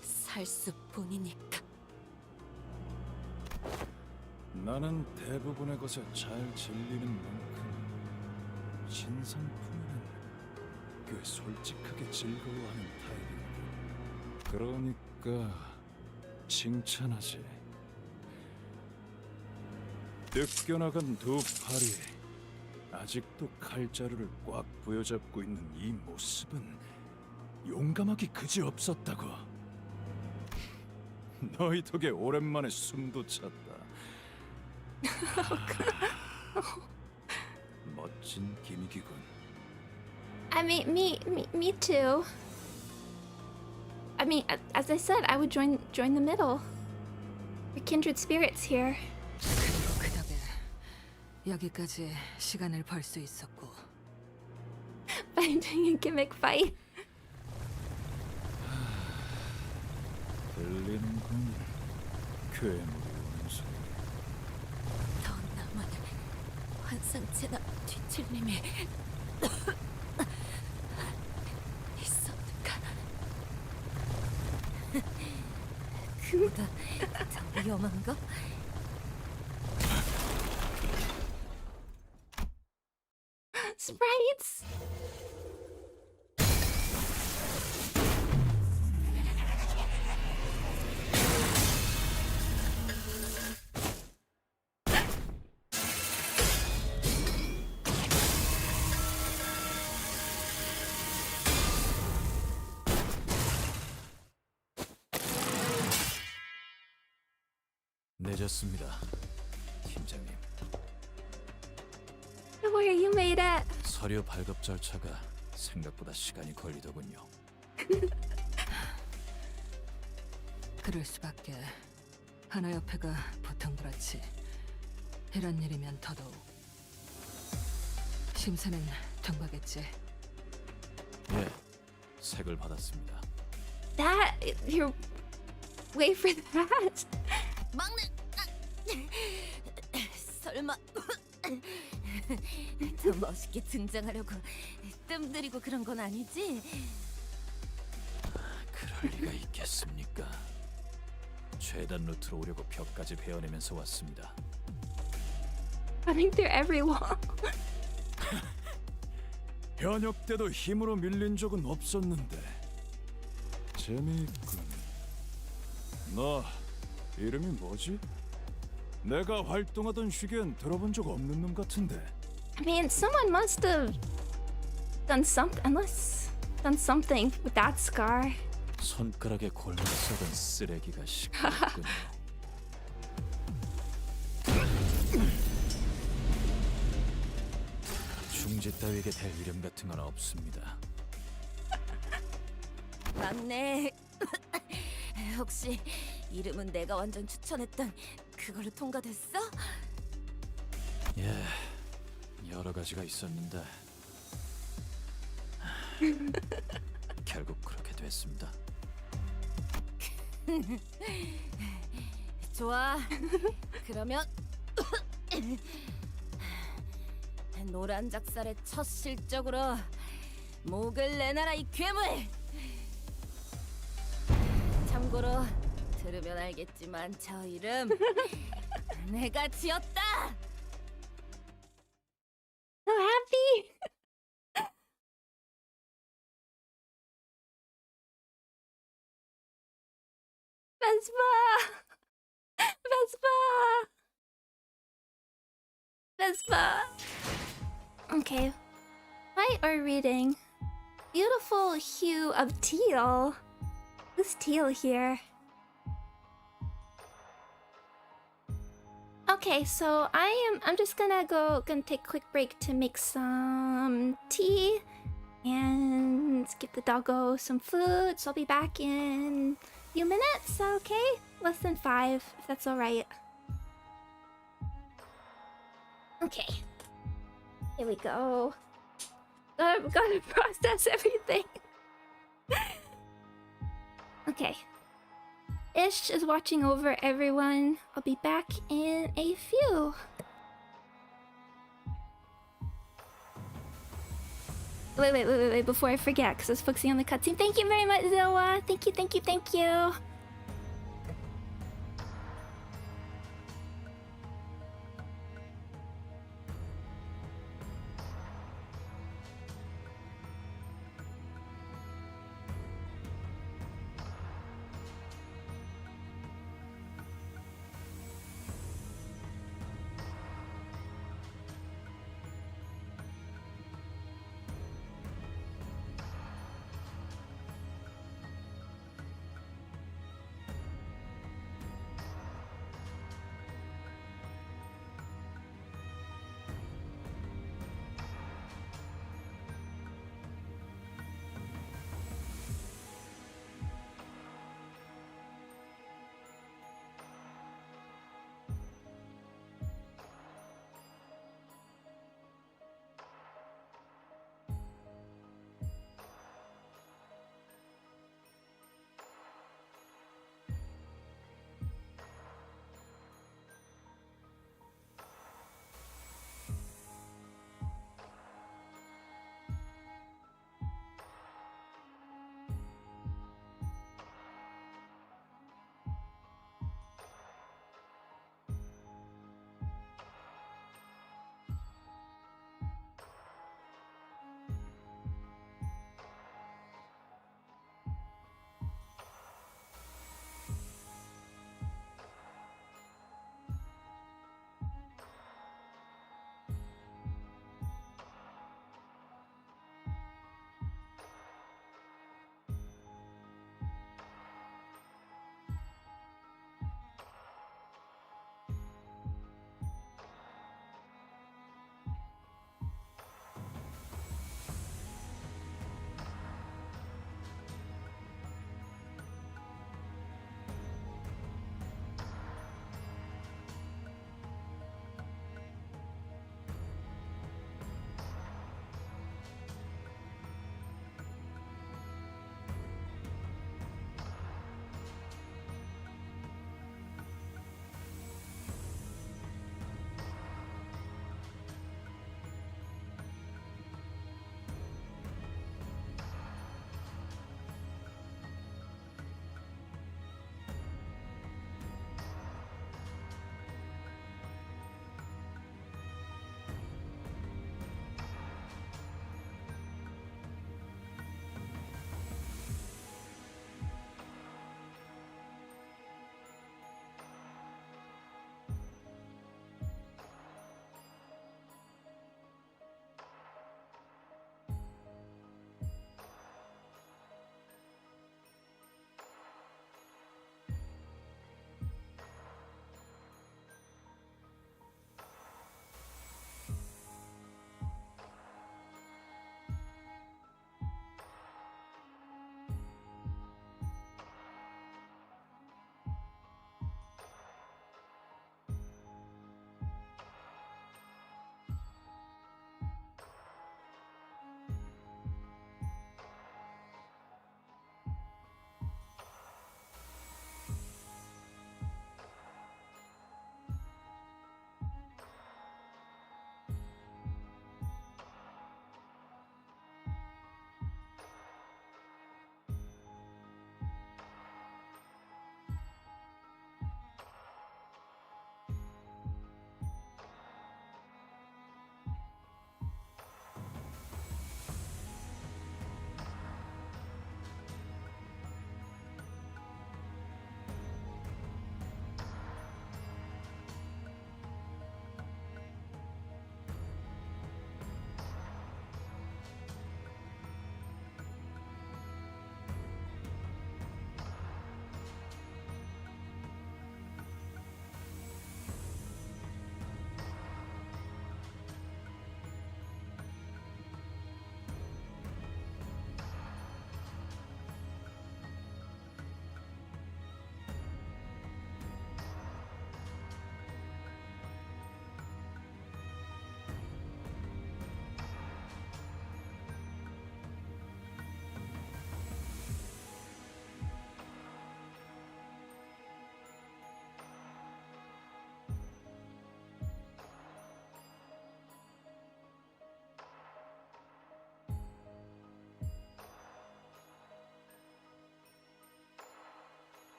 살 수뿐이니까. 나는 대부분의 것에 잘 질리는 만큼 신상품에는 꽤 솔직하게 즐거워하는 타입이거든. 그러니까 칭찬하지. 뜯겨나간 두 팔이 아직도 칼자루를 꽉 부여잡고 있는 이 모습은 용감하기 그지없었다고. 너희 덕에 오랜만에 숨도 찼다. 멋진 기믹이군. I mean, me too. I mean, as I said, I would join the middle. We're kindred spirits here. 그 덕에 여기까지 시간을 벌 수 있었고. By doing a gimmick fight. 들리는군. 괴물이 오는 소리. 더 남은 이러한 상체나 뒤틀림이 있었는가? 그보다 더 위험한 거? Sprites! 늦었습니다, 팀장님. Where you made it? 서류 발급 절차가 생각보다 시간이 걸리더군요. 그럴 수밖에. 하나협회가 보통 그렇지. 이런 일이면 더더욱. 심사는 통과겠지. 예, 색을 받았습니다. That you're wait for that. 막내 설마 더 멋있게 등장하려고 뜸들이고 그런 건 아니지? 그럴 리가 있겠습니까? 최단 루트로 오려고 벽까지 베어내면서 왔습니다. Running through every wall. 현역 때도 힘으로 밀린 적은 없었는데 재미있군. 너 이름이 뭐지? 내가 활동하던 시기엔 들어본 적 없는 놈 같은데. I mean, someone must have done something with that scar. 손가락에 골마를 썩은 쓰레기가 시끄럽군요. 중지 따위에게 될 이름 같은 건 없습니다. 막내 혹시 이름은 내가 완전 추천했던 그걸로 통과됐어? 예, 여러 가지가 있었는데 결국 그렇게 됐습니다. 좋아. 그러면 노란 작살의 첫 실적으로 목을 내놔라 이 괴물. 참고로 들으면 알겠지만 저 이름 내가 지었다. So happy. Vespa. Okay. Write or reading? Beautiful hue of teal. Who's teal here? Okay, so I'm just gonna take a quick break to make some tea and give the doggo some food. So I'll be back in a few minutes. Okay, less than 5, if that's all right. Okay, here we go. Gotta process everything. Okay. Ish is watching over everyone. I'll be back in a few. Wait, before I forget, because I was focusing on the cutscene. Thank you very much, Zoa. Thank you.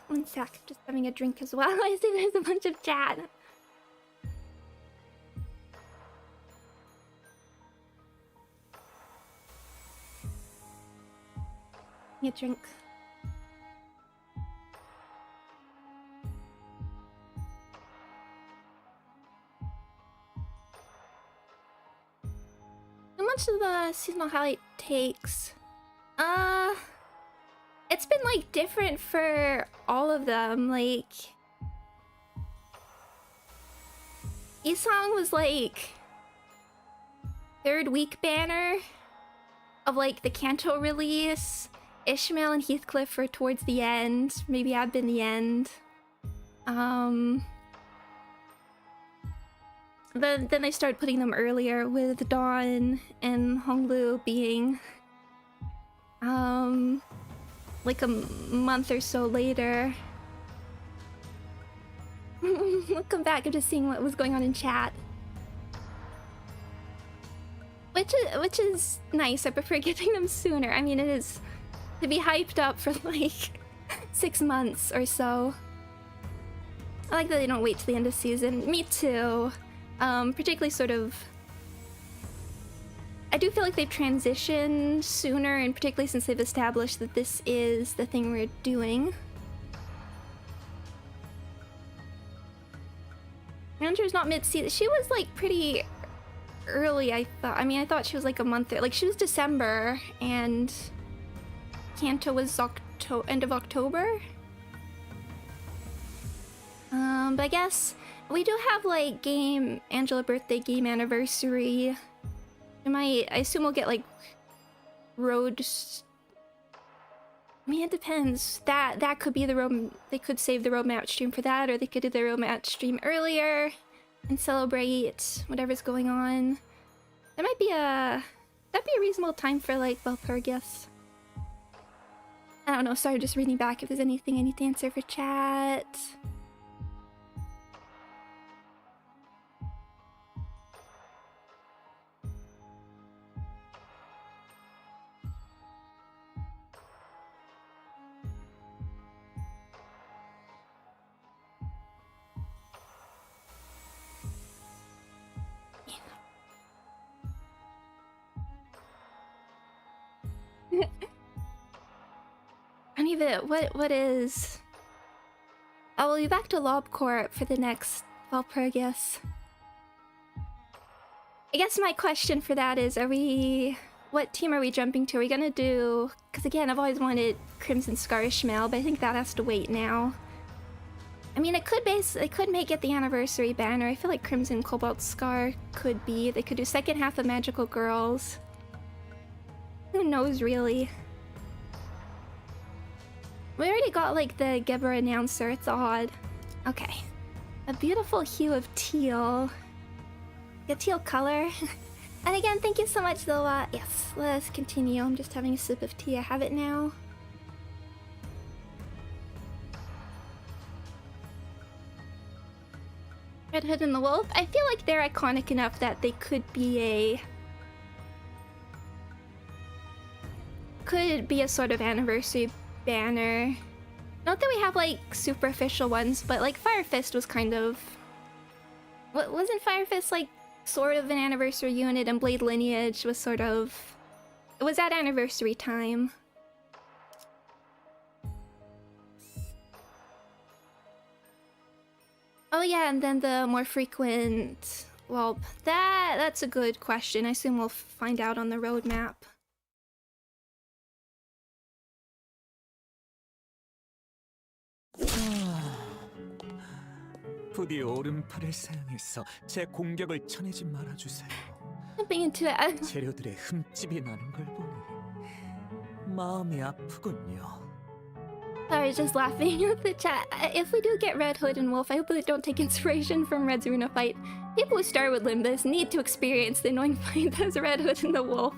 One sec. Just having a drink as well. I see there's a bunch of chat. A drink. How much of the seasonal highlight takes? It's been like different for all of them. Like, Isong was like third week banner of like the Canto release. Ishmael and Heathcliff were towards the end. Maybe I've been the end. Then they started putting them earlier with Dawn and Honglu being like a month or so later. Welcome back. I'm just seeing what was going on in chat. Which is nice. I prefer getting them sooner. I mean, it is to be hyped up for like 6 months or so. I like that they don't wait till the end of season. Me too. Particularly sort of... I do feel like they've transitioned sooner, and particularly since they've established that this is the thing we're doing. Andrew's not mid-season. She was like pretty early, I thought. I mean, I thought she was like a month there. Like, she was December, and Canto was end of October. But I guess we do have like Angela birthday game anniversary. I assume we'll get like road. I mean, it depends. That could be the road. They could save the road match stream for that, or they could do the road match stream earlier and celebrate whatever's going on. That might be that'd be a reasonable time for like Valpurgis. I don't know. Sorry, just reading back if there's anything I need to answer for chat. I don't even... What is... I will be back to LobCorp for the next Valpurgis. I guess my question for that is, what team are we jumping to? Are we gonna do... Because again, I've always wanted Crimson Scar Ishmael, but I think that has to wait now. I mean, it could make it the anniversary banner. I feel like Crimson Cobalt Scar could be. They could do second half of Magical Girls. Who knows, really? We already got, like, the Geber announcer. It's odd. Okay. A beautiful hue of teal. A teal color. And again, thank you so much, though. Yes, let's continue. I'm just having a sip of tea. I have it now. Red Hood and the Wolf. I feel like they're iconic enough that they could be a sort of anniversary banner. Not that we have like super official ones, but like Fire Fist was kind of... Wasn't Fire Fist like sort of an anniversary unit, and Blade Lineage was sort of... It was at anniversary time. Oh yeah, and then the more frequent... Well, that's a good question. I assume we'll find out on the roadmap. 부디 오른팔을 사용해서 제 공격을 쳐내지 말아주세요. Jumping into it. 재료들의 흠집이 나는 걸 보니 마음이 아프군요. Sorry, just laughing at the chat. If we do get Red Hood and Wolf, I hope they don't take inspiration from Red's Arena fight. People who start with Limbus need to experience the annoying fight as Red Hood and the Wolf.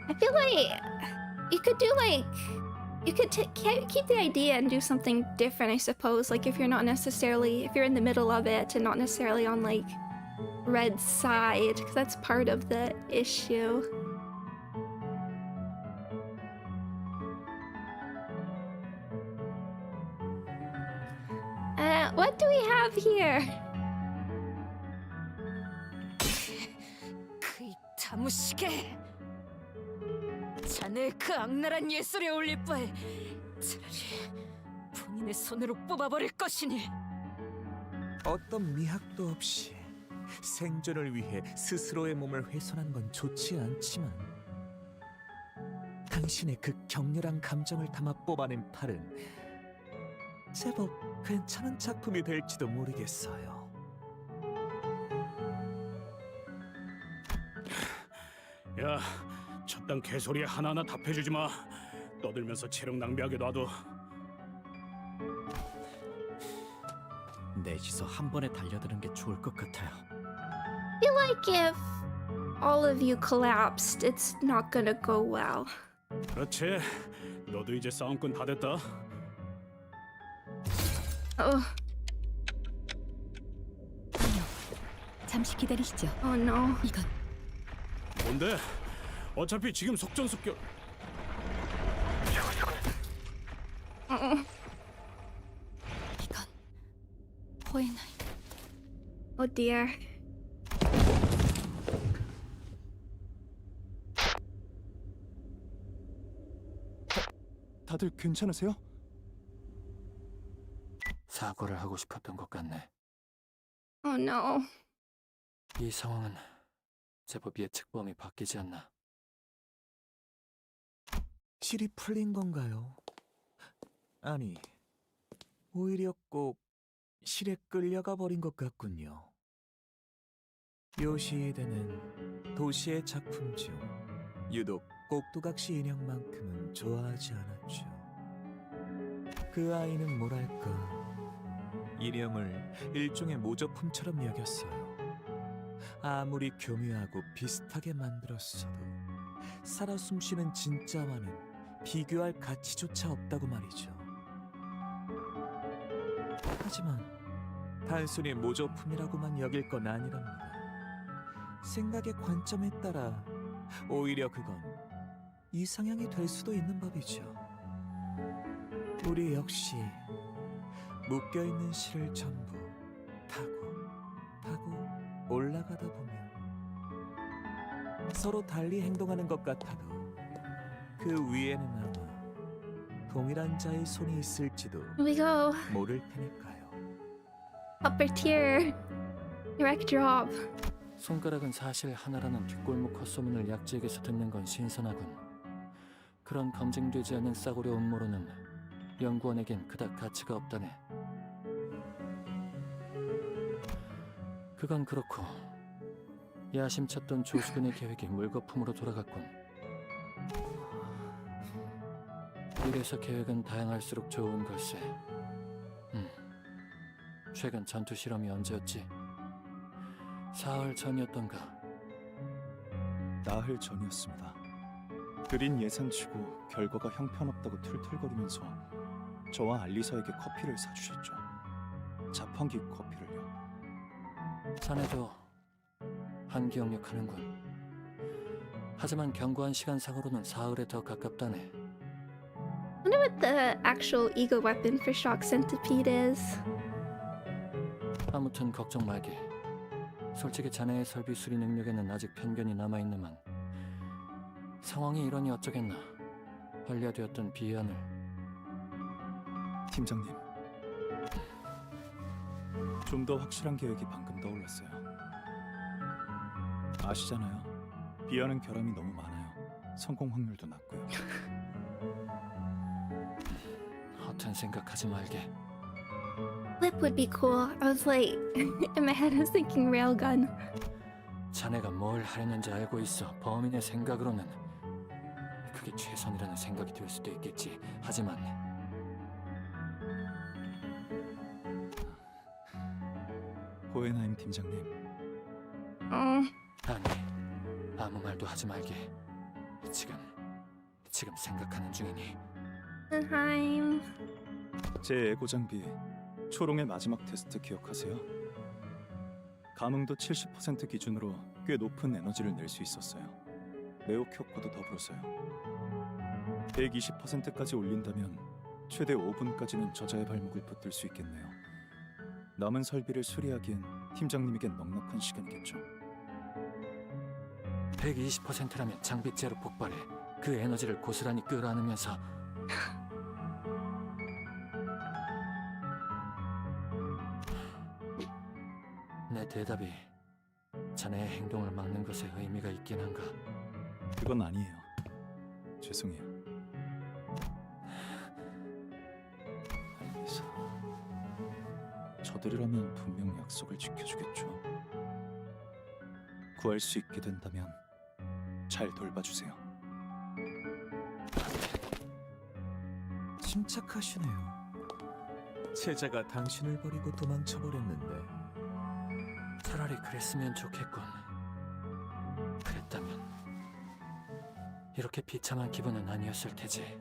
I feel like you could do like... You could keep the idea and do something different, I suppose. Like if you're not necessarily... If you're in the middle of it and not necessarily on like Red's side, because that's part of the issue. we have here? 그 다무시게 자네 그 악랄한 예술에 올릴 바에 차라리 본인의 손으로 뽑아버릴 것이니. 어떤 미학도 없이 생존을 위해 스스로의 몸을 훼손한 건 좋지 않지만 당신의 그 격렬한 감정을 담아 뽑아낸 팔은 제법 괜찮은 작품이 될지도 모르겠어요. 야, 저딴 개소리에 하나하나 답해주지 마. 떠들면서 체력 낭비하게 놔둬. 넷이서 한 번에 달려드는 게 좋을 것 같아요. I feel like if all of you collapsed, it's not gonna go well. 그렇지. 너도 이제 싸움꾼 다 됐다. 잠시 기다리시죠. Oh no. 이건 뭔데? 어차피 지금 속전속결. 이건 호에나이. Oh dear. 다들 괜찮으세요? 사과를 하고 싶었던 것 같네. Oh no. 이 상황은 제법 예측 범위 바뀌지 않나. 실이 풀린 건가요? 아니, 오히려 꼭 실에 끌려가 버린 것 같군요. 요시히데는 도시의 작품 중 유독 꼭두각시 인형만큼은 좋아하지 않았죠. 그 아이는 뭐랄까, 인형을 일종의 모조품처럼 여겼어요. 아무리 교묘하고 비슷하게 만들었어도 살아 숨쉬는 진짜와는 비교할 가치조차 없다고 말이죠. 하지만 단순히 모조품이라고만 여길 건 아니랍니다. 생각의 관점에 따라 오히려 그건 이상향이 될 수도 있는 법이죠. 우리 역시 묶여있는 실을 전부 타고 올라가다 보면 서로 달리 행동하는 것 같아도 그 위에는 아마 동일한 자의 손이 있을지도 Here we go. 모를 테니까요. Upper tier. Direct drop. 손가락은 사실 하나라는 뒷골목 헛소문을 약지에게서 듣는 건 신선하군. 그런 검증되지 않은 싸구려 음모로는 연구원에겐 그닥 가치가 없다네. 그건 그렇고 야심찼던 조수근의 계획이 물거품으로 돌아갔군. 이래서 계획은 다양할수록 좋은 걸세. 최근 전투 실험이 언제였지? 사흘 전이었던가. 나흘 전이었습니다. 그린 예산치고 결과가 형편없다고 툴툴거리면서 저와 알리사에게 커피를 사주셨죠. 자판기 커피를요. 자네도 한기억력하는군. 하지만 경고한 시간상으로는 사흘에 더 가깝다네. Wonder what the actual ego weapon for Shock Centipede is. 아무튼 걱정 말게. 솔직히 자네의 설비 수리 능력에는 아직 편견이 남아있는만 상황이 이러니 어쩌겠나. 반려되었던 비안을. 팀장님, 좀 더 확실한 계획이 방금 떠올랐어요. 아시잖아요. 비하는 결함이 너무 많아요. 성공 확률도 낮고요. 허튼 생각하지 말게. Whip would be cool. I was like, in my head I was thinking railgun. 자네가 뭘 하려는지 알고 있어. 범인의 생각으로는 그게 최선이라는 생각이 들 수도 있겠지. 하지만 호에나임 팀장님, 아니, 아무 말도 하지 말게. 지금 생각하는 중이니. Heim. 제 에고 장비 초롱의 마지막 테스트 기억하세요? 감흥도 70% 기준으로 꽤 높은 에너지를 낼 수 있었어요. 매혹 효과도 더불어서요. 120%까지 올린다면 최대 5분까지는 저자의 발목을 붙들 수 있겠네요. 남은 설비를 수리하기엔 팀장님에겐 넉넉한 시간이겠죠. 120%라면 장비째로 폭발해 그 에너지를 고스란히 끌어안으면서 내 대답이 자네의 행동을 막는 것에 의미가 있긴 한가? 그건 아니에요. 죄송해요. 알겠어. 저들이라면 분명 약속을 지켜주겠죠. 구할 수 있게 된다면 잘 돌봐주세요. 침착하시네요. 제자가 당신을 버리고 도망쳐버렸는데 차라리 그랬으면 좋겠군. 그랬다면 이렇게 비참한 기분은 아니었을 테지.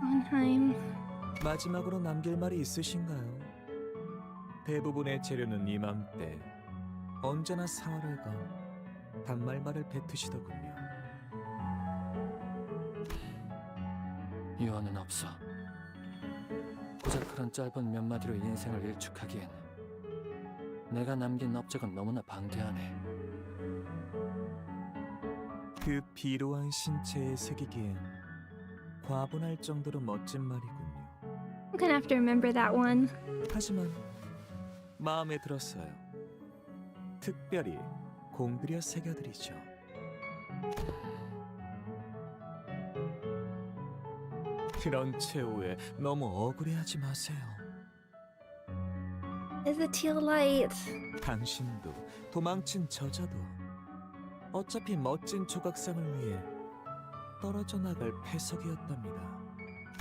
온하임. 마지막으로 남길 말이 있으신가요? 대부분의 재료는 이맘때 언제나 사활을 건 단말말을 뱉으시더군요. 유언은 없어. 고작 그런 짧은 몇 마디로 인생을 일축하기엔 내가 남긴 업적은 너무나 방대하네. 그 비로한 신체에 새기기엔 과분할 정도로 멋진 말이군요. I'm gonna have to remember that one. 하지만 마음에 들었어요. 특별히 공들여 새겨드리죠. 그런 최후에 너무 억울해하지 마세요. Is the teal light? 당신도 도망친 저자도 어차피 멋진 조각상을 위해 떨어져 나갈 패석이었답니다.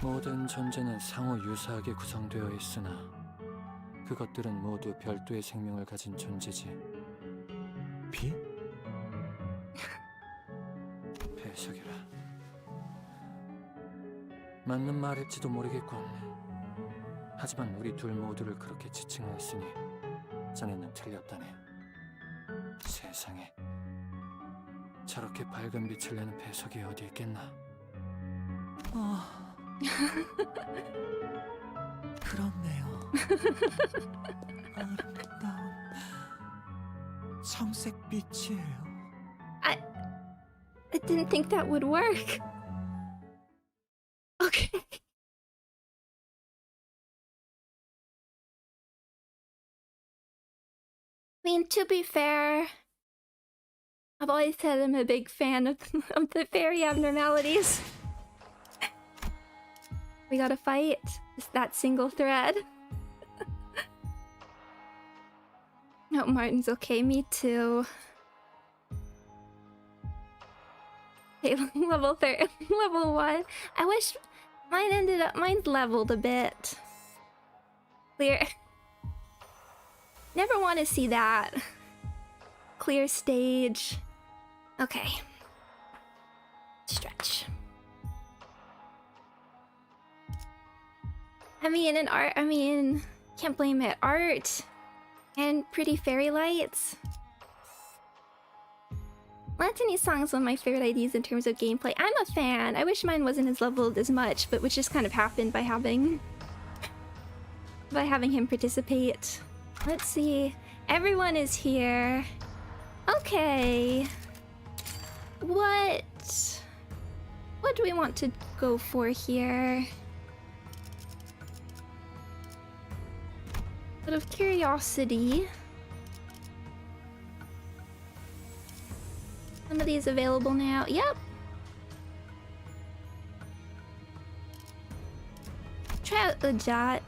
모든 존재는 상호 유사하게 구성되어 있으나 그것들은 모두 별도의 생명을 가진 존재지. 빛? 배석이라. 맞는 말일지도 모르겠군. 하지만 우리 둘 모두를 그렇게 지칭하였으니 자네는 틀렸다네. 세상에 저렇게 밝은 빛을 내는 배석이 어디 있겠나? 그렇네요. 아름다운 청색빛이에요. I didn't think that would work. Okay. I mean, to be fair, I've always said I'm a big fan of the fairy abnormalities. We gotta fight. It's that single thread. No, Martin's okay. Me too. Okay, level 1. I wish mine's leveled a bit. Clear. Never want to see that. Clear stage. Okay. Stretch. I mean, can't blame it. Art and pretty fairy lights. Lantini Song is one of my favorite ideas in terms of gameplay. I'm a fan. I wish mine wasn't as leveled as much, but which just kind of happened by having him participate. Let's see. Everyone is here. Okay. What do we want to go for here? Out of curiosity. Some of these available now. Yep. Try out the Jot.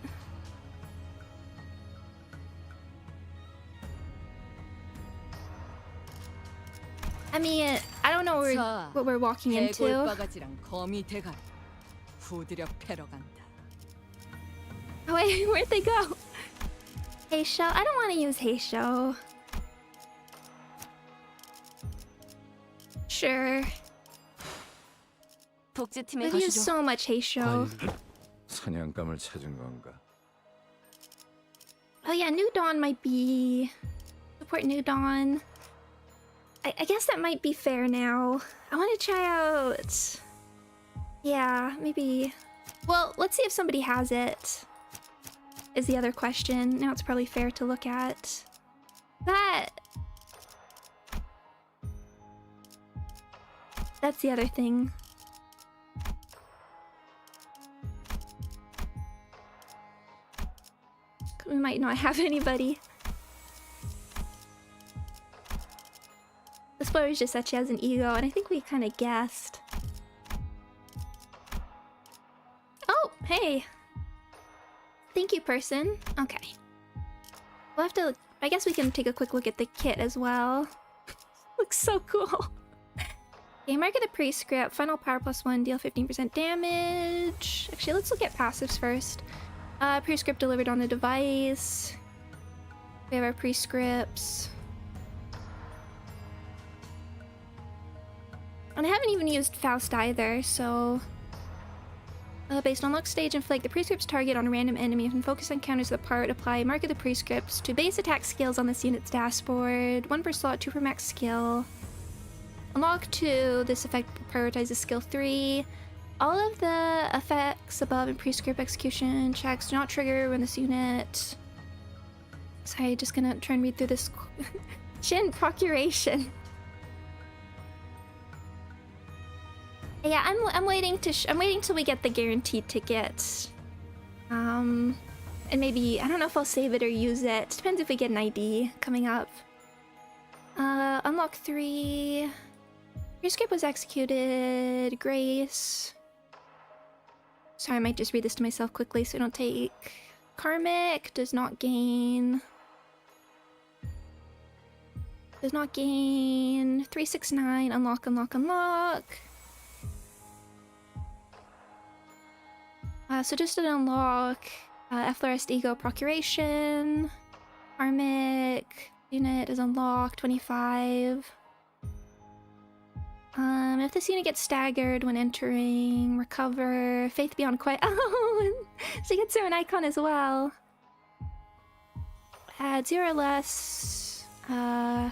I mean, I don't know what we're walking into. 해골바가지랑 거미 대가리 후드려 패러 간다. Oh, wait, where'd they go? Heisho? I don't want to use Heisho. Sure. 독재팀에 We've used so much Heisho. 사냥감을 찾은 건가? Oh yeah, New Dawn might be... Support New Dawn. I guess that might be fair now. I want to try out... Yeah, maybe... Well, let's see if somebody has it. is the other question. Now it's probably fair to look at that. That's the other thing. We might not have anybody. The spoilers just said she has an ego, and I think we kind of guessed. Oh, hey. Thank you, person. Okay. We'll have to... I guess we can take a quick look at the kit as well. Looks so cool. Okay, mark of the prescript. Final power +1, deal 15% damage. Actually, let's look at passives first. Prescript delivered on the device. We have our prescripts. And I haven't even used Faust either, so... based on luck stage, inflict the prescript's target on a random enemy and focus on counters of the part. Apply mark of the prescripts to base attack skills on this unit's dashboard. 1 per slot, 2 per max skill. Unlock 2. This effect prioritizes skill 3. All of the effects above in prescript execution checks do not trigger when this unit... Sorry, just gonna try and read through this. Shin procuration. Yeah, I'm waiting to I'm waiting till we get the guaranteed ticket. And maybe I don't know if I'll save it or use it. Depends if we get an ID coming up. Unlock 3. Prescript was executed. Grace. Sorry, I might just read this to myself quickly so I don't take... Karmic does not gain... Does not gain... 369, unlock, unlock, unlock. So just an unlock. Efflorist Ego Procuration. Karmic unit is unlocked, 25. If this unit gets staggered when entering, recover, Faith Beyond Quiet. Oh, she gets her an icon as well. Add 0 or less. The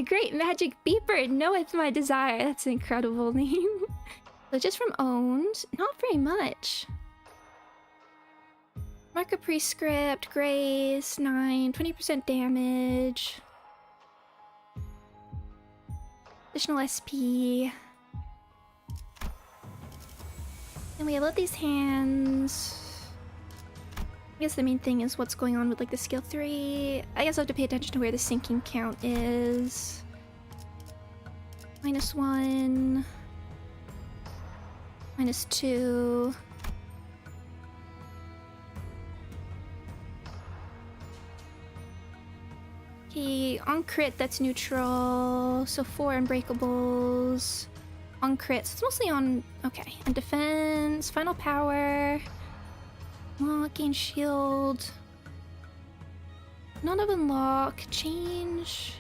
Great Magic Beeper knoweth my desire. That's an incredible name. So just from owned, not very much. Mark a prescript, Grace, 9, 20% damage. Additional SP. And we have both these hands. I guess the main thing is what's going on with like the skill 3. I guess I have to pay attention to where the sinking count is. -1. -2. Okay, on crit that's neutral, so 4 unbreakables. On crit, so it's mostly on... Okay, and defense, final power. Lock, gain shield. None of unlock, change.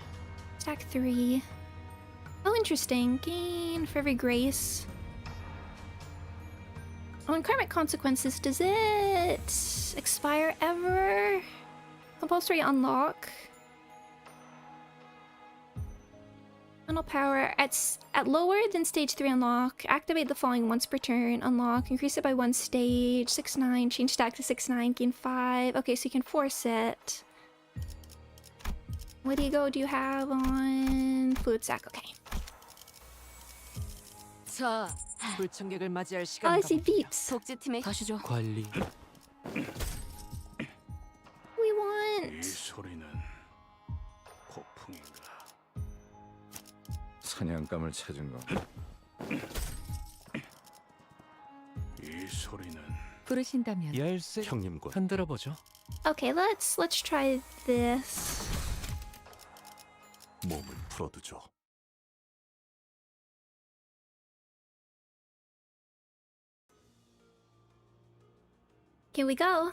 Stack 3. Oh, interesting. Gain for every grace. Oh, and karmic consequences, does it expire ever? Compulsory unlock. Final power. At lower than stage 3 unlock, activate the following once per turn. Unlock, increase it by 1 stage. 6-9, change stack to 6-9, gain 5. Okay, so you can force it. What ego do you have on fluid sac? Okay. 자, 불청객을 맞이할 Oh, 시간인가 I see 봅니다. beeps. 독지팀에 가시죠. 관리. We want. 이 소리는 폭풍인가? 사냥감을 찾은 거. 이 소리는 부르신다면 열쇠 형님과 흔들어 보죠. Okay, let's try this. 몸을 풀어두죠. Here we go.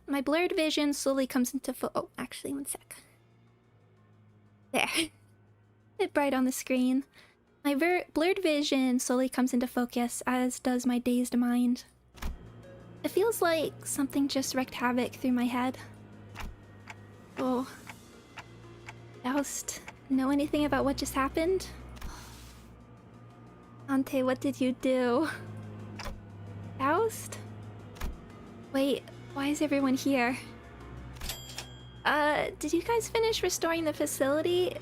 My blurred vision slowly comes into oh, actually, one sec. There. Bit bright on the screen. My blurred vision slowly comes into focus, as does my dazed mind. It feels like something just wreaked havoc through my head. Oh. Faust, know anything about what just happened? Ante, what did you do? Faust? Wait, Why is everyone here? Did you guys finish restoring the facility?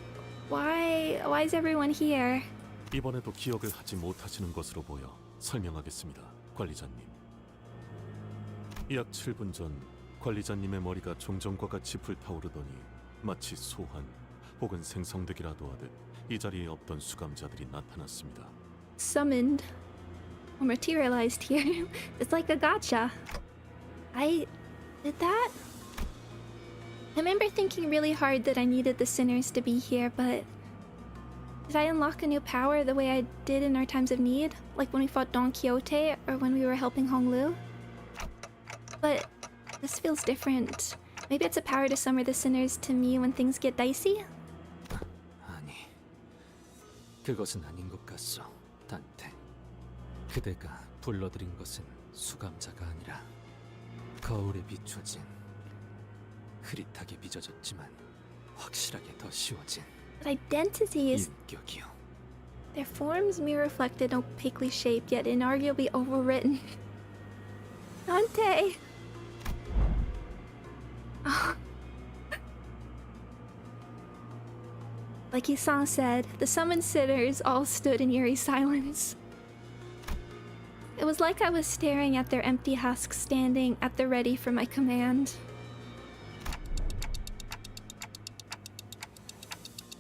Why is everyone here? 이번에도 기억을 하지 못하시는 것으로 보여 설명하겠습니다, 관리자님. 약 7분 전 관리자님의 머리가 종전과 같이 불타오르더니 마치 소환 혹은 생성되기라도 하듯 이 자리에 없던 수감자들이 나타났습니다. Summoned or materialized here. It's like a gacha. I did that? I remember thinking really hard that I needed the sinners to be here, but did I unlock a new power the way I did in our times of need? Like when we fought Don Quixote or when we were helping Honglu? But this feels different. Maybe it's a power to summon the sinners to me when things get dicey? 아니, 그것은 아닌 것 같소, 단테. 그대가 불러들인 것은 수감자가 아니라 거울에 비춰진 흐릿하게 빚어졌지만 확실하게 더 쉬워진 Identities. 인격이요. Their forms mere reflected, opaquely shaped, yet inarguably overwritten. Dante! Oh. Like Isan said, the summoned sinners all stood in eerie silence. It was like I was staring at their empty husks standing at the ready for my command.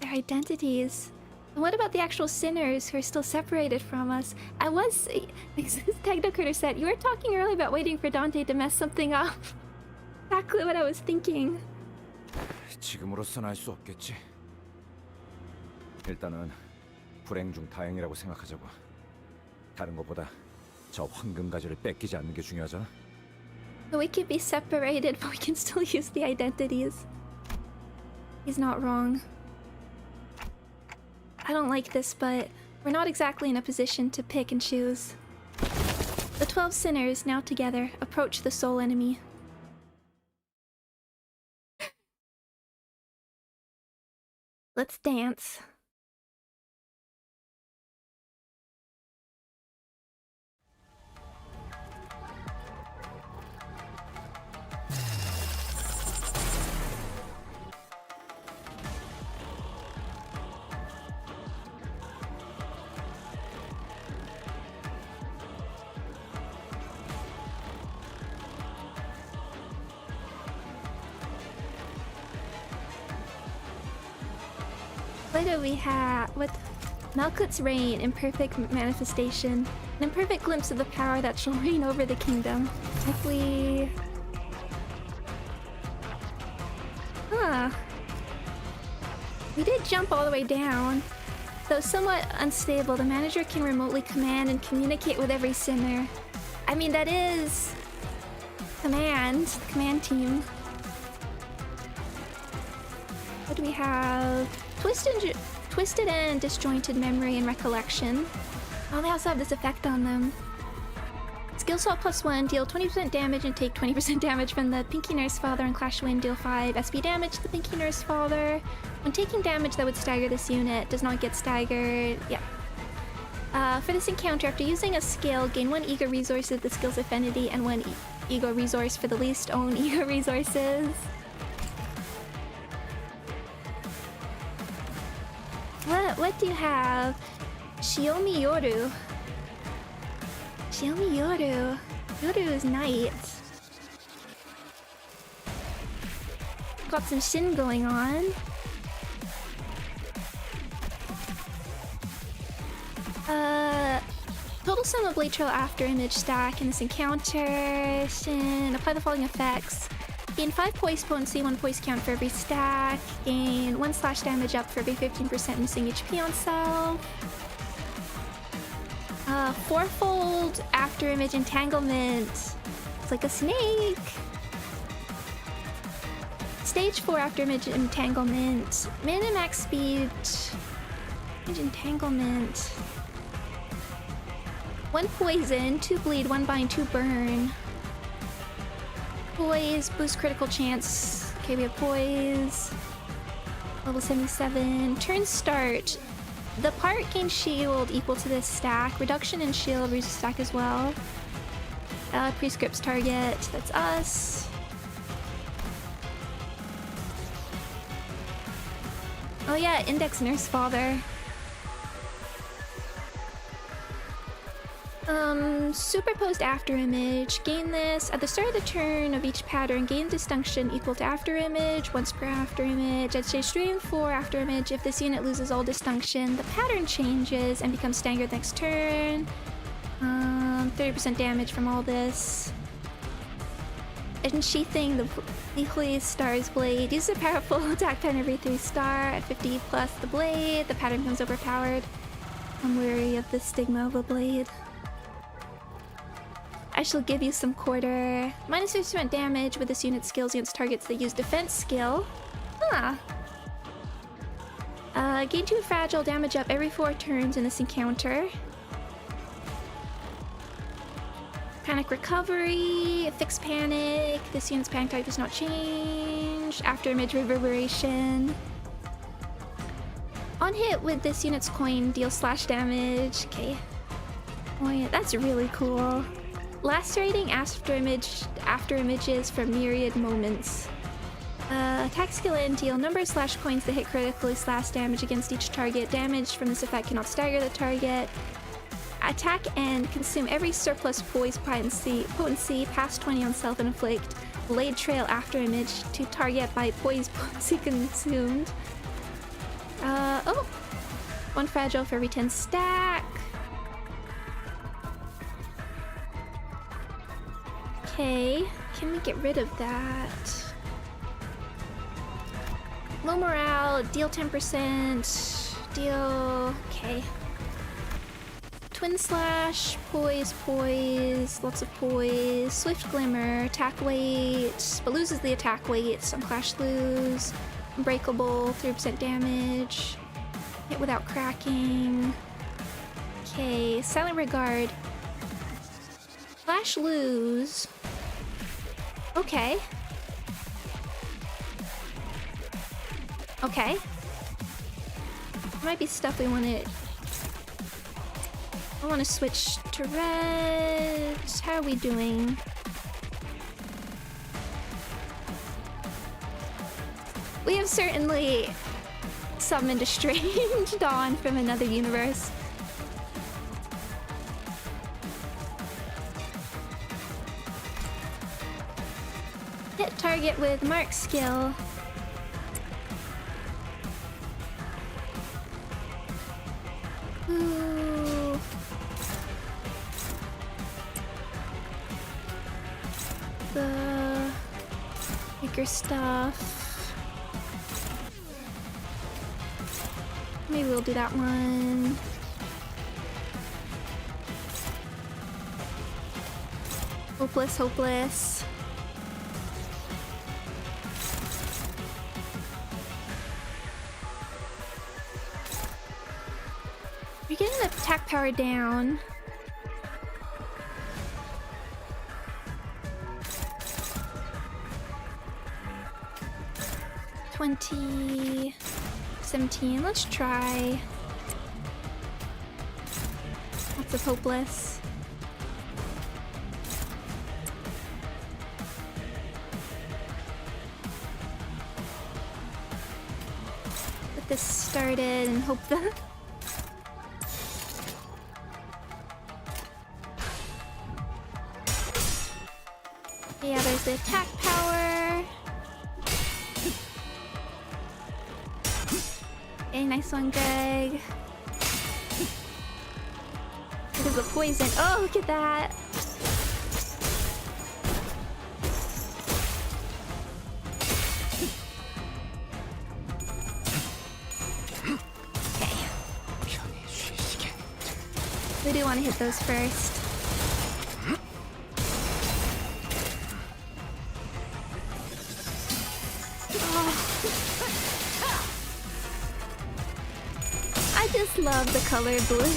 Their identities. And what about the actual sinners who are still separated from us? I was... Technocritter said, you were talking earlier about waiting for Dante to mess something up. Exactly what I was thinking. 지금으로선 알 수 없겠지. 일단은 불행 중 다행이라고 생각하자고. 다른 것보다 저 황금 가지를 뺏기지 않는 게 중요하잖아. We could be separated, but we can still use the identities. He's not wrong. I don't like this, but we're not exactly in a position to pick and choose. The 12 sinners, now together, approach the soul enemy. Let's dance. What do we have? With Malkuth's reign, imperfect manifestation, an imperfect glimpse of the power that shall reign over the kingdom. If we... Huh. We did jump all the way down. Though somewhat unstable, the manager can remotely command and communicate with every sinner. I mean, that is... command team. What do we have? Twisted and disjointed memory and recollection. Oh, they also have this effect on them. Skill Swap +1, deal 20% damage and take 20% damage from the Pinky Nurse Father, and Clash Wind, deal 5 SP damage to the Pinky Nurse Father. When taking damage that would stagger this unit, does not get staggered. Yeah. For this encounter, after using a skill, gain 1 ego resource of the skill's affinity and 1 ego resource for the least own ego resources. What do you have? Shiomi Yoru. Shiomi Yoru. Yoru is knight. Got some Shin going on. Total sum of Blade Trail after image stack in this encounter. Shin. Apply the following effects. Gain 5 poise potency, 1 poise count for every stack. Gain 1 slash damage up for every 15% missing HP on self. Fourfold after image entanglement. It's like a snake. Stage 4 after image entanglement. Min and max speed. Image entanglement. 1 poison, 2 bleed, 1 bind, 2 burn. Poise, boost critical chance. Okay, we have poise. Level 77. Turn start. The part gains shield equal to this stack. Reduction in shield reduces stack as well. Prescript's target. That's us. Oh yeah, Index Nurse Father. Superposed after image. Gain this at the start of the turn of each pattern. Gain distinction equal to after image once per after image. At stage 3 and 4 after image, if this unit loses all distinction, the pattern changes and becomes staggered next turn. 30% damage from all this. Unsheathing the Lethally Star's blade. Use a powerful attack pen every 3 star. At 50 plus the blade, the pattern becomes overpowered. I'm wary of the stigma of a blade. I shall give you some quarter. Minus 50% damage with this unit's skills against targets that use defense skill. Huh. Gain 2 fragile damage up every 4 turns in this encounter. Panic recovery, fix panic. This unit's panic type does not change. After image reverberation. On hit with this unit's coin, deal slash damage. Okay. Oh yeah, that's really cool. Lacerating after images for myriad moments. Attack skill and deal number / coins that hit critically / damage against each target. Damage from this effect cannot stagger the target. Attack and consume every surplus poise potency past 20 on self and inflict blade trail after image to target by poise potency consumed. Oh! 1 fragile for every 10 stack. Okay, can we get rid of that? Low morale, deal 10%, deal... okay. Twin slash, poise, lots of poise, swift glimmer, attack weight, but loses the attack weight, some clash lose, unbreakable, 3% damage, hit without cracking. Okay, silent regard, flash lose. Okay. Okay. Might be stuff we want to... I want to switch to red. How are we doing? We have certainly summoned a strange dawn from another universe. Hit target with mark skill. Ooh. The bigger stuff. Maybe we'll do that one. Hopeless, hopeless. We're getting the attack power down. $20, $17. Let's try. Lots of hopeless. Get this started and hope that. Yeah, there's the attack power. Okay, nice one, Greg. Because of poison. Oh, look at that. Okay. We do want to hit those first. I just love the color blue.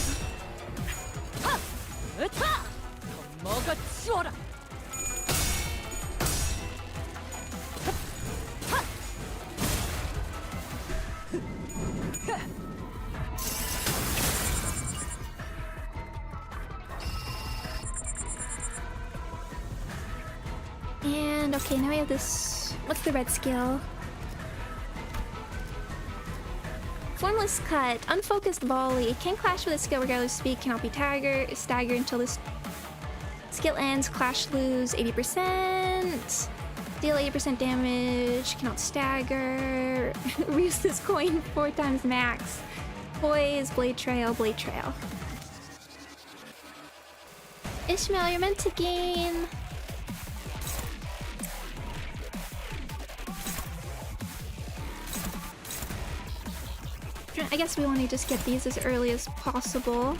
Okay, now we have this. What's the red skill? Formless cut, unfocused volley. It can clash with a skill regardless of speed, cannot be staggered until this skill ends. Clash lose 80%. Deal 80% damage, cannot stagger. Reuse this coin 4 times max. Poise, blade trail, blade trail. Ishmael, you're meant to gain. I guess we want to just get these as early as possible.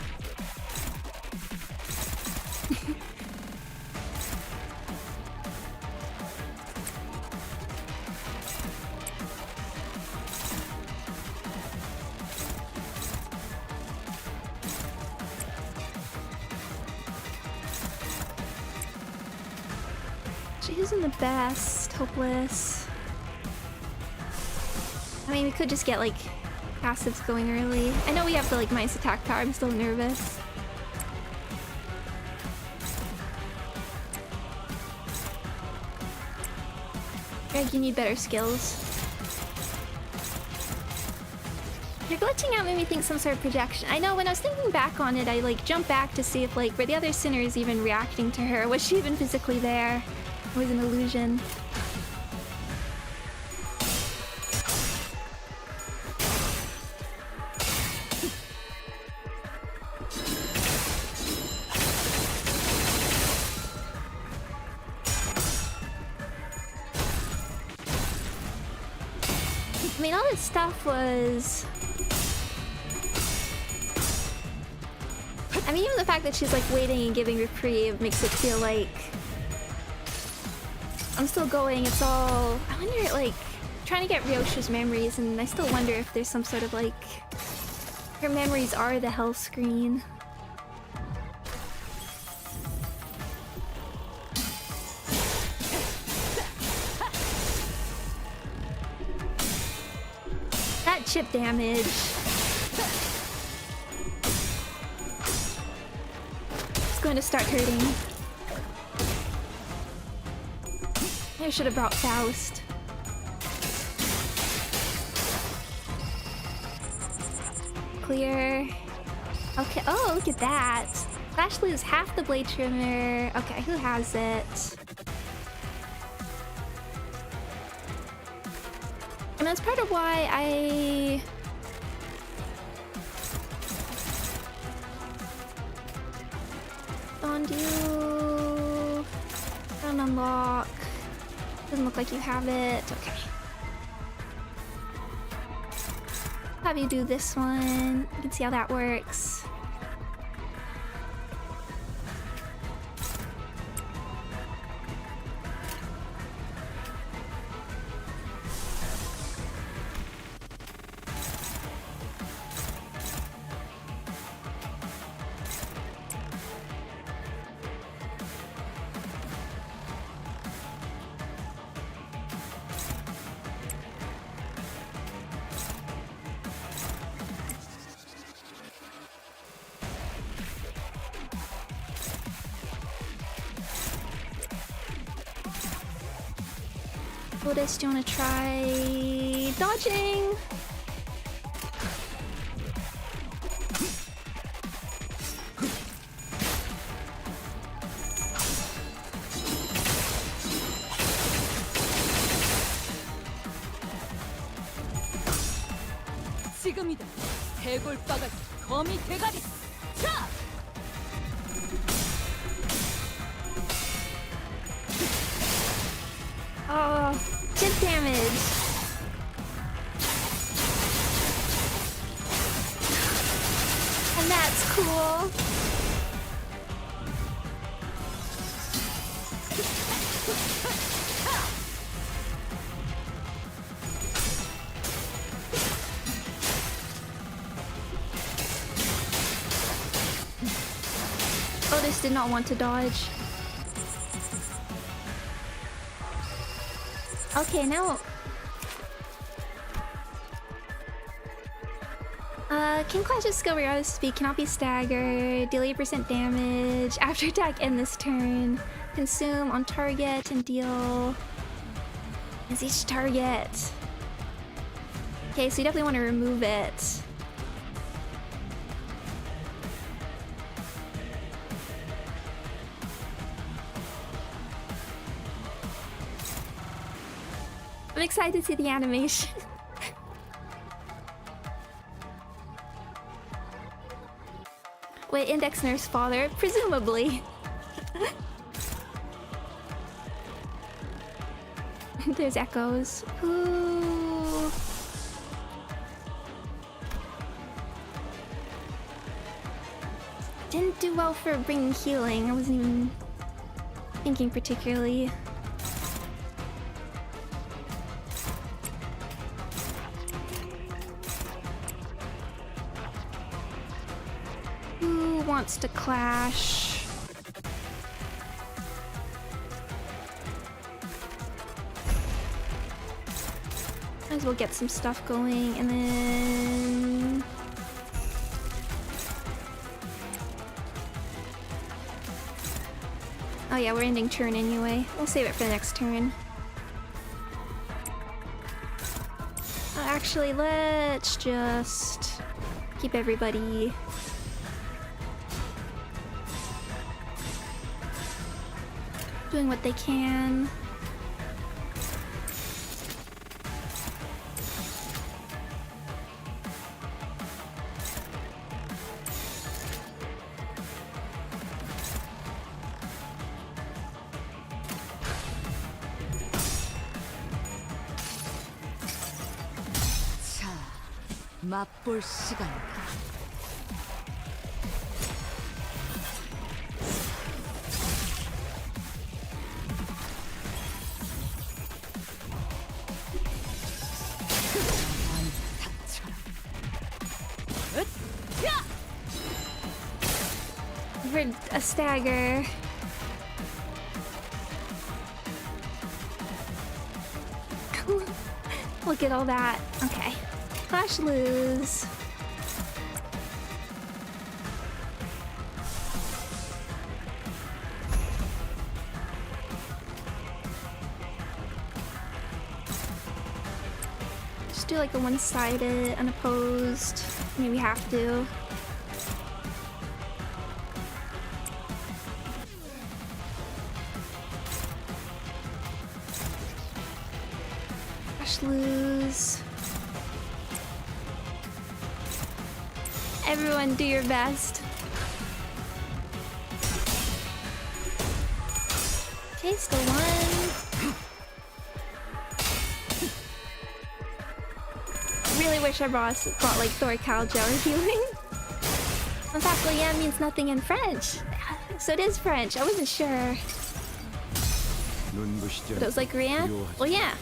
She isn't the best. Hopeless. I mean, we could just get like passives going early. I know we have the like minus attack power. I'm still nervous. Greg, you need better skills. You're glitching out made me think some sort of projection. I know when I was thinking back on it, I like jumped back to see if like were the other sinners even reacting to her? Was she even physically there? Or was it an illusion? I mean, all this stuff was... I mean, even the fact that she's like waiting and giving reprieve makes it feel like I'm still going. It's all... I wonder, like, trying to get Ryosha's memories, and I still wonder if there's some sort of like... Her memories are the hell screen. That chip damage. It's going to start hurting. I should have brought Faust. Clear. Okay, oh, look at that. Flash lose half the blade trimmer. Okay, who has it? And that's part of why I... Fondue... Don't unlock. Doesn't look like you have it. Okay. Have you do this one. You can see how that works. Lotus, do you want to try dodging? 지금이다. 해골바가지 거미 대가리. 자! Oh, chip damage. And that's cool. Otis did not want to dodge. Okay, now... King Clash's skill regardless of speed cannot be staggered. Deal 8% damage. After attack end this turn. Consume on target and deal Is each target. Okay, so you definitely want to remove it. I'm excited to see the animation. Wait, Index Nurse Father? Presumably. There's echoes. Ooh. Didn't do well for bringing healing. I wasn't even thinking particularly. Who wants to clash? Might as well get some stuff going and then... Oh yeah, we're ending turn anyway. We'll save it for the next turn. Actually, let's just keep everybody... doing what they can. 자, 맛볼 시간이다. For a stagger. Look at all that. Okay. Clash lose. Just do like a one-sided, unopposed. Maybe have to. Lose. Everyone do your best. Okay, still one. Really wish I brought like Thor Caljo or healing. In fact, Liam means nothing in French. So it is French. I wasn't sure. But it was like Korean? Well, yeah.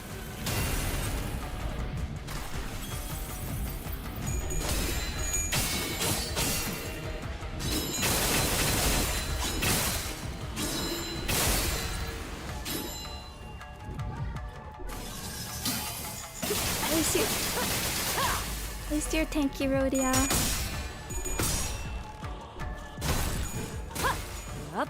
At least you're tanky, Rhodia. Up.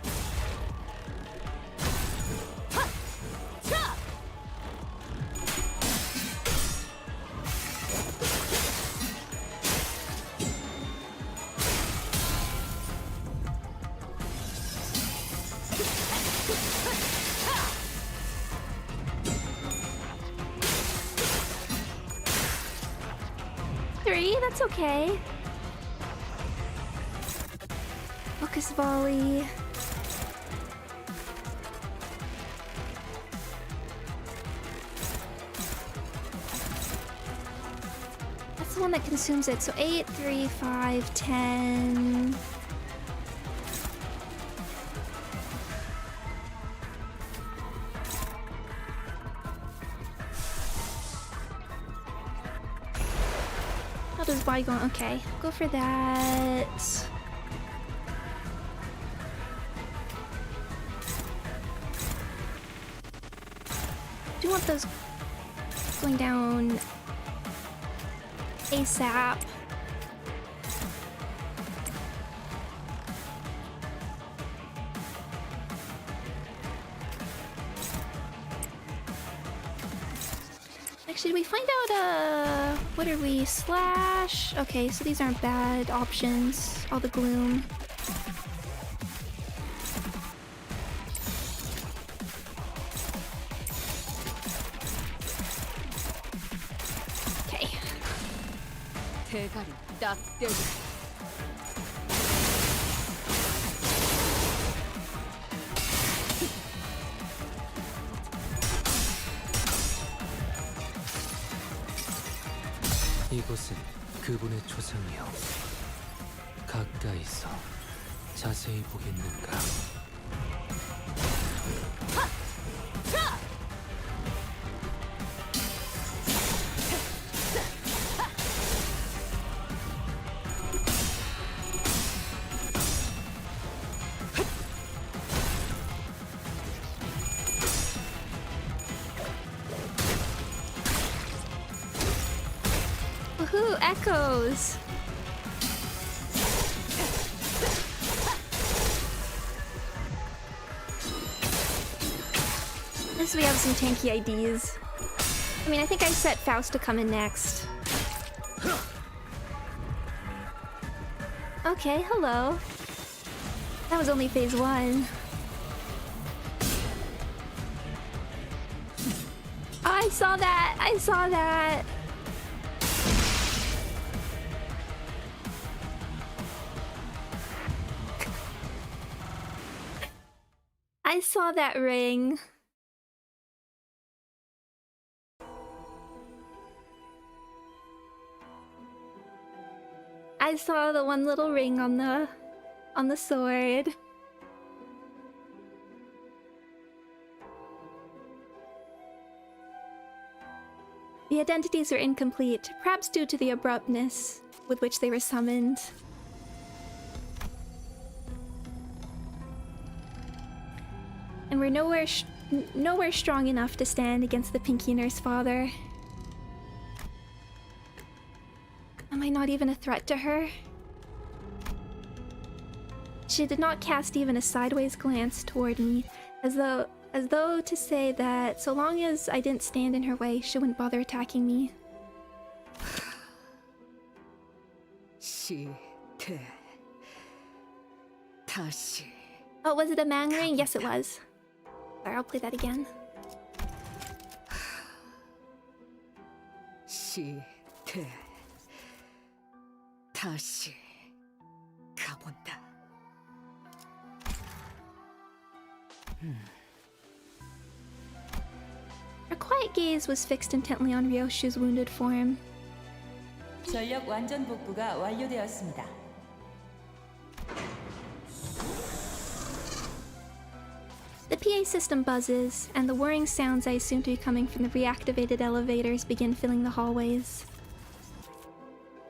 That's okay. Focus volley. That's the one that consumes it. So 8, 3, 5, 10. How does Bygone? Okay, go for that. Do you want those going down ASAP? Actually, we find out, what are we? Slash. Okay, so these aren't bad options. All the gloom. Okay. 대가리 딱 떼고. 이곳은 그분의 초상이요. 가까이서 자세히 보겠는가? Woohoo! Echoes! At least we have some tanky IDs. I mean, I think I set Faust to come in next. Okay, hello. That was only phase 1. Oh, I saw that! I saw that! I saw that ring. I saw the one little ring on the sword. The identities are incomplete, perhaps due to the abruptness with which they were summoned. And we're nowhere strong enough to stand against the Pinky Nurse Father. Am I not even a threat to her? She did not cast even a sideways glance toward me, as though to say that so long as I didn't stand in her way, she wouldn't bother attacking me. Oh, was it a Mang ring? Yes, it was. Sorry, I'll play that again. 다시 가본다. Her quiet gaze was fixed intently on Ryoshu's wounded form. 전력 완전 복구가 완료되었습니다. The PA system buzzes, and the whirring sounds I assume to be coming from the reactivated elevators begin filling the hallways.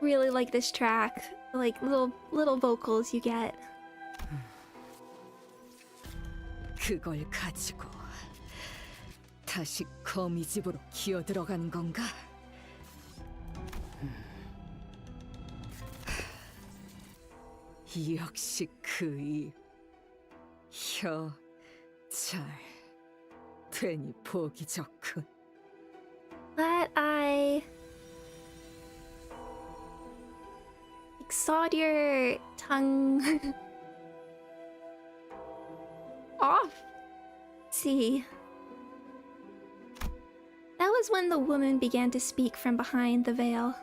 Really like this track, like little vocals you get. 그걸 가지고 다시 거미 집으로 기어 들어가는 건가? 역시 그 입, 혀, 잘 되니 보기 좋군. But I sawed your tongue off. See. That was when the woman began to speak from behind the veil.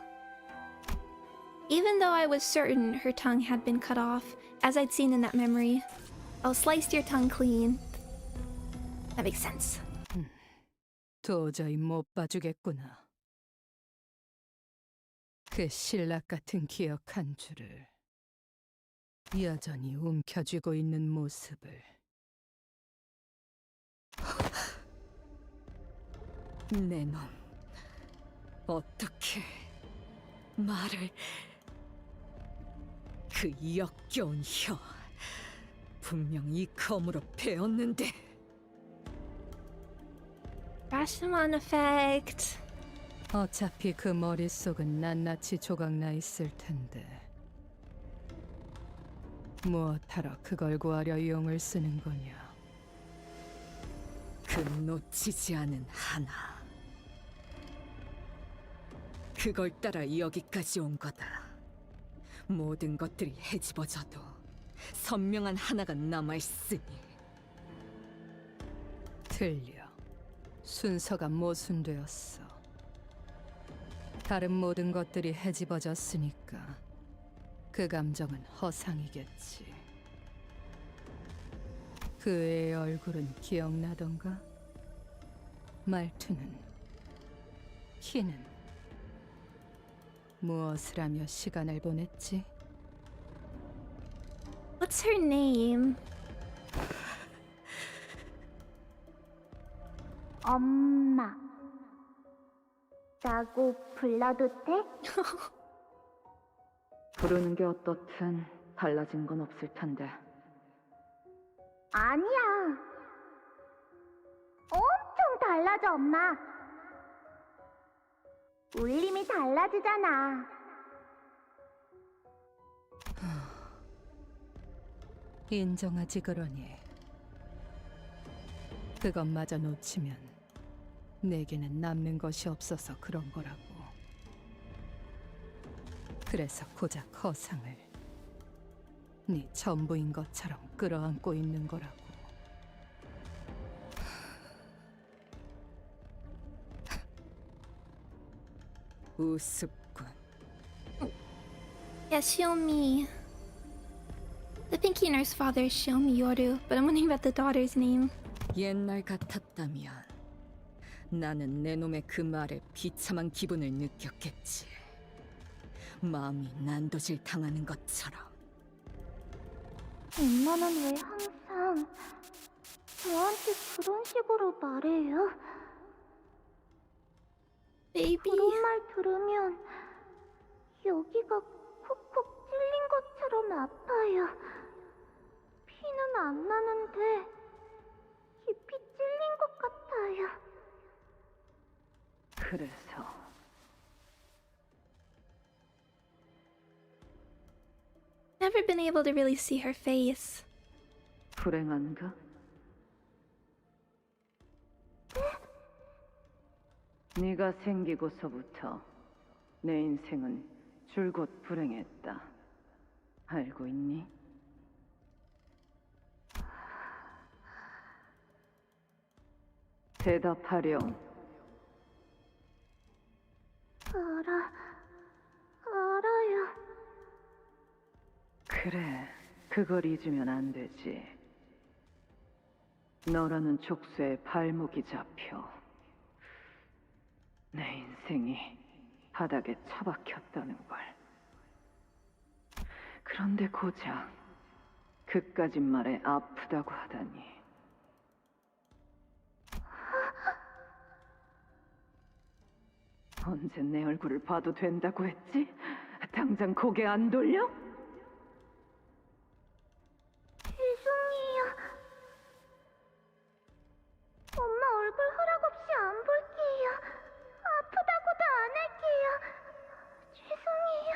Even though I was certain her tongue had been cut off, as I'd seen in that memory. Oh, sliced your tongue clean. That makes sense. 도저히 못 봐주겠구나. 그 신락 같은 기억 한 줄을 여전히 움켜쥐고 있는 모습을. 내 놈, 어떻게 말을... 그 역겨운 혀, 분명 이 검으로 베었는데. Rashomon effect. 어차피 그 머릿속은 낱낱이 조각나 있을 텐데 무엇하러 그걸 구하려 용을 쓰는 거냐? 그 놓치지 않은 하나. 그걸 따라 여기까지 온 거다. 모든 것들이 헤집어져도 선명한 하나가 남아있으니. 틀려. 순서가 모순되었어. 다른 모든 것들이 헤집어졌으니까 그 감정은 허상이겠지. 그 애의 얼굴은 기억나던가? 말투는, 키는 무엇을 하며 시간을 보냈지? What's her name? 엄마 라고 불러도 돼? 부르는 게 어떻든 달라진 건 없을 텐데. 아니야. 엄청 달라져, 엄마. 울림이 달라지잖아. 인정하지 그러니. 그것마저 놓치면 내게는 남는 것이 없어서 그런 거라고. 그래서 고작 허상을 네 전부인 것처럼 끌어안고 있는 거라고. 우습군. Yeah, Shiomi. The Pinky Nurse father is Shiomi Yoru, but I'm wondering about the daughter's name. 옛날 같았다면 나는 내 놈의 그 말에 비참한 기분을 느꼈겠지. 마음이 난도질 당하는 것처럼. 엄마는 왜 항상 저한테 그런 식으로 말해요? 그런 말 들으면 여기가 콕콕 찔린 것처럼 아파요. 피는 안 나는데 깊이 찔린 것 같아요. 그래서 Never been able to really see her face. 불행한가? 네가 생기고서부터 내 인생은 줄곧 불행했다. 알고 있니? 대답하렴. 알아요. 그래, 그걸 잊으면 안 되지. 너라는 족쇄에 발목이 잡혀 내 인생이 바닥에 처박혔다는 걸. 그런데 고작 그까짓 말에 아프다고 하다니. 언제 내 얼굴을 봐도 된다고 했지? 당장 고개 안 돌려? 죄송해요. 엄마 얼굴 허락 없이 안 볼게요. 아프다고도 안 할게요. 죄송해요.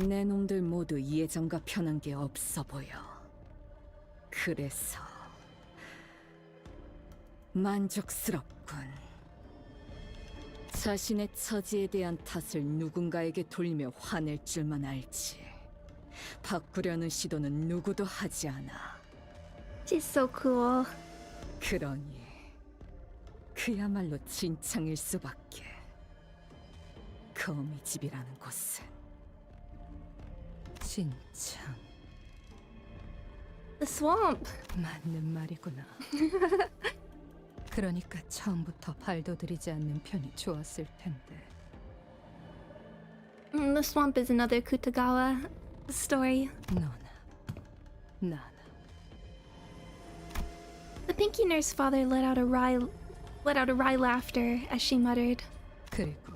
내 놈들 모두 예전과 변한 게 없어 보여. 그래서 만족스럽군. 자신의 처지에 대한 탓을 누군가에게 돌리며 화낼 줄만 알지. 바꾸려는 시도는 누구도 하지 않아. She's so cool. 그러니 그야말로 진창일 수밖에. 거미집이라는 곳은. 진창. The swamp. 맞는 말이구나. 그러니까 처음부터 발도 들이지 않는 편이 좋았을 텐데. The swamp is another Kutagawa story. 너나 나나. The Pinky Nurse father let out a wry laughter as she muttered. 그리고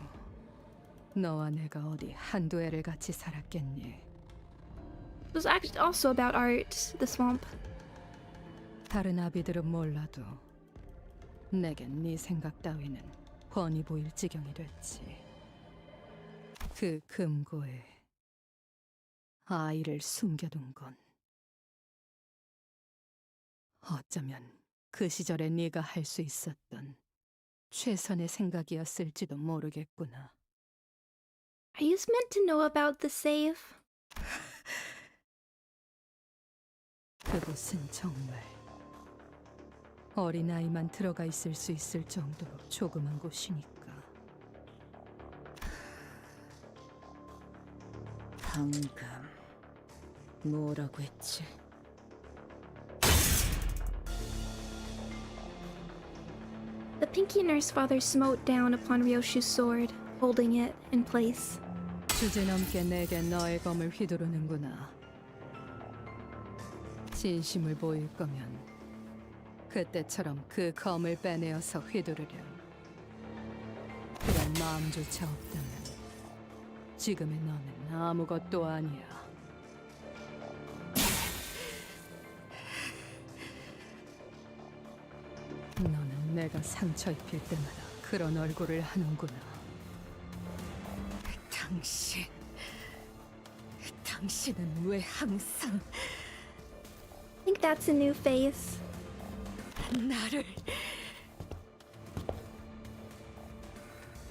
너와 내가 어디 한두 해를 같이 살았겠니? It was actually also about art, the swamp. 다른 아비들은 몰라도 내겐 네 생각 따위는 훤히 보일 지경이 됐지. 그 금고에 아이를 숨겨둔 건 어쩌면 그 시절에 네가 할 수 있었던 최선의 생각이었을지도 모르겠구나. Are you meant to know about the save? 그곳은 정말 어린아이만 들어가 있을 수 있을 정도로 조그만 곳이니까. 방금 뭐라고 했지? The Pinky Nurse Father smote down upon Ryoshu's sword, holding it in place. 주제넘게 내게 너의 검을 휘두르는구나. 진심을 보일 거면 그때처럼 그 검을 빼내어서 휘두르렴. 그런 마음조차 없다면 지금의 너는 아무것도 아니야. 너는 내가 상처 입힐 때마다 그런 얼굴을 하는구나. 당신은 왜 항상 I think that's a new face. 나를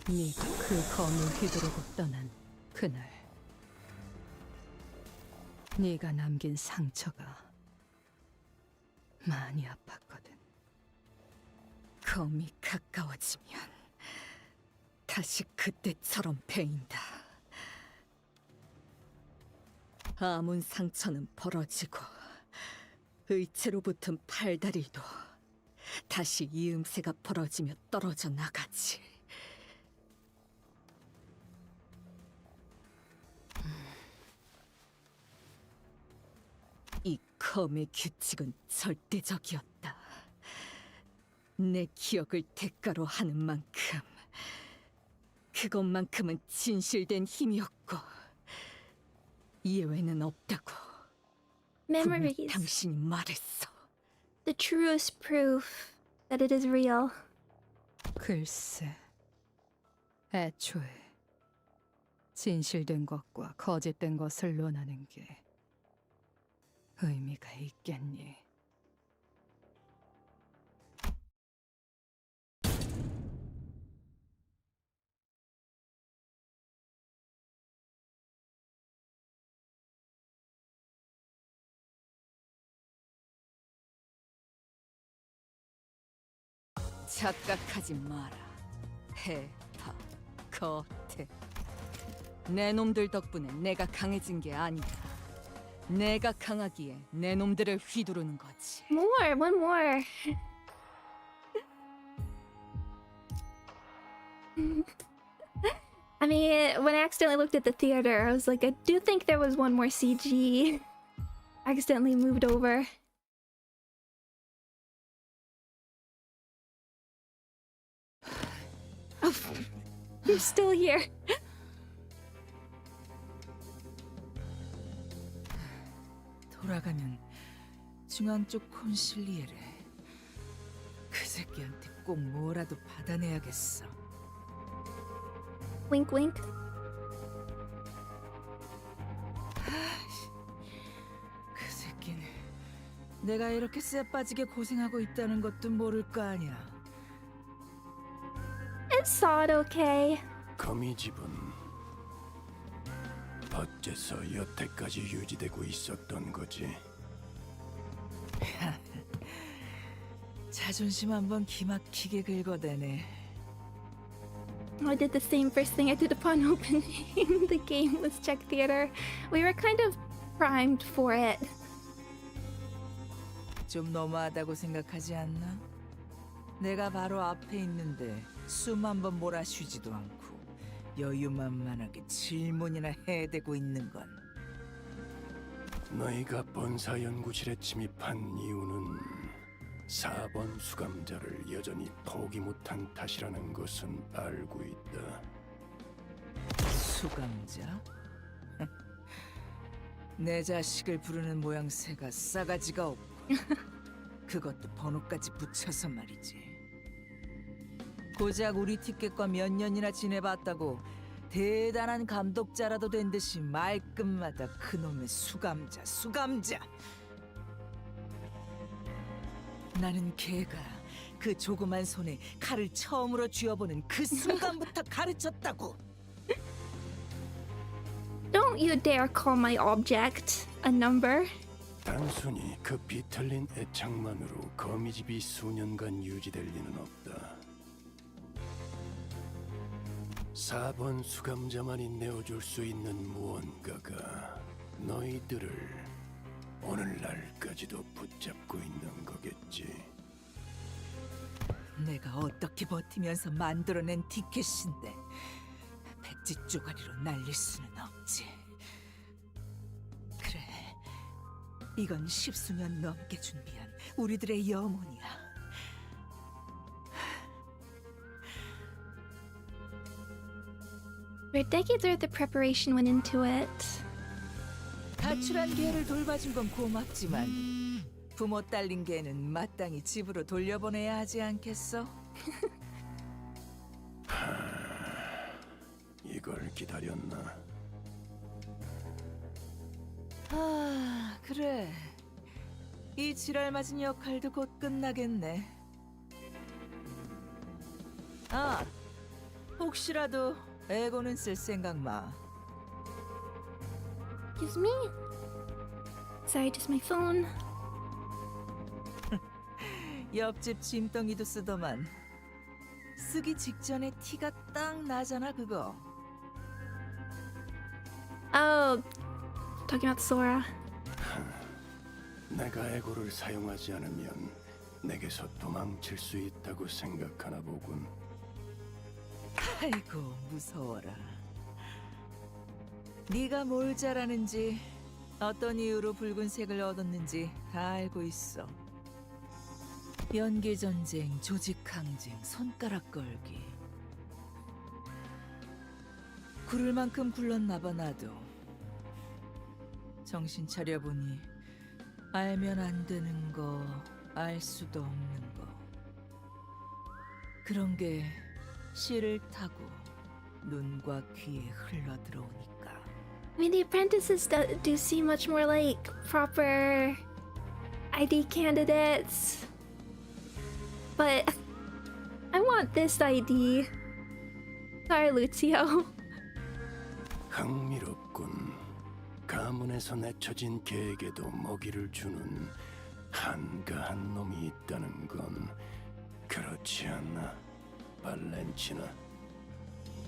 네가 그 검을 휘두르고 떠난 그날, 네가 남긴 상처가 많이 아팠거든. 검이 가까워지면 다시 그때처럼 베인다. 아문 상처는 벌어지고 의체로 붙은 팔다리도 다시 이음새가 벌어지며 떨어져 나가지. 이 검의 규칙은 절대적이었다. 내 기억을 대가로 하는 만큼 그것만큼은 진실된 힘이었고 예외는 없다고 Memories. 분명 당신이 말했어. The truest proof that it is real. 글쎄, 애초에 진실된 것과 거짓된 것을 논하는 게 의미가 있겠니? 착각하지 마라. 해파, 거태. 내 놈들 덕분에 내가 강해진 게 아니다. 내가 강하기에 내 놈들을 휘두르는 거지. More, one more. I mean, when I accidentally looked at the theater, I was like, I do think there was one more CG. Accidentally moved over. Oh, you're still here. 돌아가면 중앙 쪽 콘실리에를 그 새끼한테 꼭 뭐라도 받아내야겠어. Wink, wink. 그 새끼는 내가 이렇게 쎄 빠지게 고생하고 있다는 것도 모를 거 아니야. It's sawed okay. 거미집은 어째서 여태까지 유지되고 있었던 거지? 자존심 한번 기막히게 긁어대네. I did the same first thing I did upon opening the game was check theater. We were kind of primed for it. 좀 너무하다고 생각하지 않나? 내가 바로 앞에 있는데 숨 한번 몰아쉬지도 않고 여유만만하게 질문이나 해대고 있는 건 너희가 본사 연구실에 침입한 이유는 4번 수감자를 여전히 포기 못한 탓이라는 것은 알고 있다. 수감자? 내 자식을 부르는 모양새가 싸가지가 없고 그것도 번호까지 붙여서 말이지. 고작 우리 티켓과 몇 년이나 지내봤다고 대단한 감독자라도 된 듯이 말끝마다 그놈의 수감자. 나는 걔가 그 조그만 손에 칼을 처음으로 쥐어보는 그 순간부터 가르쳤다고. Don't you dare call my object a number. 단순히 그 비틀린 애착만으로 거미집이 수년간 유지될 리는 없다. 4번 수감자만이 내어줄 수 있는 무언가가 너희들을 오늘날까지도 붙잡고 있는 거겠지. 내가 어떻게 버티면서 만들어낸 티켓인데 백지 쪼가리로 날릴 수는 없지. 그래, 이건 10수년 넘게 준비한 우리들의 염원이야. For decades worth of preparation went into it. 가출한 개를 돌봐준 건 고맙지만 부모 딸린 개는 마땅히 집으로 돌려보내야 하지 않겠어? 이걸 기다렸나? 아, 그래. 이 지랄 맞은 역할도 곧 끝나겠네. 아, 혹시라도 에고는 쓸 생각 마. Excuse me. Sorry, just my phone. 옆집 짐덩이도 쓰더만. 쓰기 직전에 티가 딱 나잖아 그거. Oh, talking about Sora. 내가 에고를 사용하지 않으면 내게서 도망칠 수 있다고 생각하나 보군. 아이고 무서워라. 네가 뭘 잘하는지 어떤 이유로 붉은색을 얻었는지 다 알고 있어. 연기 전쟁, 조직 항쟁, 손가락 걸기. 구를 만큼 굴렀나 봐 나도. 정신 차려 보니 알면 안 되는 거, 알 수도 없는 거. 그런 게 씨를 타고 눈과 귀에 흘러 들어오니까. I mean, the apprentices do seem much more like proper ID candidates. But I want this ID. Sorry, Lucio. 흥미롭군. 가문에서 내쳐진 개에게도 먹이를 주는 한가한 놈이 있다는 건 그렇지 않나, 발렌치나?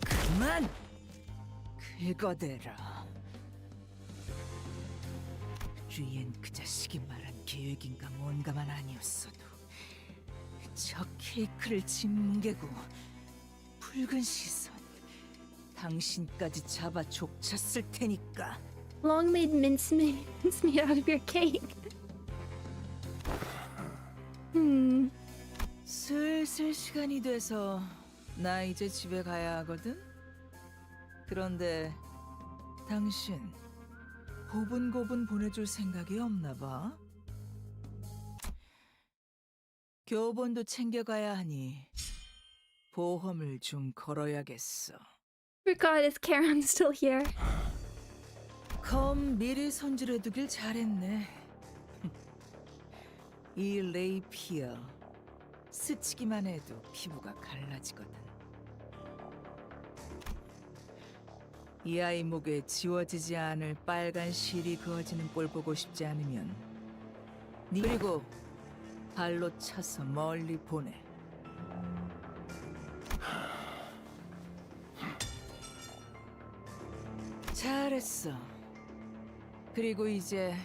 그만! 긁어대라. 주위엔 그 자식이 말한 계획인가 뭔가만 아니었어도 저 케이크를 짓뭉개고 붉은 시선 당신까지 잡아 족쳤을 테니까. Long made mincemeat out of your cake. 슬슬 시간이 돼서 나 이제 집에 가야 하거든. 그런데 당신 고분고분 보내줄 생각이 없나 봐. 교본도 챙겨가야 하니 보험을 좀 걸어야겠어. Forgot is Karen still here? 검 미리 손질해두길 잘했네. 이 레이피어 스치기만 해도 피부가 갈라지거든. 이 아이 목에 지워지지 않을 빨간 실이 그어지는 꼴 보고 싶지 않으면 그리고 발로 차서 멀리 보내. 잘했어. 그리고 이제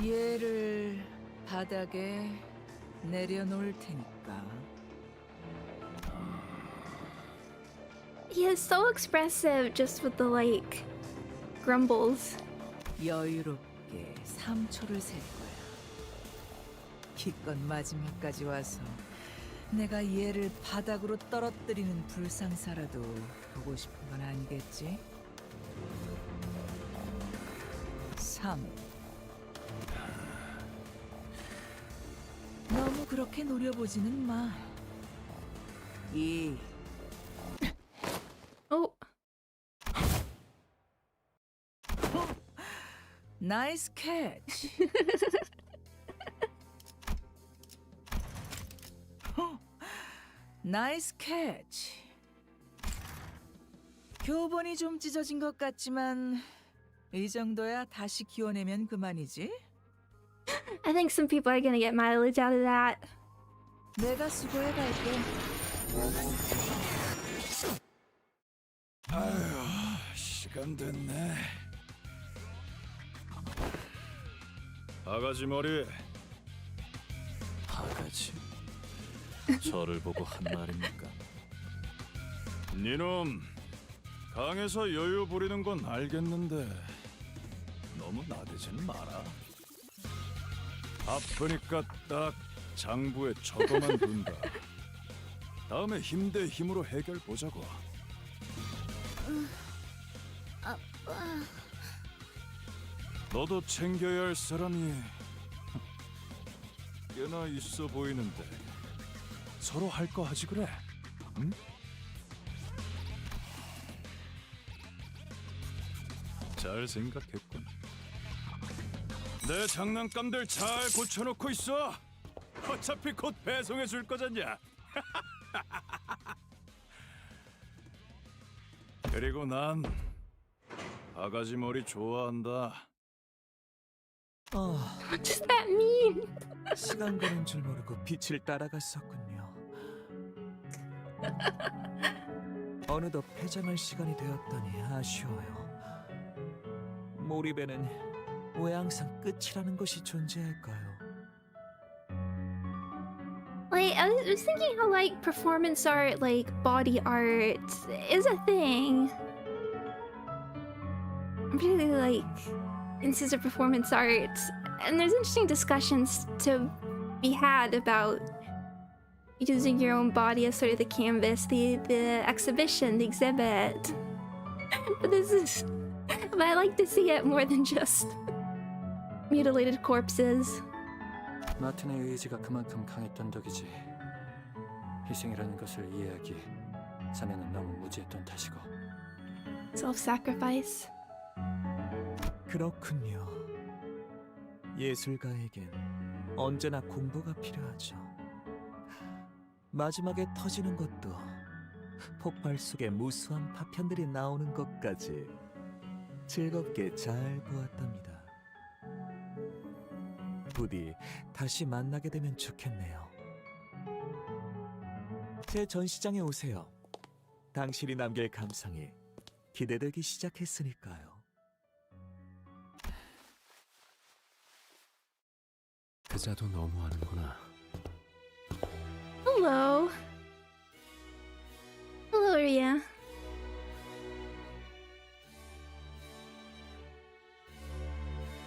얘를 바닥에 내려놓을 테니까. He is so expressive just with the like grumbles. 여유롭게 3초를 셀 거야. 기껏 마지막까지 와서 내가 얘를 바닥으로 떨어뜨리는 불상사라도 보고 싶은 건 아니겠지? 3. 너무 그렇게 노려보지는 마. 2. 나이스 캐치. 나이스 캐치. 교본이 좀 찢어진 것 같지만 이 정도야 다시 기워내면 그만이지. I think some people are gonna get mileage out of that. 내가 수고해 갈게. 아휴, 시간 됐네. 바가지 머리. 바가지? 저를 보고 한 말입니까? 니놈, 강에서 여유 부리는 건 알겠는데 너무 나대지는 마라. 바쁘니까 딱 장부에 적어만 둔다. 다음에 힘 대 힘으로 해결 보자고. 아빠. 너도 챙겨야 할 사람이 꽤나 있어 보이는데 서로 할 거 하지 그래? 응? 잘 생각했군. 내 장난감들 잘 고쳐놓고 있어. 어차피 곧 배송해 줄 거잖냐. 그리고 난 바가지 머리 좋아한다. What does that mean? 시간 가는 줄 모르고 빛을 따라갔었군요. 어느덧 폐장할 시간이 되었더니 아쉬워요. 몰입에는 왜 항상 끝이라는 것이 존재할까요? Like, I was thinking how, like, performance art, like, body art is a thing. Really, like, instances of performance art. And there's interesting discussions to be had about using your own body as sort of the canvas, the exhibition, the exhibit. But but I like to see it more than just mutilated corpses. 마틴의 의지가 그만큼 강했던 덕이지. 희생이라는 것을 이해하기 자네는 너무 무지했던 탓이고. Self-sacrifice. 그렇군요. 예술가에겐 언제나 공부가 필요하죠. 마지막에 터지는 것도 폭발 속에 무수한 파편들이 나오는 것까지 즐겁게 잘 보았답니다. 부디 다시 만나게 되면 좋겠네요. 제 전시장에 오세요. 당신이 남길 감상이 기대되기 시작했으니까요. 그자도 너무하는구나. Hello. Hello, Ria.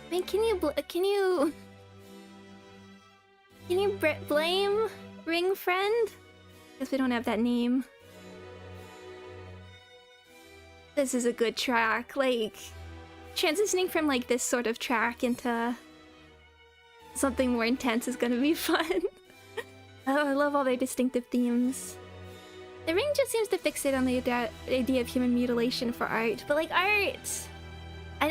I mean, can you blame Ring Friend? Guess we don't have that name. This is a good track. Like, transitioning from like this sort of track into something more intense is gonna be fun. Oh, I love all their distinctive themes. The Ring just seems to fixate on the idea of human mutilation for art, but like art, I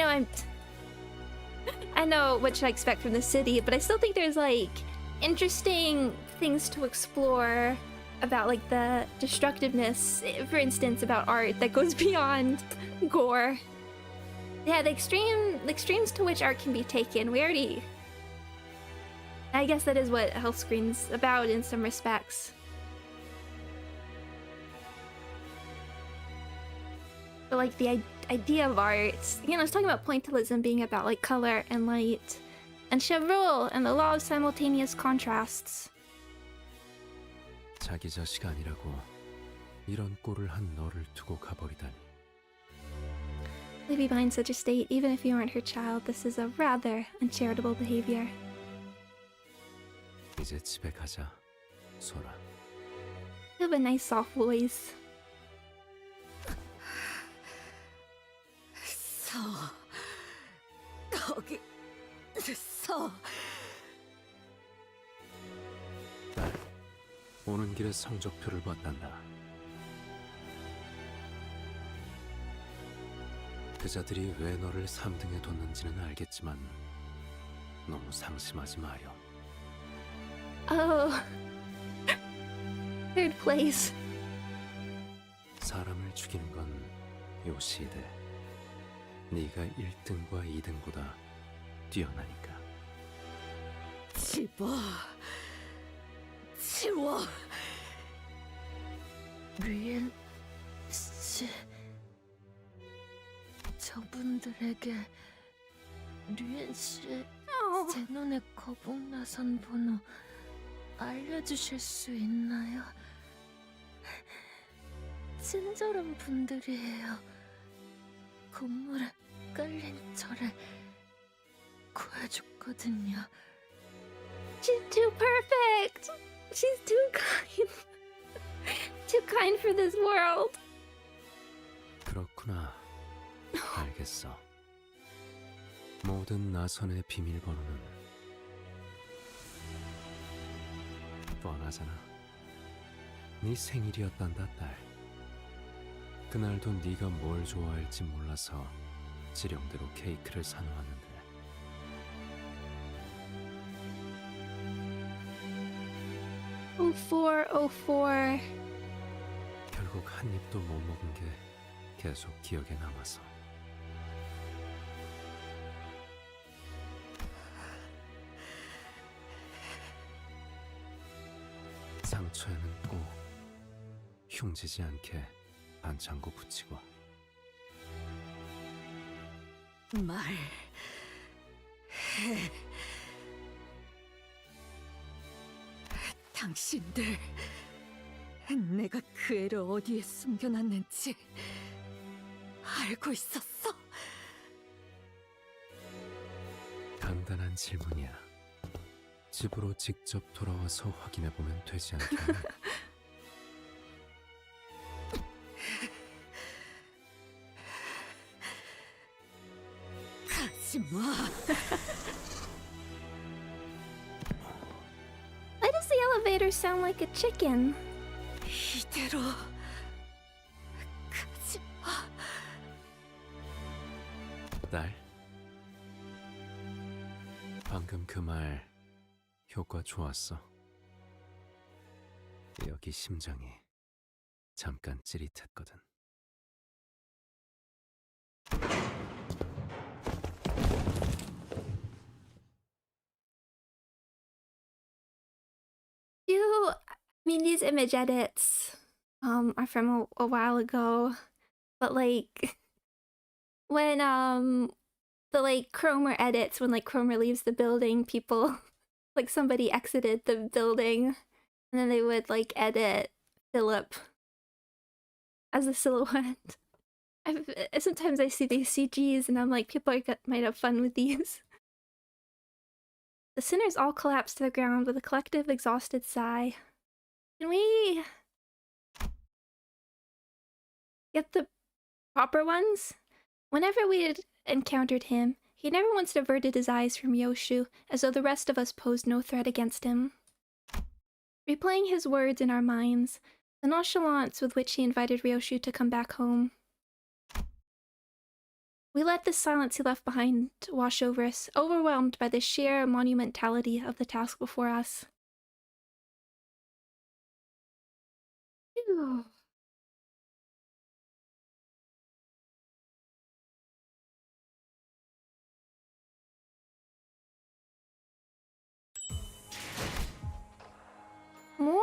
know what should I expect from the city, but I still think there's like interesting things to explore about like the destructiveness, for instance, about art that goes beyond gore. Yeah, the extremes to which art can be taken. I guess that is what Health Screen's about in some respects. But like the idea of art, I was talking about pointillism being about like color and light, and Chevreul and the law of simultaneous contrasts. 자기 자식 아니라고 이런 꼴을 한 너를 두고 가버리다니. Leave behind such a state, even if you aren't her child. This is a rather uncharitable behavior. 이제 집에 가자, 소라. You have a nice soft voice. 거기 서. 딸, 오는 길에 성적표를 봤단다. 그자들이 왜 너를 3등에 뒀는지는 알겠지만 너무 상심하지 마렴. Oh. Third place. 사람을 죽이는 건 요시대. 네가 1등과 2등보다 뛰어나니까. 집어. 치워. 류엔 씨, 저분들에게 류엔 씨의 제 눈에 거북나선 번호 알려주실 수 있나요? 친절한 분들이에요. 건물에 깔린 저를 구해줬거든요. She's too perfect. She's too kind. Too kind for this world. 그렇구나. 알겠어. 모든 나선의 비밀번호는 뻔하잖아. 네 생일이었단다, 딸. 그날도 네가 뭘 좋아할지 몰라서 지령대로 케이크를 사놓았는데. Oh, 4. 결국 한 입도 못 먹은 게 계속 기억에 남아서. 상처에는 꼭 흉지지 않게 반창고 붙이고. 말해. 당신들, 내가 그 애를 어디에 숨겨놨는지 알고 있었어? 간단한 질문이야. 집으로 직접 돌아와서 확인해보면 되지 않겠니? 가지마. Why does the elevator sound like a chicken? 이대로 가지마. 딸, 방금 그 말 효과 좋았어. 여기 심장이 잠깐 찌릿했거든. I mean, these image edits are from a while ago, but like when the like Cromer edits, when like Cromer leaves the building, people like somebody exited the building and then they would like edit Philip as a silhouette. Sometimes I see these CGs and I'm like, people might have fun with these. The sinners all collapse to the ground with a collective exhausted sigh. Can we get the proper ones? Whenever we had encountered him, he never once diverted his eyes from Yoshu, as though the rest of us posed no threat against him. Replaying his words in our minds, the nonchalance with which he invited Ryoshu to come back home. We let the silence he left behind wash over us, overwhelmed by the sheer monumentality of the task before us. Phew. More?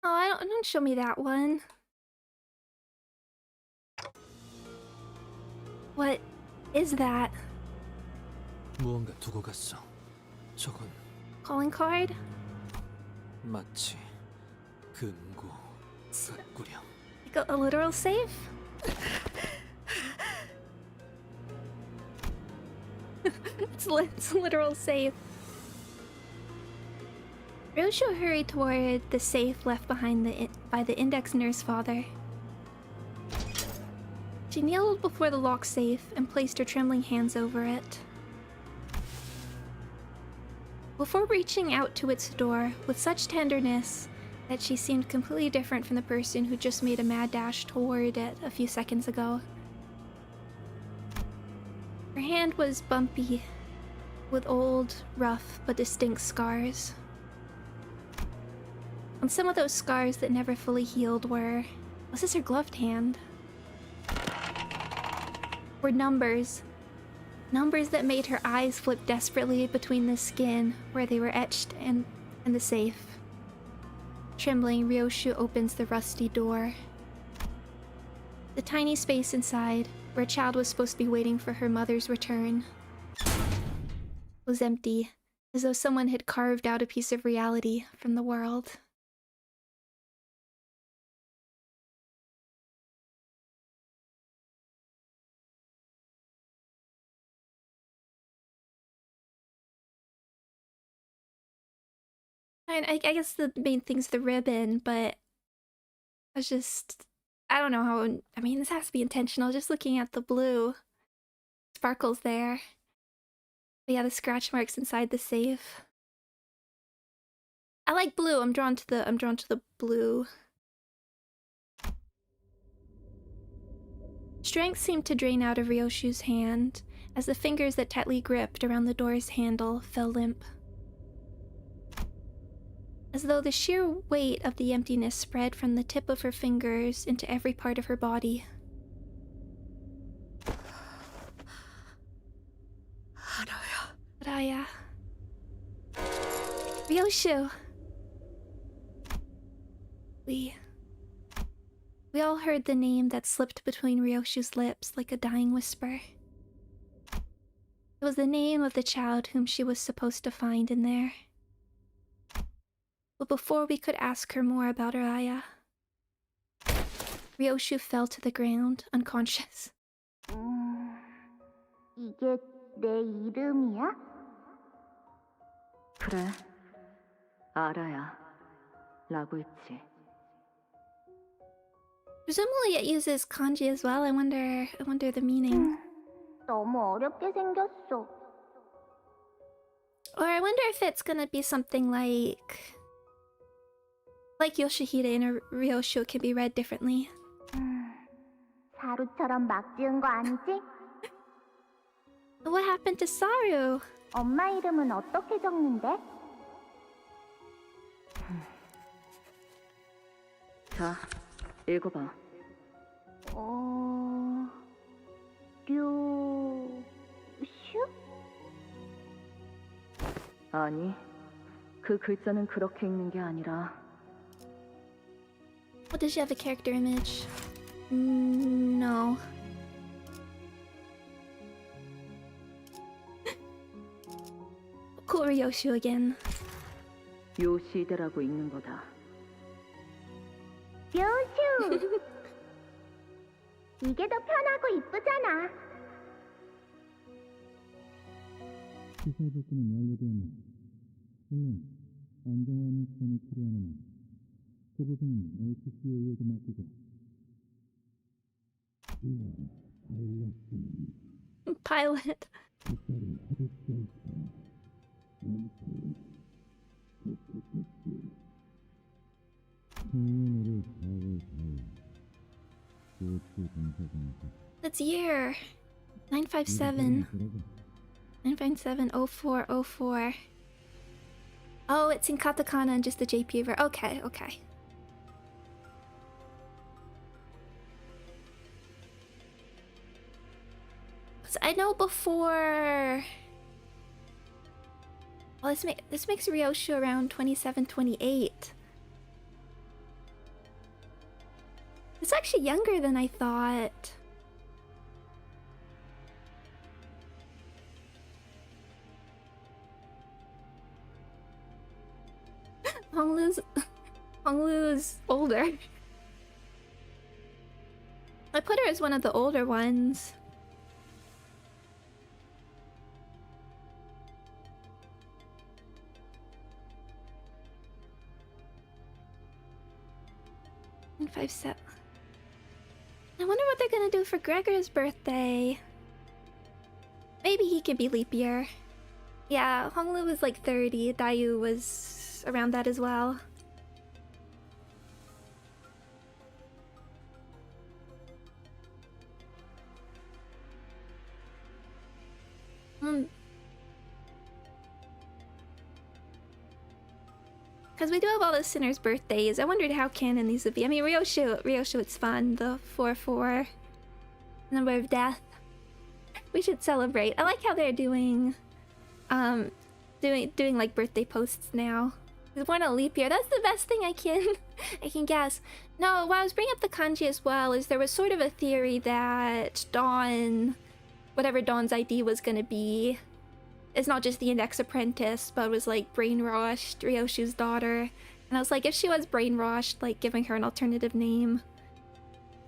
Oh, don't show me that one. What is that? 무언가 두고 갔어. 저건 Calling card? 마치 금고 같구려. Like a literal safe? It's a literal safe. Ryoshu hurried toward the safe left behind by the index nurse father. She kneeled before the locked safe and placed her trembling hands over it. Before reaching out to its door with such tenderness that she seemed completely different from the person who just made a mad dash toward it a few seconds ago. Her hand was bumpy with old, rough, but distinct scars. And some of those scars that never fully healed were... Was this her gloved hand? Were numbers. Numbers that made her eyes flip desperately between the skin where they were etched and the safe. Trembling, Ryoshu opens the rusty door. The tiny space inside, where a child was supposed to be waiting for her mother's return, was empty, as though someone had carved out a piece of reality from the world. And I guess the main thing's the ribbon, but I was just... I don't know how... I mean, this has to be intentional, just looking at the blue. Sparkles there. But yeah, the scratch marks inside the safe. I like blue. I'm drawn to the blue. Strength seemed to drain out of Ryoshu's hand as the fingers that tightly gripped around the door's handle fell limp. As though the sheer weight of the emptiness spread from the tip of her fingers into every part of her body. Raya. Ryoshu! We all heard the name that slipped between Ryoshu's lips like a dying whisper. It was the name of the child whom she was supposed to find in there. But before we could ask her more about Raya, Ryoshu fell to the ground, unconscious. 이게 내 이름이야? 그래, 알아야. 라고 했지. Presumably it uses kanji as well. I wonder the meaning. 너무 어렵게 생겼어. Or I wonder if it's gonna be something like Yoshihide and Ryoshu can be read differently. 사루처럼 막 지은 거 아니지? What happened to Saru? 엄마 이름은 어떻게 적는데? 자, 읽어봐. 류슈? 아니, 그 글자는 그렇게 읽는 게 아니라. What, does she have a character image? No. Cool Ryoshu again. 요시대라고 읽는 거다. 류슈! 이게 더 편하고 이쁘잖아. 시설복구는 완료되었네. 물론 안정화 미션이 필요하지만 그 부분은 HCA에게 맡기고. Pilot. That's year 957. 957-0404. Oh, it's in katakana and just the JP ver. Okay, okay. So I know before. Well, this makes Ryoshu around 27, 28. It's actually younger than I thought. Honglu's older. I put her as one of the older ones. And 5-7. I wonder what they're gonna do for Gregor's birthday. Maybe he could be leap year. Yeah, Honglu was like 30. Dayu was around that as well. Because we do have all the sinners' birthdays. I wondered how canon these would be. I mean, Ryoshu, it's fun. The 4-4 number of death. We should celebrate. I like how they're doing like birthday posts now. He was born on a leap year. That's the best thing I can guess. No, why I was bringing up the kanji as well is there was sort of a theory that Dawn, whatever Dawn's ID was gonna be, is not just the index apprentice, but was like brainwashed Ryoshu's daughter. And I was like, if she was brainwashed, like giving her an alternative name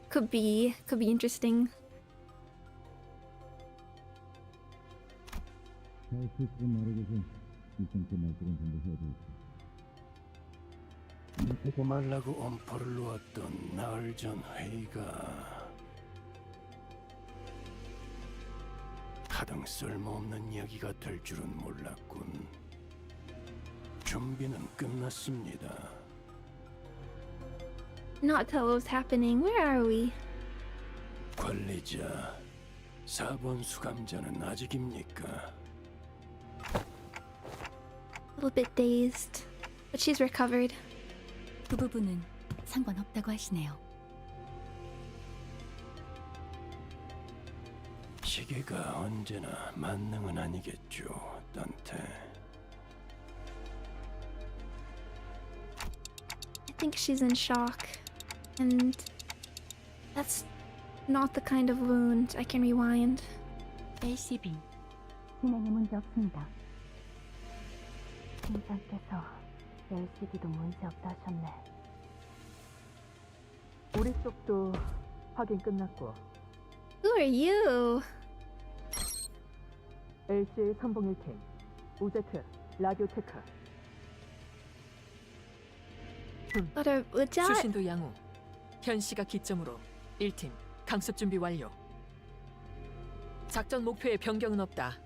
could be interesting. 하고 말라고 엄포를 놓았던 나흘 전 회의가 가장 쓸모없는 이야기가 될 줄은 몰랐군. 준비는 끝났습니다. Not tell what was happening. Where are we? 관리자, 4번 수감자는 아직입니까? A little bit dazed, but she's recovered. 그 부분은 상관없다고 하시네요. 시계가 언제나 만능은 아니겠죠, 단테. I think she's in shock, and that's not the kind of wound I can rewind. LCB 진행에 문제 없습니다. 팀장께서 LCD도 문제 없다 하셨네. 우리 쪽도 확인 끝났고. Who are you? LCA 선봉 1팀, 우제트, 라디오 체크. 수신도 양호. 현시가 기점으로 1팀 강습 준비 완료. 작전 목표에 변경은 없다.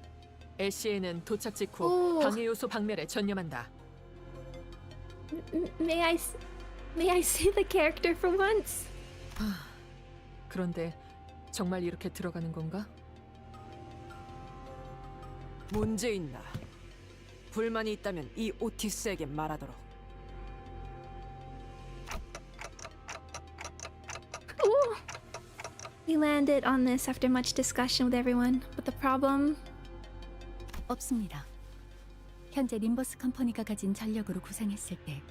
LCA는 도착 직후 방해 요소 박멸에 전념한다. May I see the character for once? 그런데 정말 이렇게 들어가는 건가? 문제 있나? 불만이 있다면 이 오티스에게 말하도록. Ooh. We landed on this after much discussion with everyone, but the problem? 없습니다. 현재 림버스 컴퍼니가 가진 전력으로 구상했을 때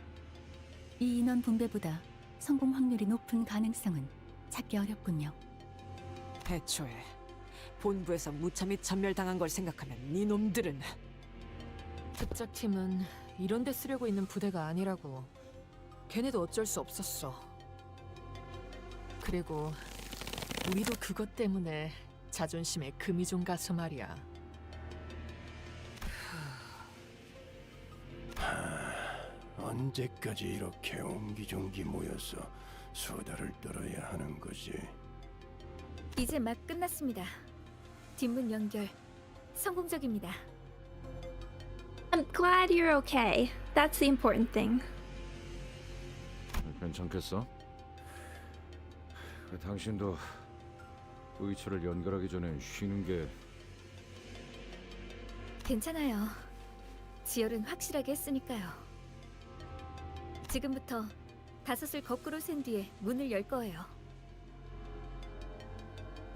이 인원 분배보다 성공 확률이 높은 가능성은 찾기 어렵군요. 애초에 본부에서 무참히 전멸당한 걸 생각하면 네 놈들은 특작팀은 이런 데 쓰려고 있는 부대가 아니라고. 걔네도 어쩔 수 없었어. 그리고 우리도 그것 때문에 자존심에 금이 좀 가서 말이야. 언제까지 이렇게 옹기종기 모여서 수다를 떨어야 하는 거지? 이제 막 끝났습니다. 뒷문 연결 성공적입니다. I'm glad you're okay. That's the important thing. 괜찮겠어? 당신도 의처를 연결하기 전에 쉬는 게... 괜찮아요. 지열은 확실하게 했으니까요. 지금부터 5을 거꾸로 센 뒤에 문을 열 거예요.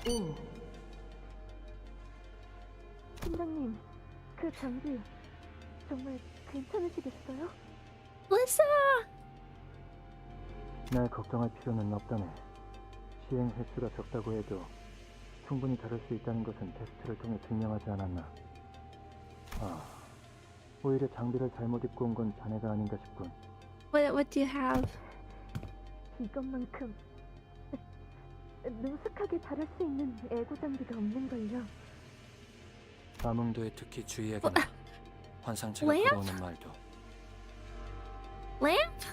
5. 팀장님, 그 장비 정말 괜찮으시겠어요? Lisa! 날 걱정할 필요는 없다네. 시행 횟수가 적다고 해도 충분히 다룰 수 있다는 것은 테스트를 통해 증명하지 않았나. 오히려 장비를 잘못 입고 온 건 자네가 아닌가 싶군. What do you have? 이것만큼 능숙하게 다룰 수 있는 에고 장비가 없는걸요. 암흥도에 특히 주의하거나 환상체가 lamp? 들어오는 말도. Lamp?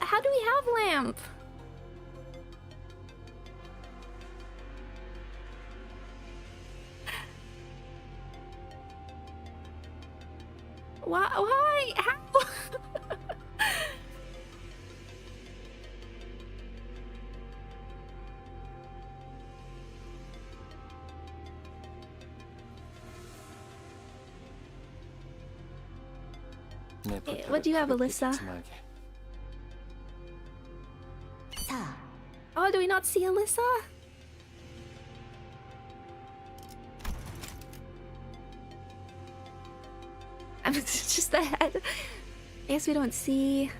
How do we have lamp? Why? How? What do you have, Alyssa? 4. Oh, do we not see Alyssa? I'm just ahead. I guess we don't see.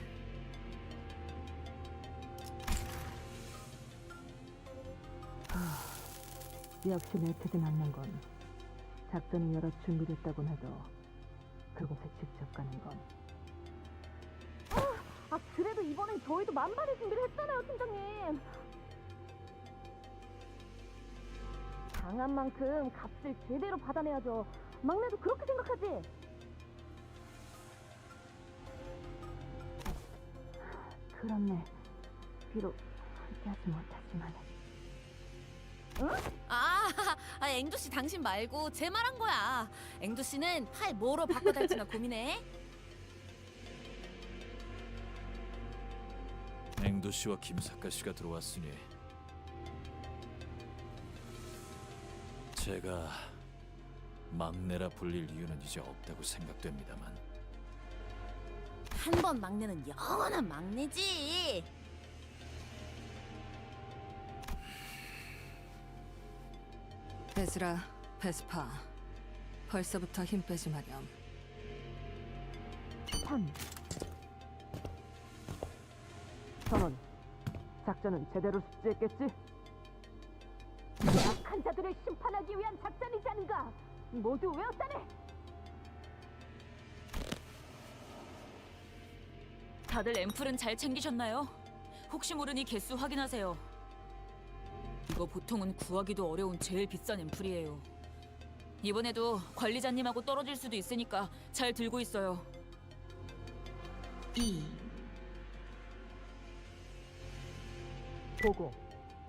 역시 내 뜻이 맞는 건 작전이 여러 준비됐다곤 해도 그곳에 직접 가는 건. 그래도 이번엔 저희도 만반의 준비를 했잖아요, 팀장님. 당한 만큼 값을 제대로 받아내야죠. 막내도 그렇게 생각하지? 그렇네. 비록 함께하지 못하지만. 앵두 씨 당신 말고 제 말한 거야. 앵두 씨는 팔 뭐로 바꿔달지나 고민해. 앵두 씨와 김사카 씨가 들어왔으니 제가 막내라 불릴 이유는 이제 없다고 생각됩니다만. 한 번 막내는 영원한 막내지. 베즈라, 베스파, 벌써부터 힘 빼지 마렴. 3. 선원, 작전은 제대로 숙지했겠지? 약한 자들을 심판하기 위한 작전이지 않은가? 모두 외웠다네. 다들 앰플은 잘 챙기셨나요? 혹시 모르니 개수 확인하세요. 이거 보통은 구하기도 어려운 제일 비싼 앰플이에요. 이번에도 관리자님하고 떨어질 수도 있으니까 잘 들고 있어요. 2. 보고,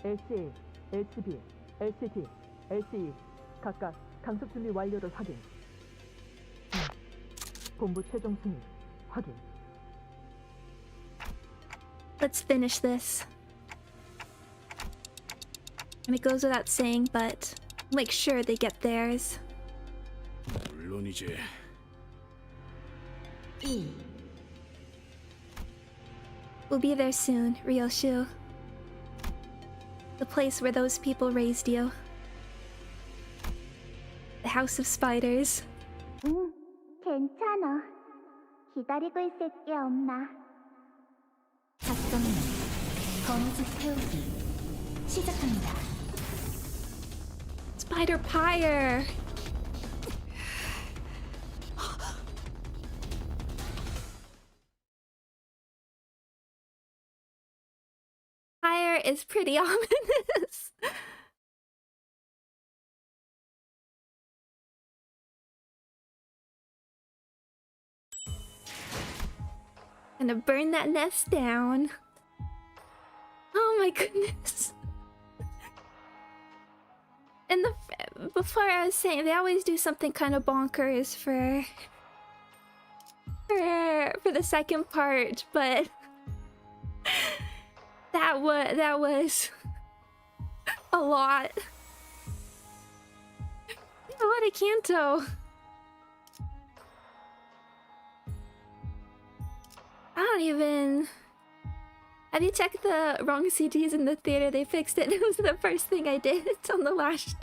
LCA, LCB, LCT, LCE 각각 강습 준비 완료를 확인. 본부 최종 승인 확인. Let's finish this. And it goes without saying, but make sure they get theirs. 물론이지. 1. We'll be there soon, Ryoshu. The place where those people raised you. The House of Spiders. 응, 괜찮아. 기다리고 있을 게 없나. 작성명 거미줄 태우기 시작합니다. Spider Pyre! Pyre is pretty ominous. Gonna burn that nest down. Oh my goodness. And before I was saying, they always do something kind of bonkers for the second part, but that was a lot. What a Canto. I don't even... Have you checked the wrong CDs in the theater? They fixed it. It was the first thing I did on the last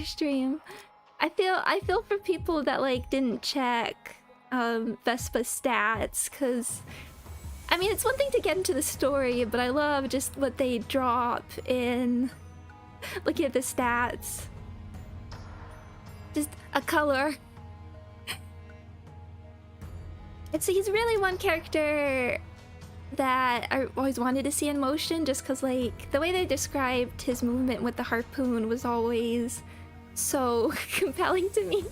stream. I feel for people that like didn't check Vespa stats, cause I mean it's one thing to get into the story, but I love just what they drop in looking at the stats. Just a color. He's really one character that I always wanted to see in motion, just because like the way they described his movement with the harpoon was always so compelling to me.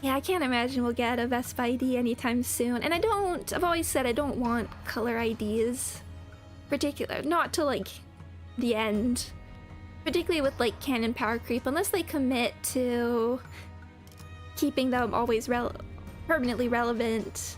Yeah, I can't imagine we'll get a Vespa ID anytime soon, and I've always said I don't want color IDs, not to like the end, particularly with like canon power creep, unless they commit to keeping them always permanently relevant.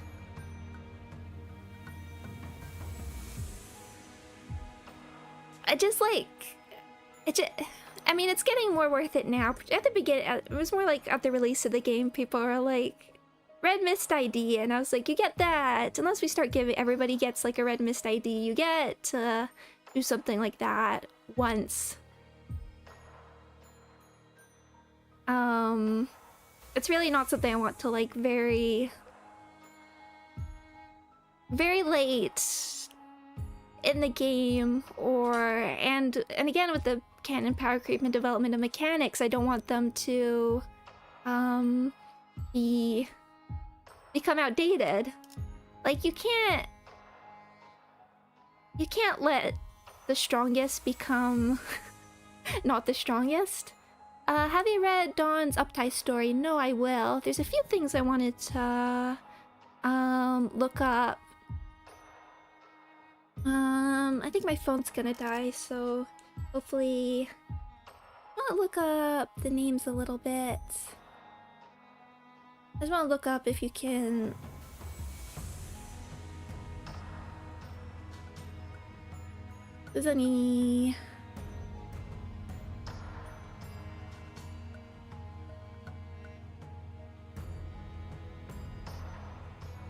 I mean, it's getting more worth it now. At the beginning, it was more like at the release of the game, people were like, Red Mist ID, and I was like, you get that. Unless we start giving, everybody gets like a Red Mist ID, you get to do something like that once. It's really not something I want to like very late in the game, and again with the canon power creep and development of mechanics, I don't want them to become outdated. Like you can't let the strongest become not the strongest. Have you read Dawn's Uptie story? No, I will. There's a few things I wanted to look up. I think my phone's gonna die, so hopefully I'll look up the names a little bit. I just want to look up if you can. If there's any.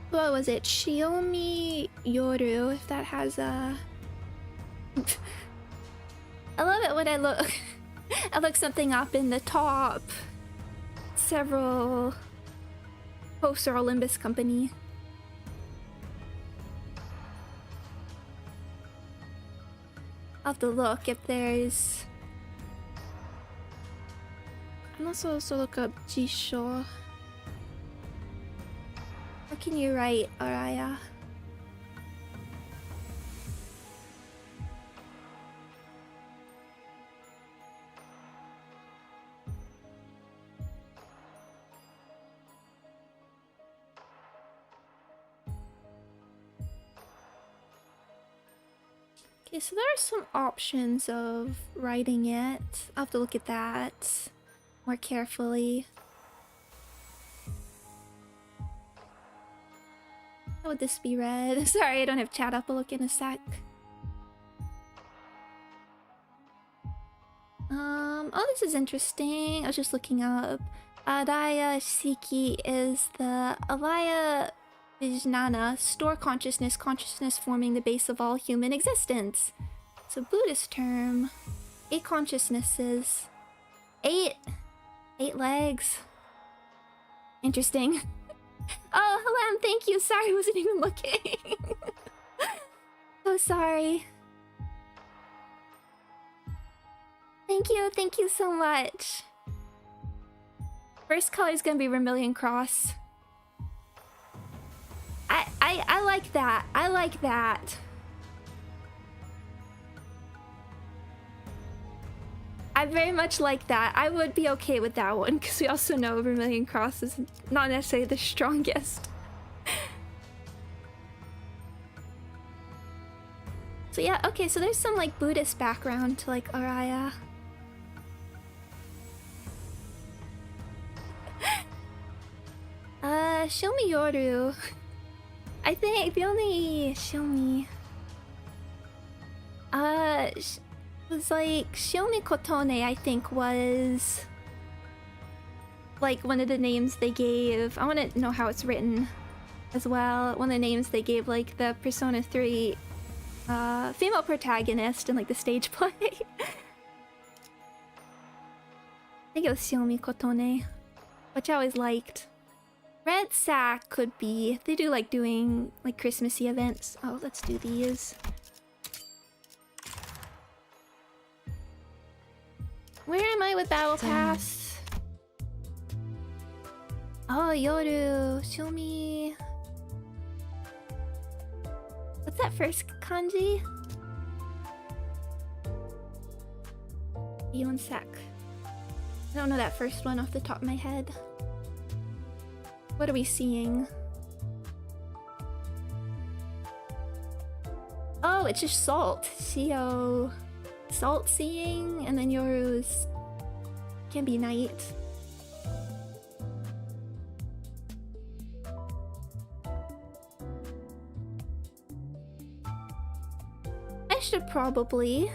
What was it? Shiomi Yoru, if that has a... I love it when I look something up in the top several posts or Limbus company. I'll have to look if there's... I must also look up Jisho. What can you write, Araya? Okay, so there are some options of writing it. I'll have to look at that more carefully. How would this be read? Sorry, I don't have chat up. I'll look in a sec. Oh, this is interesting. I was just looking up. Adaya Shiki is the Alaya Vijnana, store consciousness, consciousness forming the base of all human existence. It's a Buddhist term. 8 consciousnesses. 8 legs. Interesting. Oh, Helem, thank you. Sorry, I wasn't even looking. So sorry. Thank you so much. First color is gonna be Vermilion Cross. I like that. I like that. I very much like that. I would be okay with that one, because we also know Vermilion Cross is not necessarily the strongest. So yeah, okay, so there's some like Buddhist background to like Araya. Shiomi Yoru. I think the only Shiomi... was like Shiomi Kotone, I think, was like one of the names they gave. I want to know how it's written as well. One of the names they gave like the Persona 3 female protagonist in like the stage play. I think it was Shiomi Kotone, which I always liked. Red Sack could be. They do like doing like Christmassy events. Oh, let's do these. Where am I with Battle Pass? Oh, Yoru. Show me. What's that first kanji? One sec. I don't know that first one off the top of my head. What are we seeing? Oh, it's just salt. Shio. Salt seeing, and then Yoru's can be night. I should probably...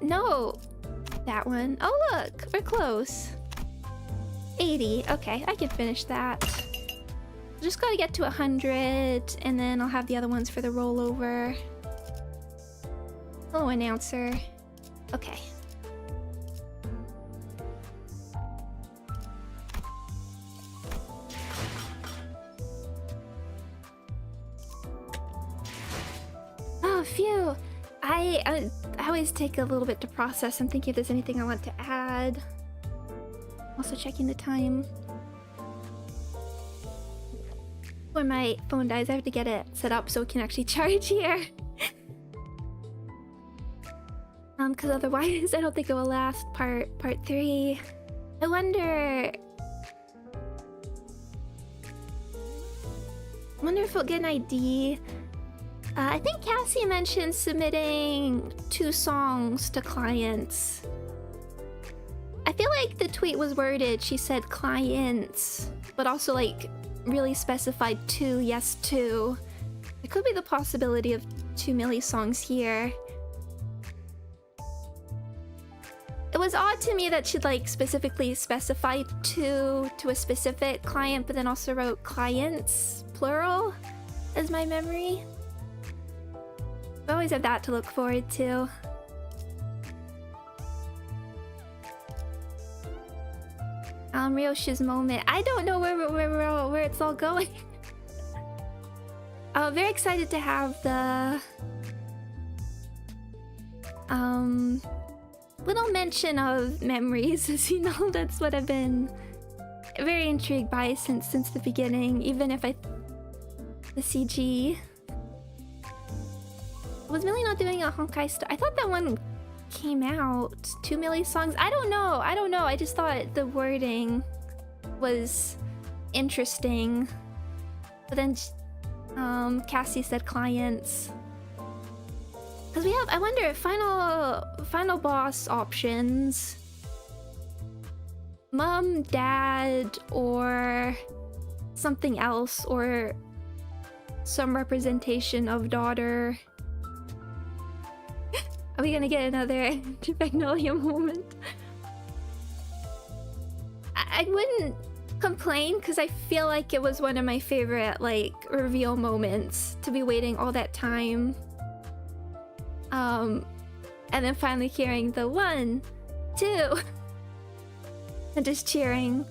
No! that one. Oh look, we're close. 80. Okay, I can finish that. Just gotta get to 100, and then I'll have the other ones for the rollover. Hello, announcer. Okay. Oh, phew. I always take a little bit to process. I'm thinking if there's anything I want to add. Also checking the time. When my phone dies, I have to get it set up so it can actually charge here. Because otherwise I don't think it will last part 3. I wonder if we'll get an ID. I think Cassie mentioned submitting 2 songs to clients. I feel like the tweet was worded, she said clients, but also like really specified 2, yes 2. There could be the possibility of 2 Millie songs here. It was odd to me that she'd like specifically specified 2 to a specific client, but then also wrote clients, plural, as my memory. I always have that to look forward to. Ryoshi's moment. I don't know where it's all going. I'm very excited to have the little mention of memories, as you know. That's what I've been very intrigued by since the beginning. Even if the CG was Millie not doing a Honkai Star? I thought that one came out. 2 Millie songs. I don't know. I just thought the wording was interesting. But then Cassie said clients. Because we have, I wonder, final boss options. Mom, dad, or something else, or some representation of daughter. Are we gonna get another Magnolia moment? I wouldn't complain because I feel like it was one of my favorite like reveal moments to be waiting all that time. And then finally hearing the 1, 2 and just cheering.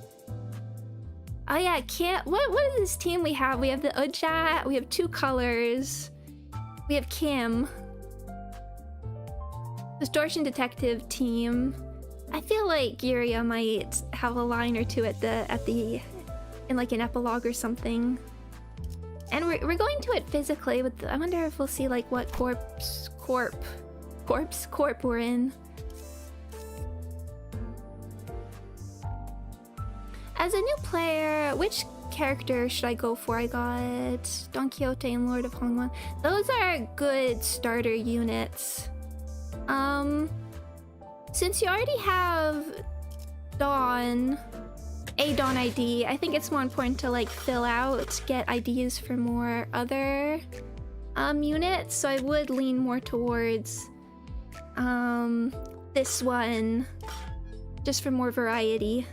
Oh yeah, what is this team we have? We have the Ujat, we have 2 colors, we have Kim. Distortion Detective team. I feel like Yuria might have a line or 2 in like an epilogue or something. And we're going to it physically with I wonder if we'll see like what corp we're in. As a new player, which character should I go for? I got Don Quixote and Lord of Hongwon. Those are good starter units. Since you already have Dawn ID, I think it's more important to like fill out, get IDs for more other units, so I would lean more towards this one, just for more variety.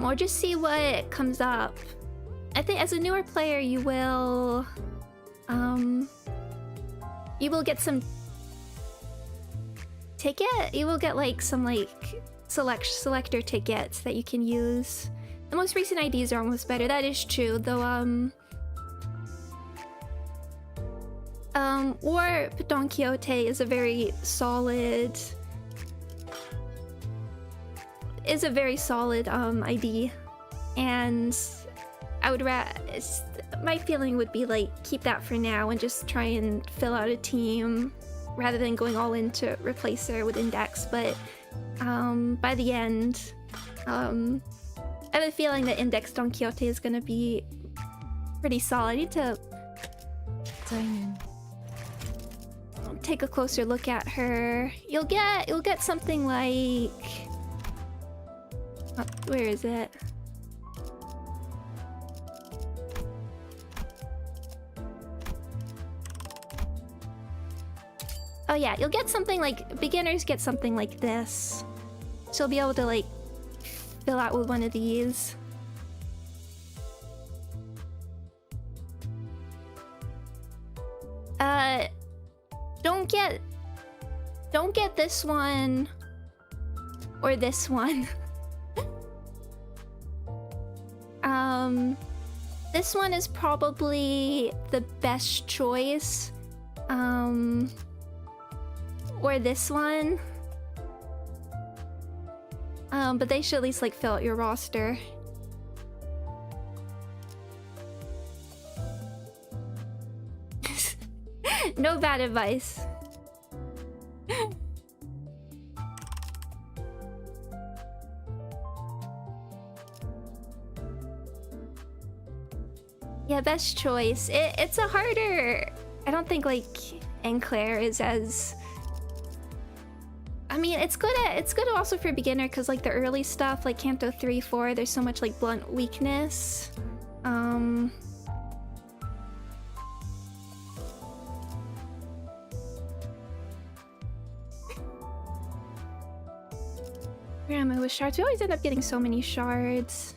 Or just see what comes up. I think as a newer player, you will get some ticket. You will get like some like selector tickets that you can use. The most recent IDs are almost better. That is true, though. Or Don Quixote is a very solid. ID, and I would my feeling would be like keep that for now and just try and fill out a team rather than going all into replacer with Index. But by the end, I have a feeling that Index Don Quixote is gonna be pretty solid. I need to take a closer look at her. You'll get something like where is it? Oh yeah, you'll get something like, beginners get something like this. So you'll be able to like fill out with one of these. Don't get this one or this one. This one is probably the best choice. Or this one. But they should at least like fill out your roster. No bad advice. Yeah, best choice. It's a harder... I don't think like Enclair is as... I mean, it's good also for beginner because like the early stuff like Canto 3, 4, there's so much like blunt weakness. Where am I with shards? We always end up getting so many shards.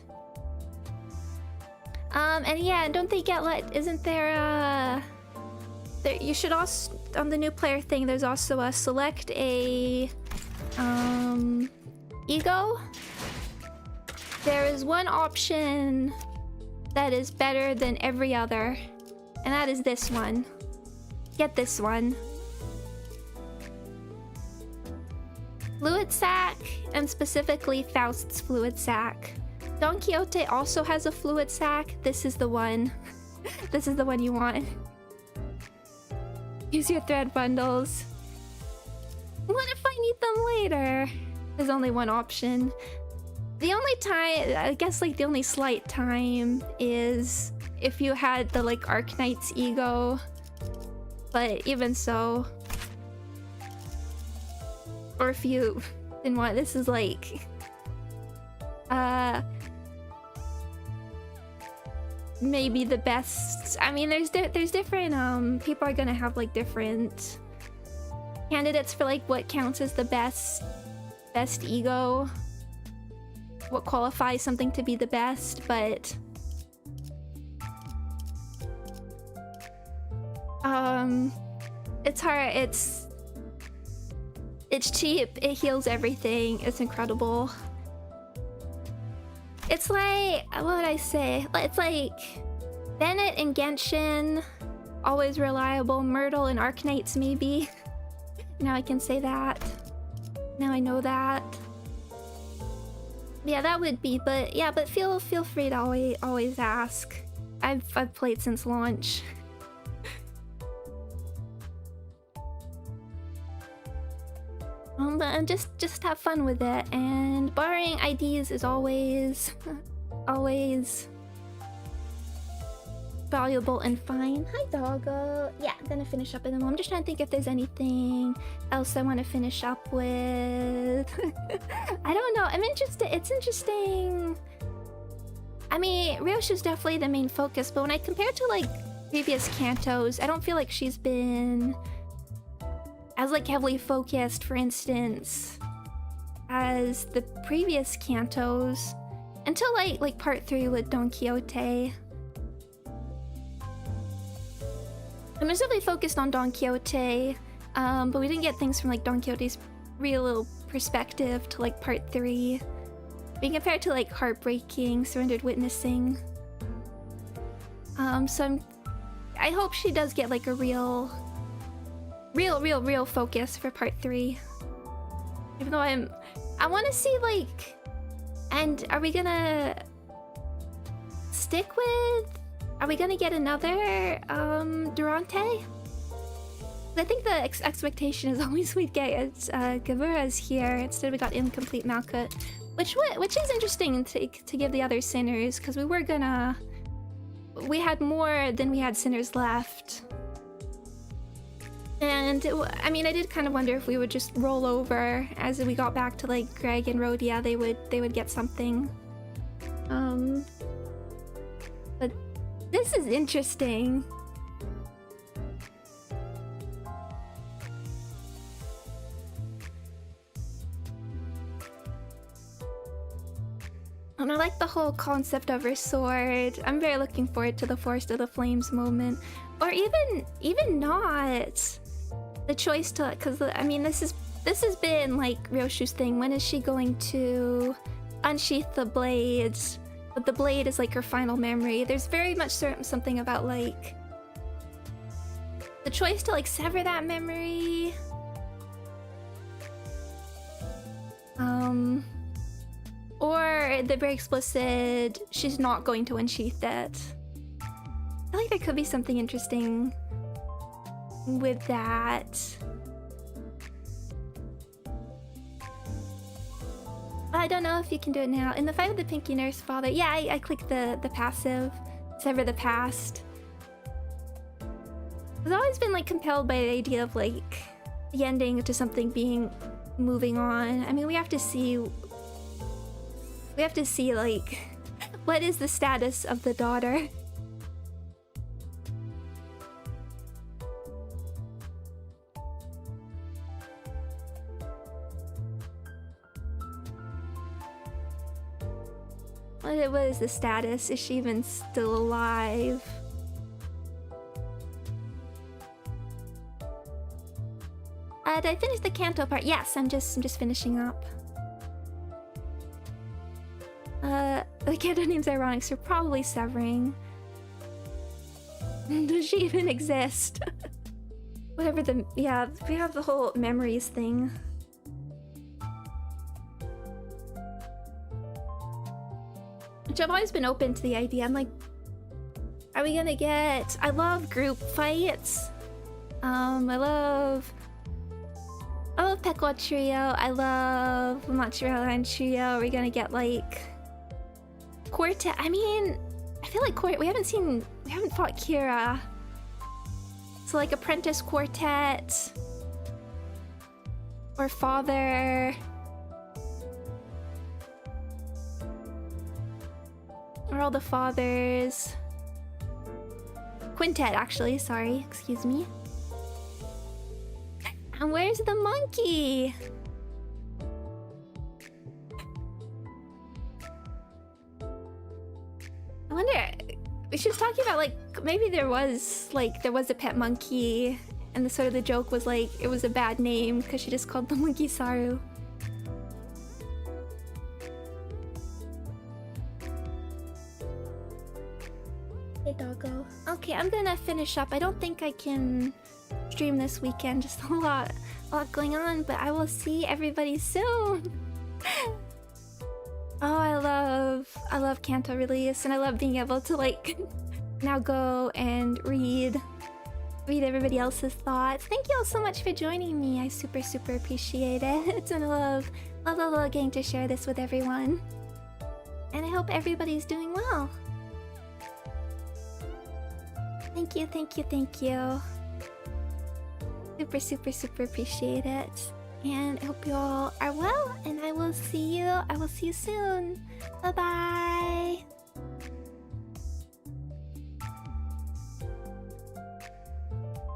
And yeah, don't they get isn't there you should also, on the new player thing, there's also a select a ego. There is one option that is better than every other, and that is this one. Get this one. Fluid sac, and specifically Faust's fluid sac. Don Quixote also has a fluid sac. This is the one. This is the one you want. Use your thread bundles. What if I need them later? There's only one option. The only time, I guess like the only slight time is if you had the like Arknight's ego. But even so. Or if you didn't want, this is like... maybe the best. I mean, there's different people are gonna have like different candidates for like what counts as the best ego, what qualifies something to be the best, but it's hard. It's cheap, it heals everything, it's incredible. It's like, what would I say? It's like Bennett and Genshin, always reliable. Myrtle and Arknights, maybe. Now I can say that. Now I know that. Yeah, that would be, but yeah, but feel free to always ask. I've played since launch. But just have fun with it, and borrowing IDs is always valuable and fine. Hi, doggo. Yeah, I'm gonna finish up in a moment. I'm just trying to think if there's anything else I want to finish up with. I don't know. I'm interested. It's interesting. I mean, Ryosh is definitely the main focus, but when I compare to like previous Cantos, I don't feel like she's been as like heavily focused, for instance, as the previous Cantos, until like part 3 with Don Quixote. I was definitely focused on Don Quixote, but we didn't get things from like Don Quixote's real perspective to like part 3. Being compared to like Heartbreaking, Surrendered Witnessing. So I hope she does get like a real focus for part 3. Even though I want to see like, and are we gonna stick with? Are we gonna get another Durante? I think the expectation is always we'd get Gavura's here. Instead we got Incomplete Malkut, which is interesting to give the other sinners, because we had more than we had sinners left. And I mean, I did kind of wonder if we would just roll over as we got back to like Greg and Rhodia. They would get something. But this is interesting. And I like the whole concept of her sword. I'm very looking forward to the Forest of the Flames moment. Or even not. The choice to, because I mean this has been like Ryoshu's thing. When is she going to unsheath the blades? But the blade is like her final memory. There's very much something about like the choice to like sever that memory. Or the very explicit, she's not going to unsheath it. I feel like there could be something interesting with that. I don't know if you can do it now. In the fight with the Pinky Nurse Father, yeah, I clicked the passive, sever the past. I've always been like compelled by the idea of like the ending to something being moving on. I mean, we have to see like what is the status of the daughter. What is the status? Is she even still alive? Did I finish the Canto part? Yes, I'm just finishing up. The Canto name's ironic, so probably severing. Does she even exist? Whatever the... yeah, we have the whole memories thing. Which I've always been open to the idea. I'm like, are we gonna get... I love group fights. I love Pekwa Trio. I love Mozzarella and Trio. Are we gonna get like quartet? I mean, I feel like we haven't fought Kira. So like apprentice quartet or father. Or all the fathers. Quintet, actually. Sorry, excuse me. And where's the monkey? I wonder. She was talking about like maybe there was a pet monkey, and the sort of the joke was like it was a bad name because she just called the monkey Saru. Hey doggo. Okay, I'm gonna finish up. I don't think I can stream this weekend, just a lot going on, but I will see everybody soon. Oh, I love Canto release, and I love being able to like now go and read everybody else's thoughts. Thank you all so much for joining me. I super appreciate it. And I love getting to share this with everyone. And I hope everybody's doing well. Thank you. Super appreciate it. And I hope you all are well, and I will see you soon. Bye bye.